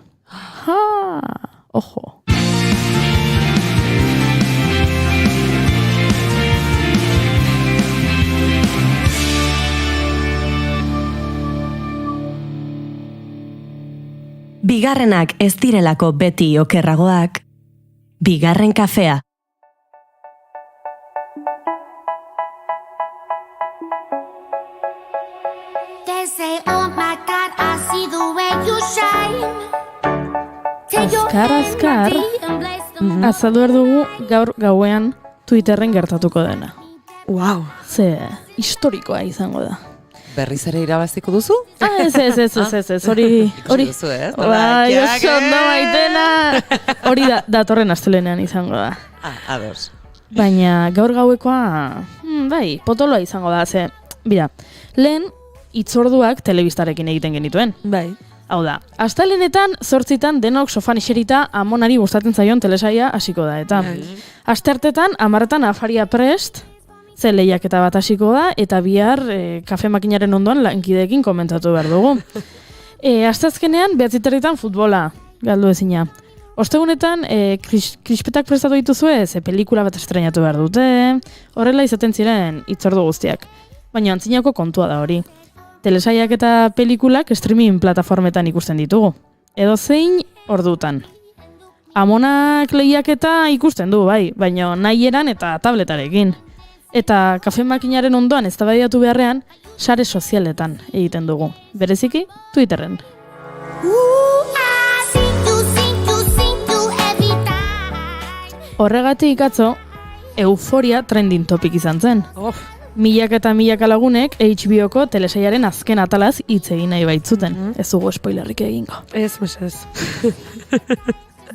Ojo. Bigarrenak ez direlako beti okerragoak, bigarren kafea. They say, oh my God, I see the way you shine. Azkar, azaldu behar dugu gaur gauean Twitterren gertatuko dena. Wow. Ze, historikoa izango da. Berriz ere irabaziko duzu? Ez, hori... Ikusi duzu, ez? Bai, oso ondo maitena! Hori datorren astelenean izango da. Ados. Baina gaur gauekoa, bai, potoloa izango da, ze, bira, lehen hitzorduak telebistarekin egiten genituen. Bai. Hau da, astelenetan 8 denok sofan iserita amonari gustatzen zaion telesaia hasiko da, eta asteartetan 10 afaria prest, ze lehiaketa bat hasiko da, eta bihar kafe makinaren ondoan lankideekin komentatu behar dugu. Asteazkenean 9:30 futbola, galdu ezina. Ostegunetan, krispetak prestatu dituzue, ze pelikula bat estrenatu behar dute, horrela izaten ziren hitzordu guztiak. Baina antzinako kontua da hori. Telesaiak eta pelikulak streaming plataformetan ikusten ditugu. Edo zein ordutan. Amonak lehiaketa ikusten du, bai, baina nahieran eta tabletarekin. Eta kafe makinaren ondoan eztabaidatu beharrean, sare sozialetan egiten dugu. Bereziki, Twitterren. Horregatik atzo, euforia trending topic izan zen. Milaka eta milaka lagunek HBO-ko telesaiaren azken atalaz hitz egin nahi baitzuten. Ez dugu spoilerrik egingo. Ez.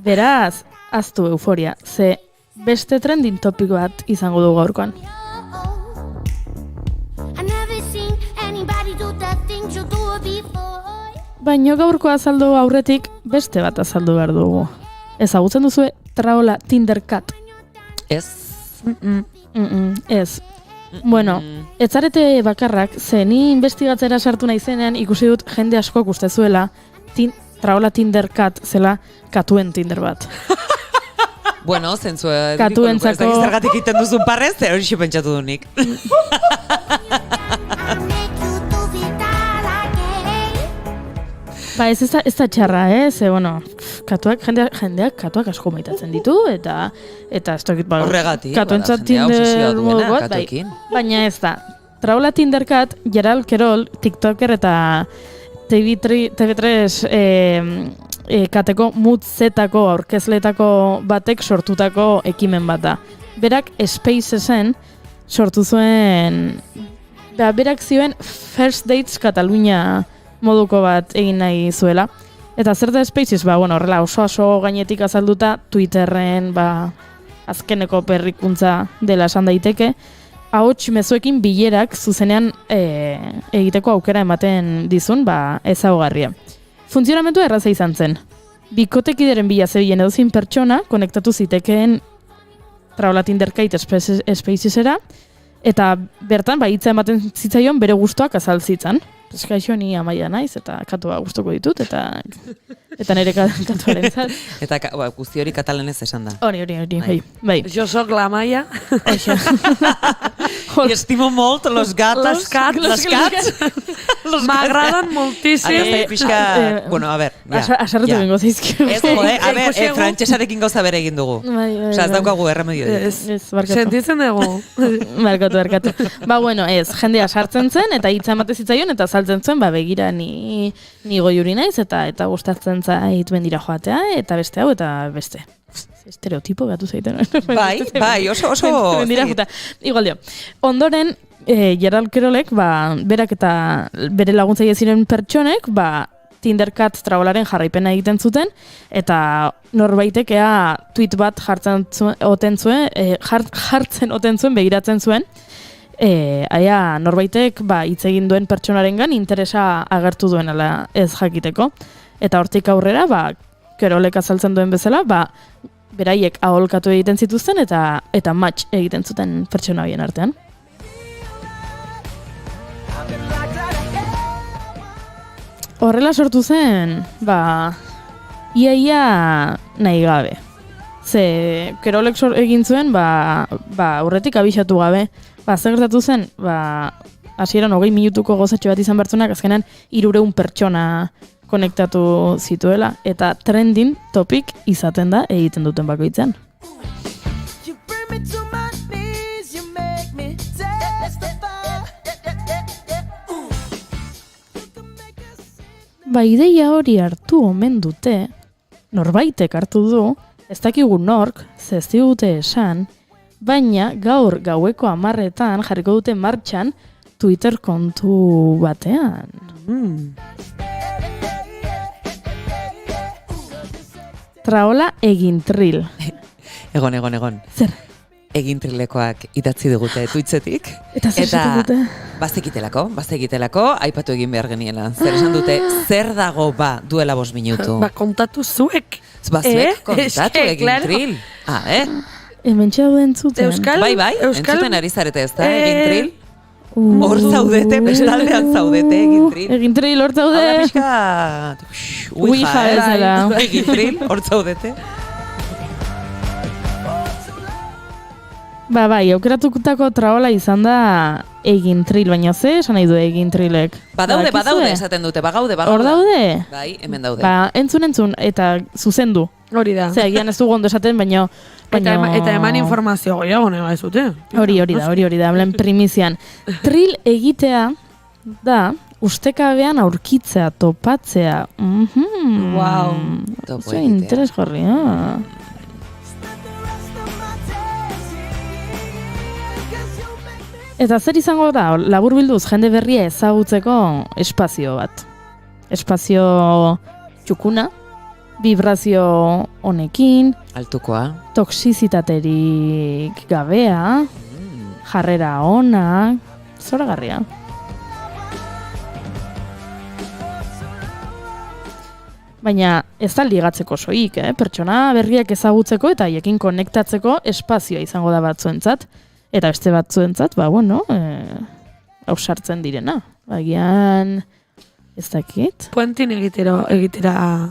Beraz, aztu euforia, ze beste trending topic bat izango dugu gaurkoan. Baina gaurko azaldu aurretik beste bat azaldu behar dugu. Ezagutzen duzue Traola Tindercat? Ez. Ez. Bueno, ez zarete bakarrak, ze ni investigatzera sartu naizenean ikusi dut jende askok uste zuela Traola Tindercat zela katuen Tinder bat. Bueno, zentzue, katuentzako... Ez zergatik iten duzun parrez, hori pentsatu du nik. Ba, ez da txarra, ze, bueno, jendeak katuak asko maitatzen ditu, eta ez tokit, ba, horregatik, katuentzat Tinder modu bat, bai, baina ez da. Traola Tindercat, Gerald Kerol, TikToker eta TV3 kateko mutzetako aurkezletako batek sortutako ekimen bat da. Berak Spacesen sortu zuen, berak zioen First Dates Katalunia moduko bat egin nahi zuela. Eta zer da Spaces, ba, bueno, horrela oso gainetik azalduta Twitterren, ba, azkeneko berrikuntza dela esan daiteke, ahots mezuekin bilerak zuzenean egiteko aukera ematen dizun, ba, ezaugarria. Funtzionamentua erraza izan zen. Bikotekideren bila zebilen edozin pertsona konektatu zitekeen Traola Tindercat Spacesera, eta bertan, ba, hitza ematen zitzaion bere gustuak azaltzitzan. Eskaixo ni Amaia naiz, eta katua gustuko ditut, eta nire katuaren zat. Eta guzti hori katalanez esan da. Hori, bai. Jo soc la Amaia. Y estimo molt los gatos. Los cats. M'agraden moltíssim. Bueno, a ver. Asarretu bengo zaizkigu. A ver, frantxesarekin gauza bere egin dugu. Osa, ez daukagu erremedio. Sentitzen dugu. Barkatu. Ba, bueno, ez, jendea sartzen zen, eta hitza emate zitzaion, eta saltzen zuen, ba, begira ni goiuri naiz, eta gustatzen zait bendira joatea, eta beste hau, eta beste. Estereotipo gatu zaiten. Bai, oso. Bendira jota. Igual dio. Ondoren, Gerald Kerolek, ba, berak eta bere laguntzaile ziren pertsonek, ba, Tindercat traolaren jarraipena egiten zuten, eta norbaitek tweet bat jartzen oten zuen, begiratzen zuen, norbaitek hitz egin duen pertsonarengan interesa agertu duen ala ez jakiteko. Eta hortik aurrera, Kerolek azaltzen duen bezala, beraiek aholkatu egiten zituzten eta match egiten zuten pertsona horien artean. Horrela sortu zen, ia nahi gabe. Ze Kerolek egin zuen, aurretik abixatu gabe. Zer gertatu zen, hasieran 20 minutuko gozatxo bat izan bertzunak, azkenan 300 pertsona konektatu zituela, eta trending topic izaten da egiten duten bakoitzean. Ideia hori hartu omen dute, norbaitek hartu du, ez dakigu nork, ez digute esan, baina gaur gaueko 10:00 jarriko dute martxan Twitter kontu batean. Traola egintril. Egon. Zer? Egintrilekoak idatzi digute Twitchetik. Eta zer dute? Bazekitelako, aipatu egin behar geniela. Zer esan dute, zer dago duela 5 minutu. Kontatu zuek. Zuek kontatu egintril. Hemen txau entzuten. Bai, entzuten ari zarete ez da, egintril. Hor zaudete, bestaldean zaudete, egintril. Egintril, hor zaude. Hora pixka, uija ez dela. Egintril, hor zaudete. Aukeratutako traola izan da egintril, baina esan nahi du egintrilek. Badaude esaten dute, bagaude. Hor daude? Bai, hemen daude. Entzun, eta zuzendu. Hori da. Egian ez dugu ondo esaten, baina... Eta eman informazio gehiago neba ez dute. Hori da, blen primizian. Tril egitea da, ustekabean aurkitzea, topatzea. Wow. Oso interesgarria. Eta zer izango da, laburbilduz jende berria ezagutzeko espazio bat. Espazio txukuna, vibrazio honekin, altukoa, toxizitaterik gabea, jarrera ona, zoragarria. Baina ez da ligatzeko soik, pertsona berriak ezagutzeko eta haiekin konektatzeko espazioa izango da batzuentzat. Eta beste batzuentzat, ausartzen direna. Agian, ez dakit. Puentin egitera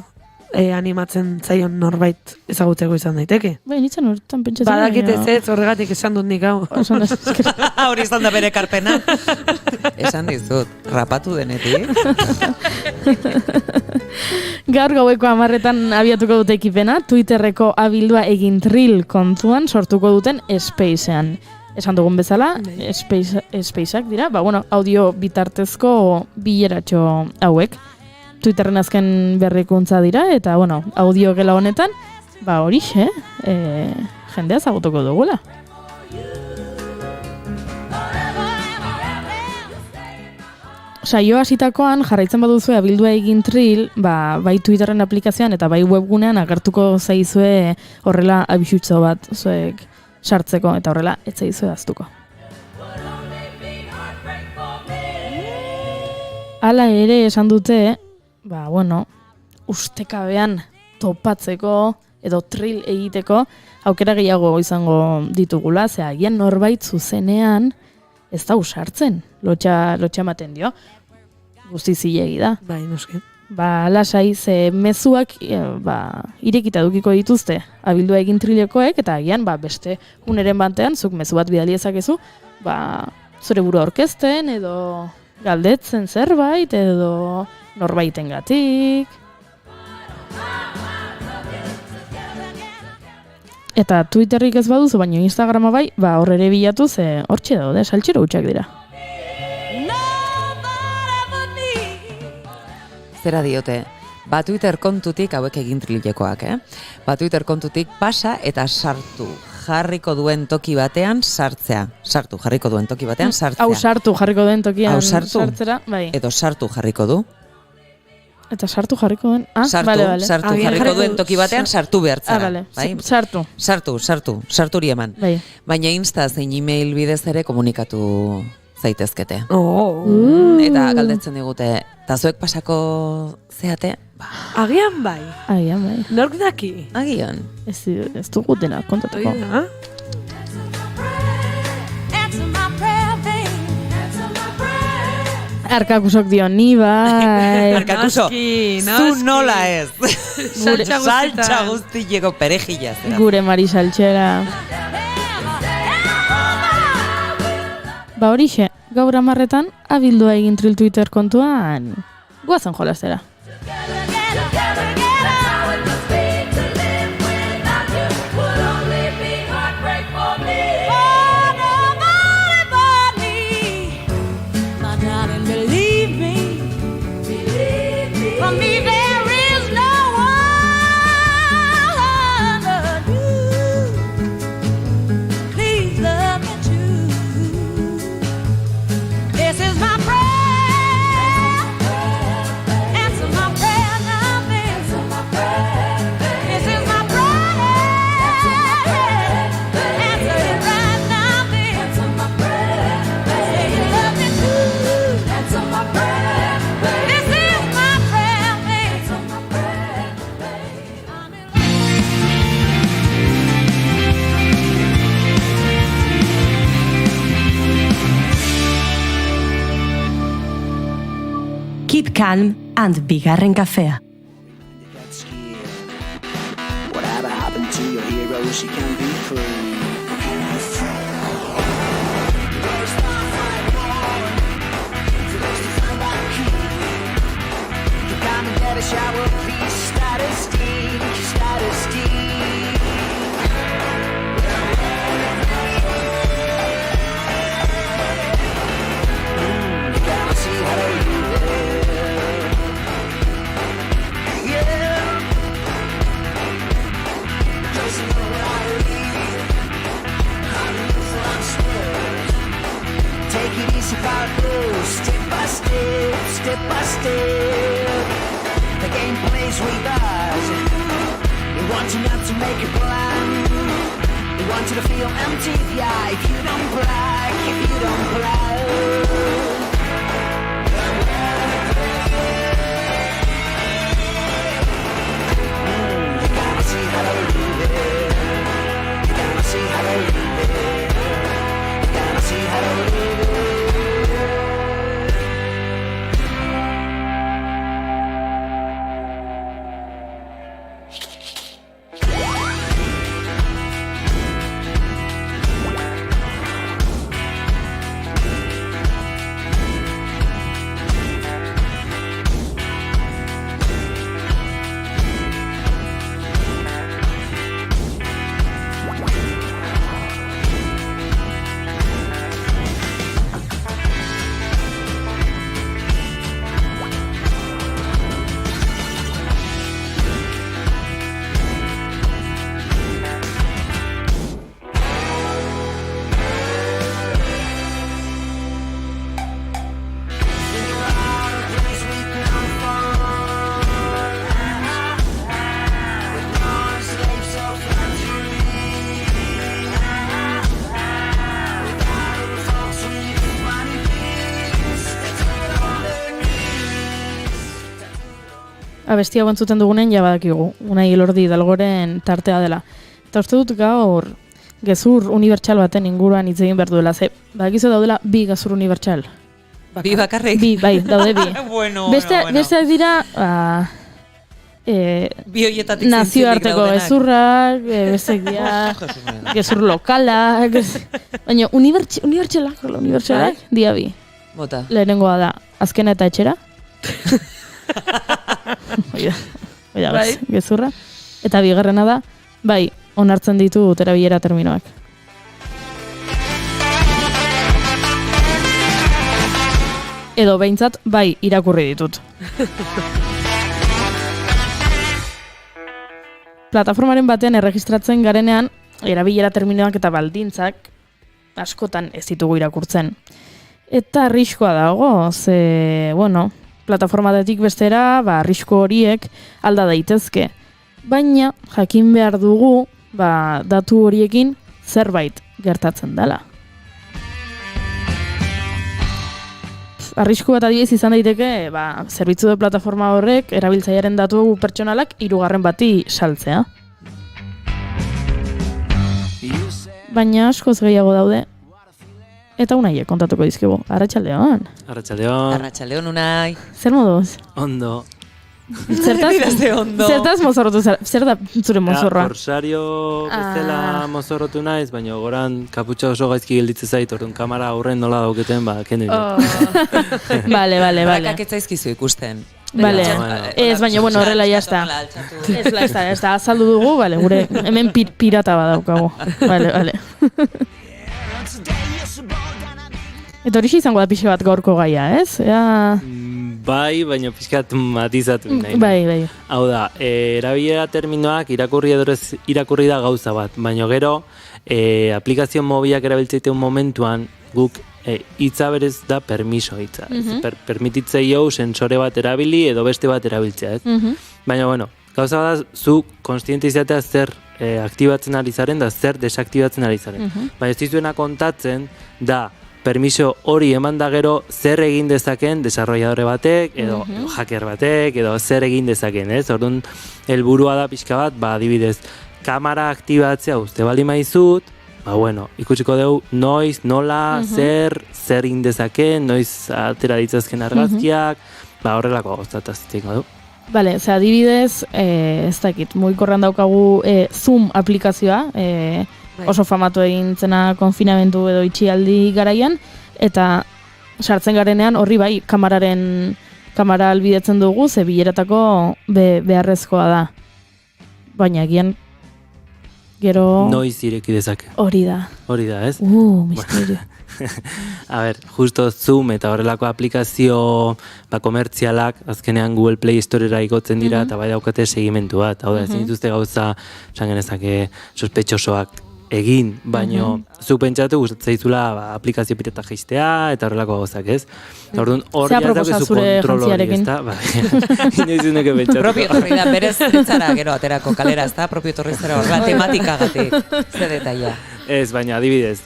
animatzen zaion norbait ezagutzeko izan daiteke. Bai, nintzen horretan pentsatzen. Badakit ez horregatik esan dut nik hau. Hori izan da bere karpena. Esan dizut, rapatu denetik. Gaur gaueko 10:00 abiatuko dute ekipena, Twitterreko abildua egintril kontuan sortuko duten Spacean. Esan dugun bezala, Spaceak dira, audio bitartezko bileratxo hauek. Twitterren azken berrikuntza dira, eta audio gela honetan, horixe, jendea ezagutuko dugula. Saio hasitakoan jarraitzen baduzu abildua egintril, bai Twitterren aplikazioan eta bai webgunean agertuko zaizue horrela abisutzo bat zuek sartzeko eta horrela ez zaizue aztuko. Hala ere esan dute, ustekabean topatzeko edo tril egiteko aukera gehiago izango ditugula, agian norbait zuzenean ez da usartzen, lotxa ematen dio. Guzti zilegi da. Bai, noski. Lasai, ze mezuak irekita dukiko dituzte abildua egintrilekoek, eta agian beste uneren bantean, zuk mezu bat bidali ezakezu, zure burua orkesten, edo galdetzen zerbait, edo norbaitengatik. Eta Twitterrik ez baduzu, baina Instagrama bai, hor ere bilatu, ze hortxe daude, saltxero hutsak dira. Zera diote, Twitter kontutik, hauek egintrilekoak, Twitter kontutik pasa eta sartu. Jarriko duen toki batean sartzea. Sartu, jarriko duen toki batean sartzea. Sartu, jarriko duen tokian sartzera, bai. Edo sartu jarriko du. Eta sartu jarriko duen? Sartu jarriko duen toki batean sartu behartzara. Vale. Bai? Sartu. Eman. Bai. Baina Insta zein email bidez ere komunikatu zaitezkete. Eta galdetzen digute, eta zuek pasako zeate? Agian bai. Nork daki? Agian. Ez dugu dena kontatuko. Arkakusok dio, ni bai. Arkakuso, zu nola ez. Saltxa guztieko perejila zera. Gure Mari Saltxera. Ba horixe, gaur 10:00 abildua egin Trill Twitter kontuan. Guazen jolastera. Keep calm and bigarren kafea. Whatever happened to your hero, she can be free. Come and get a shower, please. Status D. You gotta see how to leave it. Yeah. Just know what I leave. I'm in the front stairs. Take it easy, follow, step by step. The game plays with us. We want you not to make a plan. We want you to feel empty, yeah, if you don't play. You gotta see how to leave it. You gotta see how to leave it. You gotta see how to leave it. Abestia bantzuten dugunen ja badakigu, Unai Elordi Dalgoren tartea dela. Eta uste dut gaur gezur unibertsal baten inguruan hitz egin behar duela, ze badakizu daudela bi gezur unibertsal. Bi bakarrik? Bai, daude bi. Beste dira, bi hoietatik nazioarteko gezurrak, bestek dira gezur lokalak, baina unibertsalak dia bi. Bota. Lehenengoa da, azkena eta etxera. Oida, gezurra. Eta bigarrena da, bai, onartzen ditu erabilera terminoak. Edo behintzat, bai, irakurri ditut. Plataformaren batean erregistratzen garenean, erabilera terminoak eta baldintzak askotan ez ditugu irakurtzen. Eta arriskoa dago, ze, bueno, plataformatik bestera, arrisku horiek alda daitezke. Baina, jakin behar dugu, datu horiekin zerbait gertatzen dela. Arrisku bat adibidez izan daiteke, zerbitzu de plataforma horrek erabiltzailearen datu pertsonalak 3. bati saltzea. Baina askoz gehiago daude. Eta Unaiek kontatuko dizkigu. Arratsaldeon. Arratsaldeon Unai. Zer moduz? Ondo. Zertaz mozorrotu zara? Zer da zure mozorroa? Korsario bezala mozorrotu naiz, baina goran kaputxa oso gaizki gelditzen zait, orduan kamera aurren nola dauketen, kendu. Bale. Bakak etzaizkizu ikusten. Bale, ez, baina, horrela jazta. Ez da, azaldu dugu, gure, hemen pirata badaukagu. Bale. Eta hori izango da pixe bat gaurko gaia, ez? Bai, baina pixkat matizatu nahi. Bai. Hau da, erabilera terminoak irakurri da gauza bat, baina gero aplikazio mobilak erabiltzeiteun momentuan guk hitza berez da permiso hitza. Permititzei jau sensore bat erabili edo beste bat erabiltzea, ez? Baina, gauza bat da, zu konstiente izatea zer aktibatzen ari zaren da zer desaktibatzen ari zaren. Baina ez dizuena kontatzen da permiso hori eman da gero zer egin dezaken desarrolladore batek, edo hacker batek, edo zer egin dezaken, ez? Orduan, helburua da pixka bat, adibidez, kamera aktibatzea uste bali maizut, ikusiko dugu noiz, nola, zer egin dezaken, noiz atera ditzazken argazkiak, horrelako goztataztik, du. Bale, adibidez, ez dakit, mugikorrean daukagu Zoom aplikazioa, oso famatu egin zena konfinamentu edo itxialdi garaian, eta sartzen garenean horri bai kamera albidetzen dugu, ze bileratako beharrezkoa da. Baina egian gero... Noiz ireki dezake. Hori da, ez? misterio. A ber, justo Zoom eta horrelako aplikazio komertzialak azkenean Google Play Storera igotzen dira eta bai daukate segimentu bat. Hau da, ezin dituzte gauza, esan genezake, sospetxosoak egin, baino zuk pentsatu gustatzaizula aplikazio pirata jaistea eta horrelako gauzak, ez? Orduan hor ja daukazu kontrol hori, ezta? Inoiz uneke pentsatu. Propio etorri da, berez etzara gero aterako kalera, ezta? Propio etorri zara hor, tematikagatik, ze detaila. Ez, baina adibidez,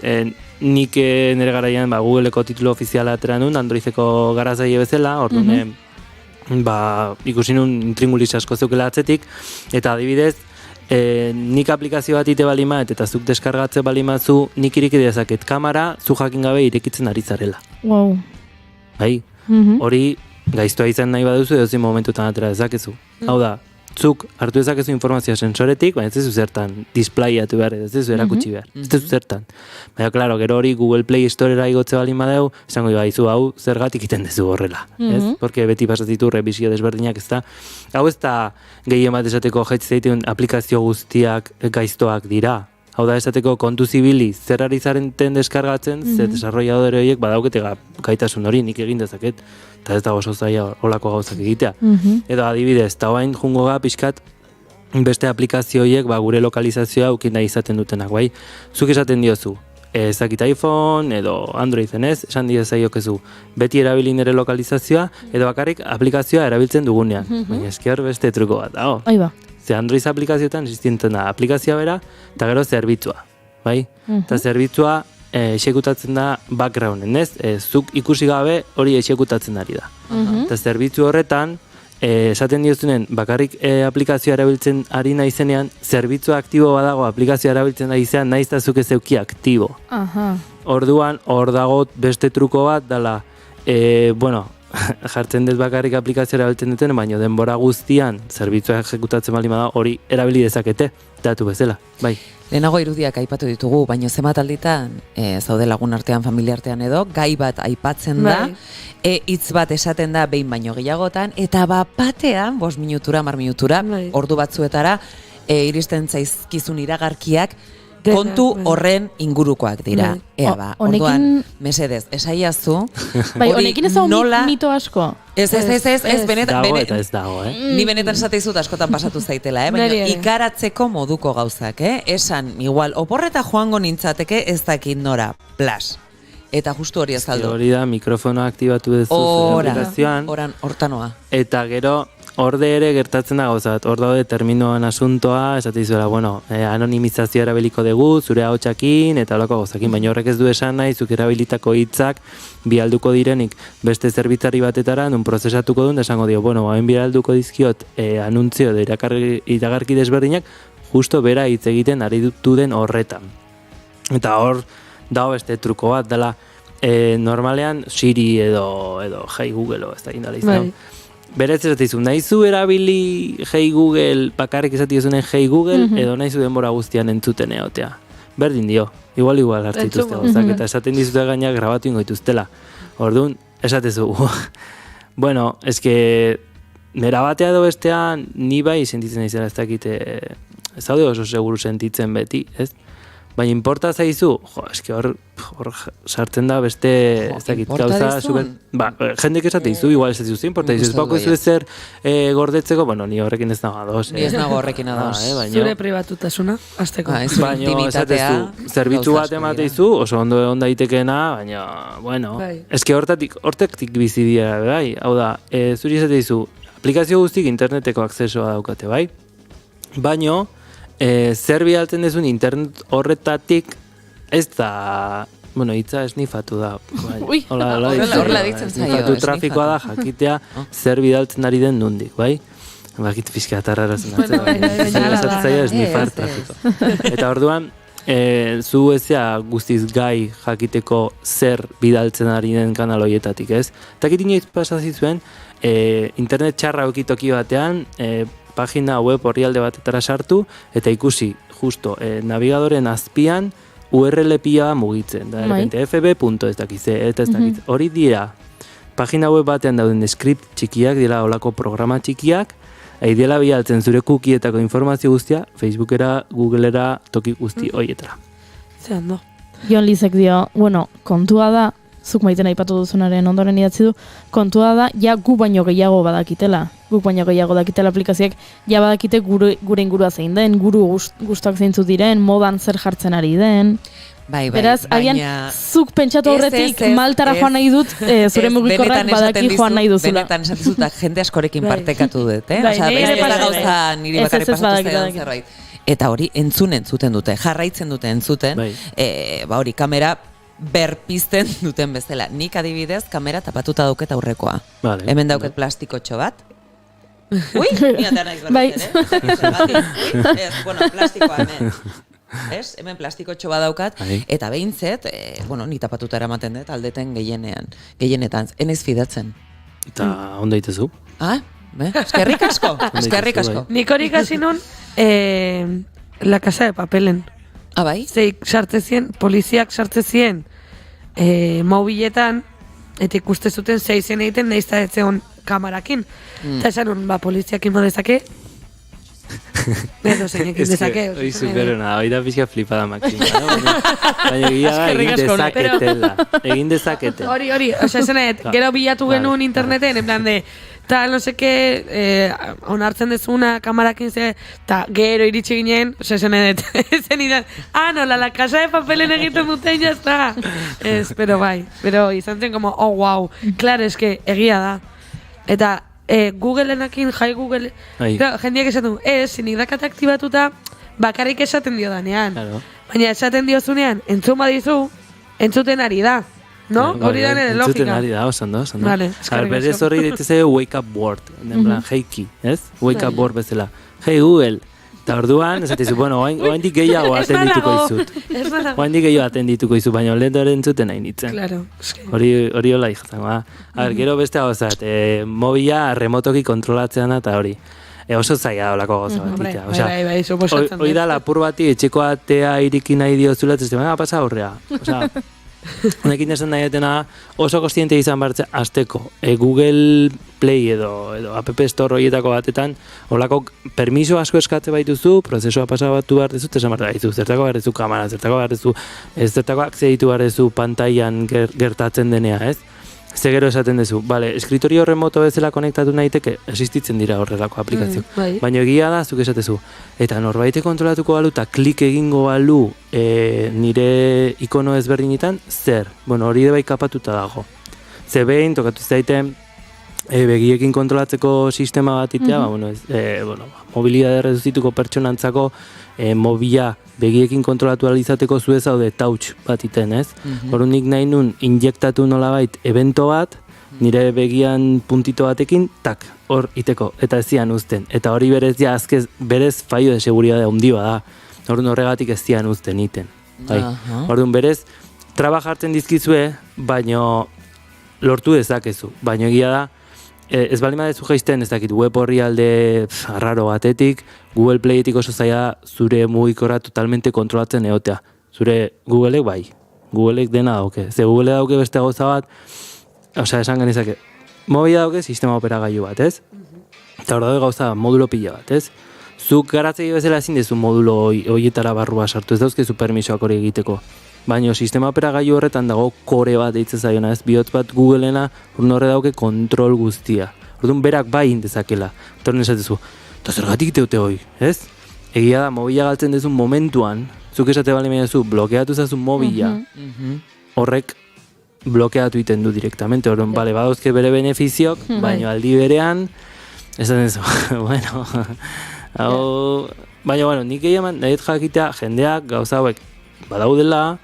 nik nire garaian Googleko titulu ofiziala atera nun, Androideko garazaile bezala, orduan ikusi nun intringulis asko zeukela atzetik, eta adibidez, nik aplikazio bat ite balima eta zuk deskargatze balimazu, nik ireki dezaket kamera, zu jakin gabe irekitzen ari zarela. Wow. Bai, hori gaiztoa izan nahi baduzu edo zin momentutan atera dezakezu. Hau da, zuk hartu dezakezu informazioa sensoretik, baina ez dezu zertan displayatu behar, ez dezu erakutsi behar, ez dezu zertan. Baina, klaro, gero hori Google Play Storera igotze balima deu, esango izu hau zergatik iten dezu horrela, ez? Porque beti pasazitu revisio desberdinak, ez da. Hau ez da gehien bat esateko jetzeiteun aplikazio guztiak gaiztoak dira. Hau da esateko kontu zibili zer ari zarenten deskargatzen, ze desarrolladore horiek badaukete gaitasun hori nik egin dezaket, eta ez da oso zaila olako gauzak egitea. Edo adibidez, eta oain jungo ga pixkat beste aplikazio horiek gure lokalizazioa aukin nahi izaten dutenak, bai? Zuk esaten diozu, ezakit iPhone edo Android zenez, esan diozaiokezu beti erabili nire lokalizazioa, edo bakarrik aplikazioa erabiltzen dugunean. Baina eski hor beste truko bat, dago. Aiba. Ze Android aplikazioetan existenten da aplikazioa bera, eta gero zerbitzua, bai? Eta zerbitzua exekutatzen da backgrounden, ez? Zuk ikusi gabe hori exekutatzen ari da. Eta zerbitzu horretan, esaten diozunen, bakarrik aplikazioa erabiltzen ari naizenean, zerbitzua aktibo badago aplikazioa erabiltzen ari zean, naiz da zuk ez euki aktibo. Orduan, hor dago beste truko bat, dala, jartzen dut bakarrik aplikazioa erabiltzen duten, baina denbora guztian zerbitzua exekutatzen bali bada hori erabili dezakete, datu bezala, bai. Lehenago irudiak aipatu ditugu, baina zenbat alditan, zaude lagun artean, familia artean edo, gai bat aipatzen da, hitz bat esaten da behin baino gehiagotan, eta batean, 5 minutura, 10 minutura, ordu batzuetara, iristen zaizkizun iragarkiak, kontu horren ingurukoak dira. Orduan, mesedez, esaiazu. Bai, honekin ez hau mito asko. Ez, benetan. Dago eta ez dago, Ni benetan esateizut askotan pasatu zaitela, baina ikaratzeko moduko gauzak, Esan, igual, oporreta joango nintzateke ez dakit nora, plas. Eta justu hori azaldu. Hori da, mikrofonoa aktibatu duzu zure aplikazioan. Hortanoa. Eta gero, orde ere gertatzen da gauzat, hor daude terminoan asuntoa, esate izuela, bueno, anonimizazioa erabiliko dugu, zure ahotsakin, eta holako gauzakin, baina horrek ez du esan nahi, zuk erabilitako hitzak bialduko direnik beste zerbitzari batetara, nun prozesatuko duen, esango dio, bueno, hain bialduko dizkiot anuntzio de iragarki desberdinak, justo bera hitz egiten ari dutu den horretan. Eta hor, dago beste truko bat, dela, normalean Siri edo Hey Google, ez da indala izan. Berez ez dizu, nahizu erabili Hey Google, bakarrik ez dituzunen Hey Google, edo nahizu denbora guztian entzuten egotea. Berdin dio, igual hartzituzte gauzak, eta esaten dizute gainak grabatu ingo dituztela. Orduan, esatezu, bueno, eske, nera batea edo bestean, ni bai sentitzen izela ez dakite, ez daude oso seguru sentitzen beti, ez? Baina importa zaizu, eske hor sartzen da beste, ez dakit, gauza, jendek esate izu, igual ez dizu, importa izu, ez bako izu ezer gordetzeko, bueno, ni horrekin ez nago ados. Ni ez nago horrekin ados. Zure pribatutasuna, azteko. Baina, esatezu, zerbitzu bat emateizu, oso ondo egon daitekeena, baina, bueno, eske hortetik bizi dira, bai, hau da, zuri esateizu, aplikazio guztik interneteko akzesoa daukate, bai? Baina, zer bidaltzen dezun internet horretatik ez da, bueno, hitza esnifatu da. Ui, horrela ditzen zaio. Esnifatu trafikoa da jakitea zer bidaltzen ari den nundik, bai? Bakit pixka atarrara zenatzen. Zaila esnifar trafiko. Eta orduan, zu ezea guztiz gai jakiteko zer bidaltzen ari den kanal horietatik, ez? Eta kit inoiz pasazizuen, internet txarra okitoki batean, pagina web orrialde batetara sartu, eta ikusi, justo, navigadoren azpian URL pila mugitzen. Da, errepente, fb. Ez dakize, eta ez dakize. Hori dira, pagina web batean dauden script txikiak, dira olako programa txikiak, dela bialtzen zure cookieetako informazio guztia, Facebookera, Googleera, toki guzti horietara. Zeran do. Jon Lizek dio, bueno, kontua da, zuk maiten aipatu duzunaren ondoren idatzi du, kontua da, ja gu baino gehiago badakitela. Guk baino gehiago dakitela aplikazioak, ja badakite gure ingurua zein den, guru gustuak zeintzu diren, modan zer jartzen ari den. Bai, beraz, agian, zuk pentsatu horretik maltara joan nahi dut, zure mugikorrak badaki joan nahi duzula. Benetan esatizutak jende askorekin partekatu dut, eh? Osa, beste gauza niri bakarrik pasatu zegoen zerbait. Eta hori entzuten dute, jarraitzen dute entzuten, hori kamera berpizten duten bezala. Nik adibidez, kamera tapatuta dauket aurrekoa. Hemen dauket plastikotxo bat. Ui, niatea naiz berriz ere. Ez, bueno, plastikoa hemen. Ez, hemen plastikotxo bat daukat, eta behintzet, bueno, ni tapatuta eramaten dut, aldeten gehienetan. Enez fidatzen. Eta ondo itezu? Eskerrik asko, eskerrik asko. Nik hori kasi nun, La Casa de Papelen. Bai? Zeik sartzezien, poliziak sartzezien mobiletan, eta ikuste zuten zeizen egiten nahiz eta etzeon kamarakin. Eta esan hon, poliziak inbo dezake, edo zeinekin dezake. Hoi superona, hoi da pixka flipada makina, no? Baina egia da, egin dezakete. Hori, oza esanet, gero bilatu genuen interneten, en plan de, tal, no seke, onartzen dezuna kamarakin ze, eta gero iritsi ginen, oza esanet, zen idan, nola, La Casa de Papelen egiten duten jazta. Ez, pero bai, pero izan zen como, oh, wow, claro, eske, egia da. Eta, Googlenakin, Hi Google, jendeak esaten du, zinik dakat aktibatuta, bakarrik esaten dio danean. Baina esaten diozunean, entzun badizu, entzuten ari da. No? Hori da nire logika. Entzuten ari da, oso. Vale, berez horri ditze wake up word, en plan, hey ki, ez? Wake up word bezala. Hey Google. Eta orduan, esatizu, bueno, oaindik gehiago atendituko izut. Oaindik gehiago atendituko izut, baina lehen entzuten nahi nitzen. Claro. Hori hola ikzan, ba. Gero beste gauzat, mobila remotoki kontrolatzean eta hori. Oso zaila olako gauza bat. Bai, suposatzen. Hoi da lapur bati etxeko atea iriki nahi diozula, ez da, pasa aurrea. Honekin esan nahi etena oso kostiente izan bartze azteko. Google Play edo App Store horietako batetan olako permiso asko eskatze baituzu, prozesua pasabatu behar dezu, esan behar dezu, zertako behar dezu kamera, zertako behar dezu, zertako akzeditu behar dezu pantailan gertatzen denea, ez? Ze gero esaten duzu, bale, eskritorio remoto bezala konektatu nahiteke, existitzen dira horrelako aplikazio. Baina egia da, zuk esatezu. Eta norbaite kontrolatuko balu eta klik egingo balu nire ikono ezberdinetan, zer? Bueno, hori bai kapatuta dago. Ze behin, tokatu zaiten, begiekin kontrolatzeko sistema bat itea, mobilidade reduzituko pertsonantzako mobila begiekin kontrolatu alizateko zuez haude touch bat iten, ez? Horun nik nahi nun injektatu nolabait evento bat, nire begian puntito batekin, tak, hor iteko, eta ez zian uzten. Eta hori berez, ja, azkez, berez faio de seguridade handi da. Horun horregatik ez zian uzten iten. Horun berez, traba jartzen dizkizue, baino lortu dezakezu. Baino egia da, ez bali madezu jaisten, ez dakit, web horri alde arraro batetik, Google Playetik oso zaila zure mugikora totalmente kontrolatzen egotea. Zure Googleek bai, Googleek dena dauke. Ze Google dauke beste gauza bat, osea, esan genezake, mobila dauke sistema operagailu bat, ez? Eta hor daude gauza modulo pila bat, ez? Zuk garatzei bezala ezin dezu modulo horietara barrua sartu, ez dauzkezu permisoak hori egiteko. Baina sistema operagailu horretan dago kore bat deitzen zaiona, ez? Bihotz bat Googleena horre dauke kontrol guztia. Orduan berak bai indezakela. Eta horren esatezu, eta zergatik teute hoi, ez? Egia da, mobila galtzen dezun momentuan, zuk esate bali medezu, blokeatu zazun mobila, horrek blokeatu iten du direktamente. Orduan, bale, badauzke bere benefiziok, baina aldi berean, esaten zu, bueno, baina, nik egiaman, nahi jakitea, jendeak gauza hauek badaudela,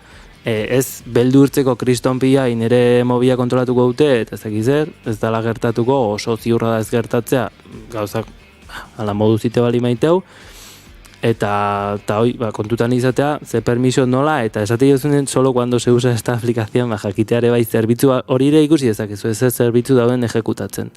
ez beldurtzeko kriston pila inere mobila kontrolatuko dute, eta ez dala gertatuko, oso ziurra da ez gertatzea, gauzak ala modu zite bali maiteu, eta hoi, kontutan izatea, ze permiso nola, eta esate jozunen, solo cuando se usa esta aplikación, jakiteare bai zerbitzu hori ere ikusi dezakezu, ez zerbitzu dauden ejekutatzen.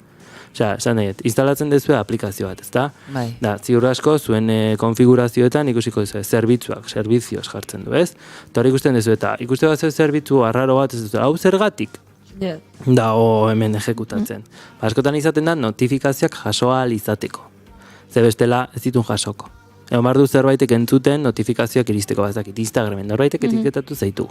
Osea, esan nahi, instalatzen dezue aplikazio bat, ezta? Bai. Da, ziur asko, zuen konfigurazioetan ikusiko dezue, zerbitzuak, servizioz jartzen du, ez? Eta hori ikusten dezu, eta ikuste bat zerbitzu arraro bat, ez dut, hau zergatik? Da, hemen ejekutatzen. Askotan izaten da, notifikazioak jasoa izateko. Ze bestela ez ditun jasoko. Egon bardu zerbaitek entzuten notifikazioak iristeko, bazakit, Instagramen, norbaitek etiketatu zaitu.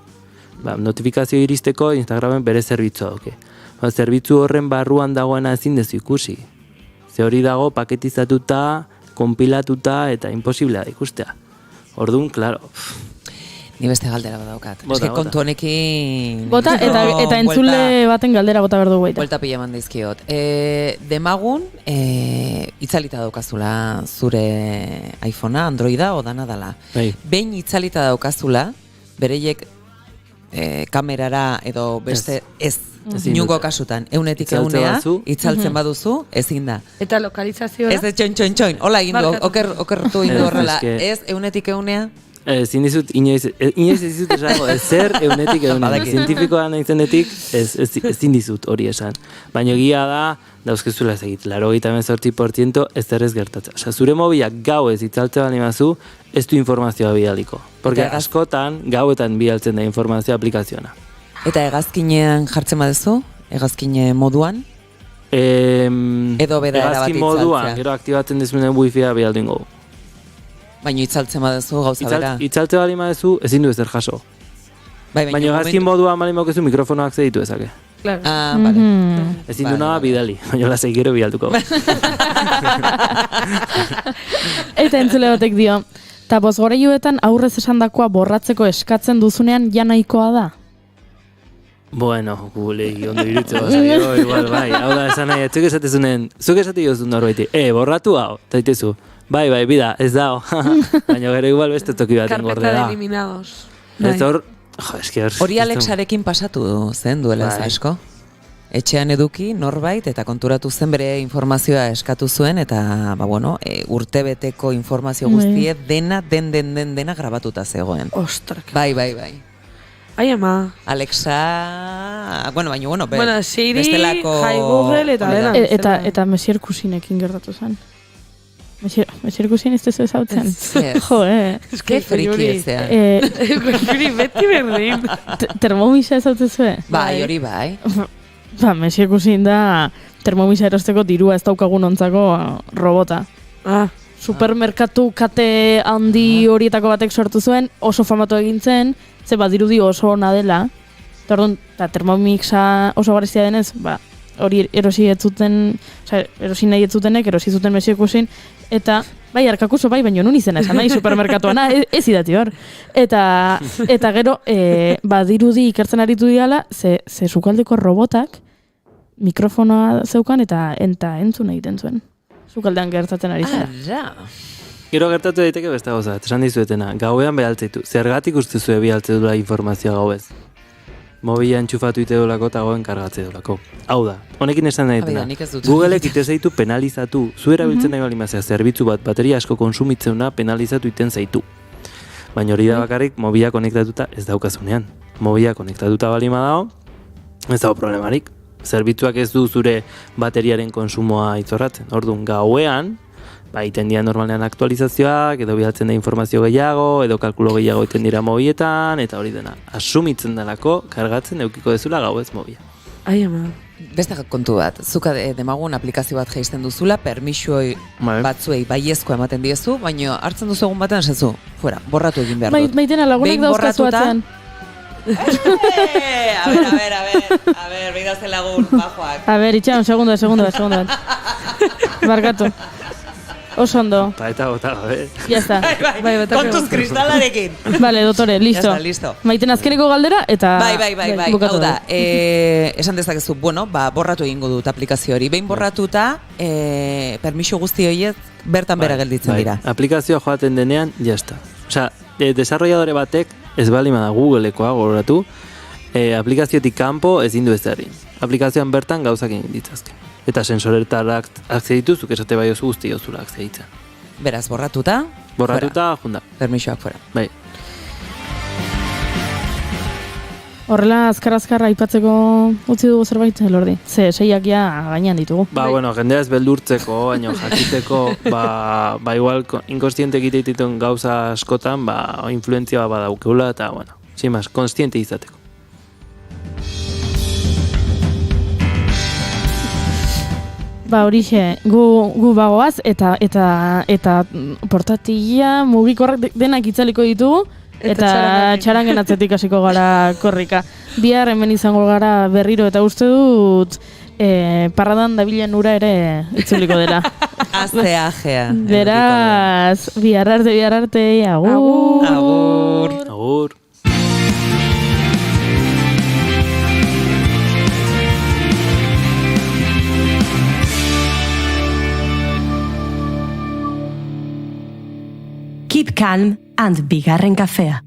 Notifikazio iristeko Instagramen bere zerbitzua dauke. Zerbitzu horren barruan dagoena ezin dezu ikusi. Ze hori dago paketizatuta, konpilatuta eta imposiblea da ikustea. Orduan, klaro. Ni beste galdera badaukat. Eske kontu honekin... Bota, eta entzule baten galdera bota behar dugu baita. Buelta pila eman dizkiot. Demagun, itzalita daukazula zure iPhonea, Androida o dana dala. Behin itzalita daukazula, bereiek kamerara edo beste ez. Inungo kasutan, eunetik eunea, itzaltzen baduzu, ezin da. Eta lokalizazioa? Ez txoin. Hola ingo, okertu ingo horrela. Ez eunetik eunea? Ezin dizut, inoiz ez dizut esango, zer eunetik eunea. Zientifikoa nahi zenetik, ezin dizut hori esan. Baina egia da, dauzkezula ez egit, 98% ez ez gertatzen. Osa, zure mobilak gau ez itzaltzen bali mazu, ez du informazioa bidaliko. Porque askotan, gauetan bidaltzen da informazioa aplikazioa. Eta hegazkinean jartzen badezu? Hegazkine moduan? Edo beda erabat hegazkin moduan, gero aktibatzen dezunen wifi-a bidaldu ingo. Baina itzaltzen badezu gauza bera? Itzaltzen bali badezu, ezin du ezer jaso. Baina hegazkin moduan bali maukezu mikrofonoak zeditu ezake. Claro. Vale. Ezin du nada bidali, baina lasei gero bidaltuko. Eta entzule batek dio, eta bozgoreiuetan aurrez esandakoa borratzeko eskatzen duzunean ja nahikoa da? Bueno, Google ondo irutze bazaio, igual bai. Hau da, esan nahi, zuk esatezunen, zuk esate jozun norbaiti, borratu hau, taitezu, bai, bida, ez dao. Baina gero igual beste toki baten gorde da. Carpeta de eliminados. Ez hor, hori Alexarekin pasatu zen duela ez asko. Etxean eduki, norbait, eta konturatu zen bere informazioa eskatu zuen, eta, urtebeteko informazio guztie dena grabatuta zegoen. Ostrak. Bai. Ai, ama. Alexa... Baina, Siri, bestelako... Google eta dena. Eta Mesier Kusinekin gertatu zen. Mesier Kusin ez duzu ezautzen? Jo, Ke friki ezean. Friki beti berdin. Termomisa ezautzen zuen? Bai, hori bai. Mesier Kusin da termomisa erosteko dirua ez daukagun ontzako robota. Supermerkatu kate handi horietako batek sortu zuen, oso famatu egin zen, ze badirudi oso ona dela, Eta orduan, Thermomixa oso garezia denez, hori erosi nahi ez zutenek, erosi zuten Mexikosin, eta bai, arkakuso bai, baina nun izena esan nahi supermerkatuana, ez idati hor. Eta gero, dirudi ikertzen aritu diala, ze sukaldeko robotak mikrofonoa zeukan eta entzun egiten zuen. Sukaldean gertatzen ari zera. Gero gertatu daiteke beste gauza, esan dizuetena, gauean behaltzeitu. Zergatik uste zue behaltze dula informazioa gauez? Mobila entxufatu ite dolako eta goen kargatze dolako. Hau da, honekin esan daitena. Googleek ite zaitu penalizatu, zu erabiltzen nahi balimazea zerbitzu bat bateria asko konsumitzeuna penalizatu iten zaitu. Baina hori da bakarrik mobila konektatuta ez daukazunean. Mobila konektatuta balima dago, ez dago problemarik. Zerbitzuak ez du zure bateriaren konsumoa itzorratzen. Orduan, gauean, iten dira normalean aktualizazioak, edo bilatzen da informazio gehiago, edo kalkulo gehiago iten dira mobietan, eta hori dena, asumitzen delako, kargatzen eukiko dezula gauez mobia. Ai, ama. Beste kontu bat, zuka demagun aplikazio bat jaisten duzula, permisuoi batzuei baiezkoa ematen diezu, baina hartzen duzu egun batean esazu, fuera, borratu egin behar dut. Maitena lagunek dauzkazu atzean. A ver, beidazte lagun, bajoak. A ver, itxan, segundo. Barkatu. Oso ondo. Eta bota gabe. Ya está. Kontuz kristalarekin. Vale, doktore, listo. Listo. Maiten azkeneko galdera, eta... Bai. Hau da, esan dezakezu, borratu egingo dut aplikazio hori. Behin borratuta, permiso guzti horiek bertan bera gelditzen dira. Aplikazioa joaten denean, jazta. Osea, desarrolladore batek, ez balima da Googlekoa gogoratu, aplikaziotik kanpo ezin du ez egin. Aplikazioan bertan gauzak egin ditzazke. Eta sensoretar akzeditu, zuk esate bai oso guzti ozula akzeditzen. Beraz, borratuta, junda. Permisoak fuera. Bai. Horrela, azkar aipatzeko utzi dugu zerbait, Elordi. Seiak ja gainean ditugu. Jendea ez beldurtzeko, baina jakiteko, igual inkonstiente egiteitituen gauza askotan, influentzia badaukeula, eta, simaz, konstiente izateko. Horixe, gu bagoaz, eta portatila mugikorrak denak itzaliko ditugu, eta txarangen atzetik hasiko gara korrika. Bihar hemen izango gara berriro, eta uste dut parradan dabilen ura ere itzuliko dela. Azea. Beraz, bihar arte, agur. Agur. Keep calm and bigarren kafea.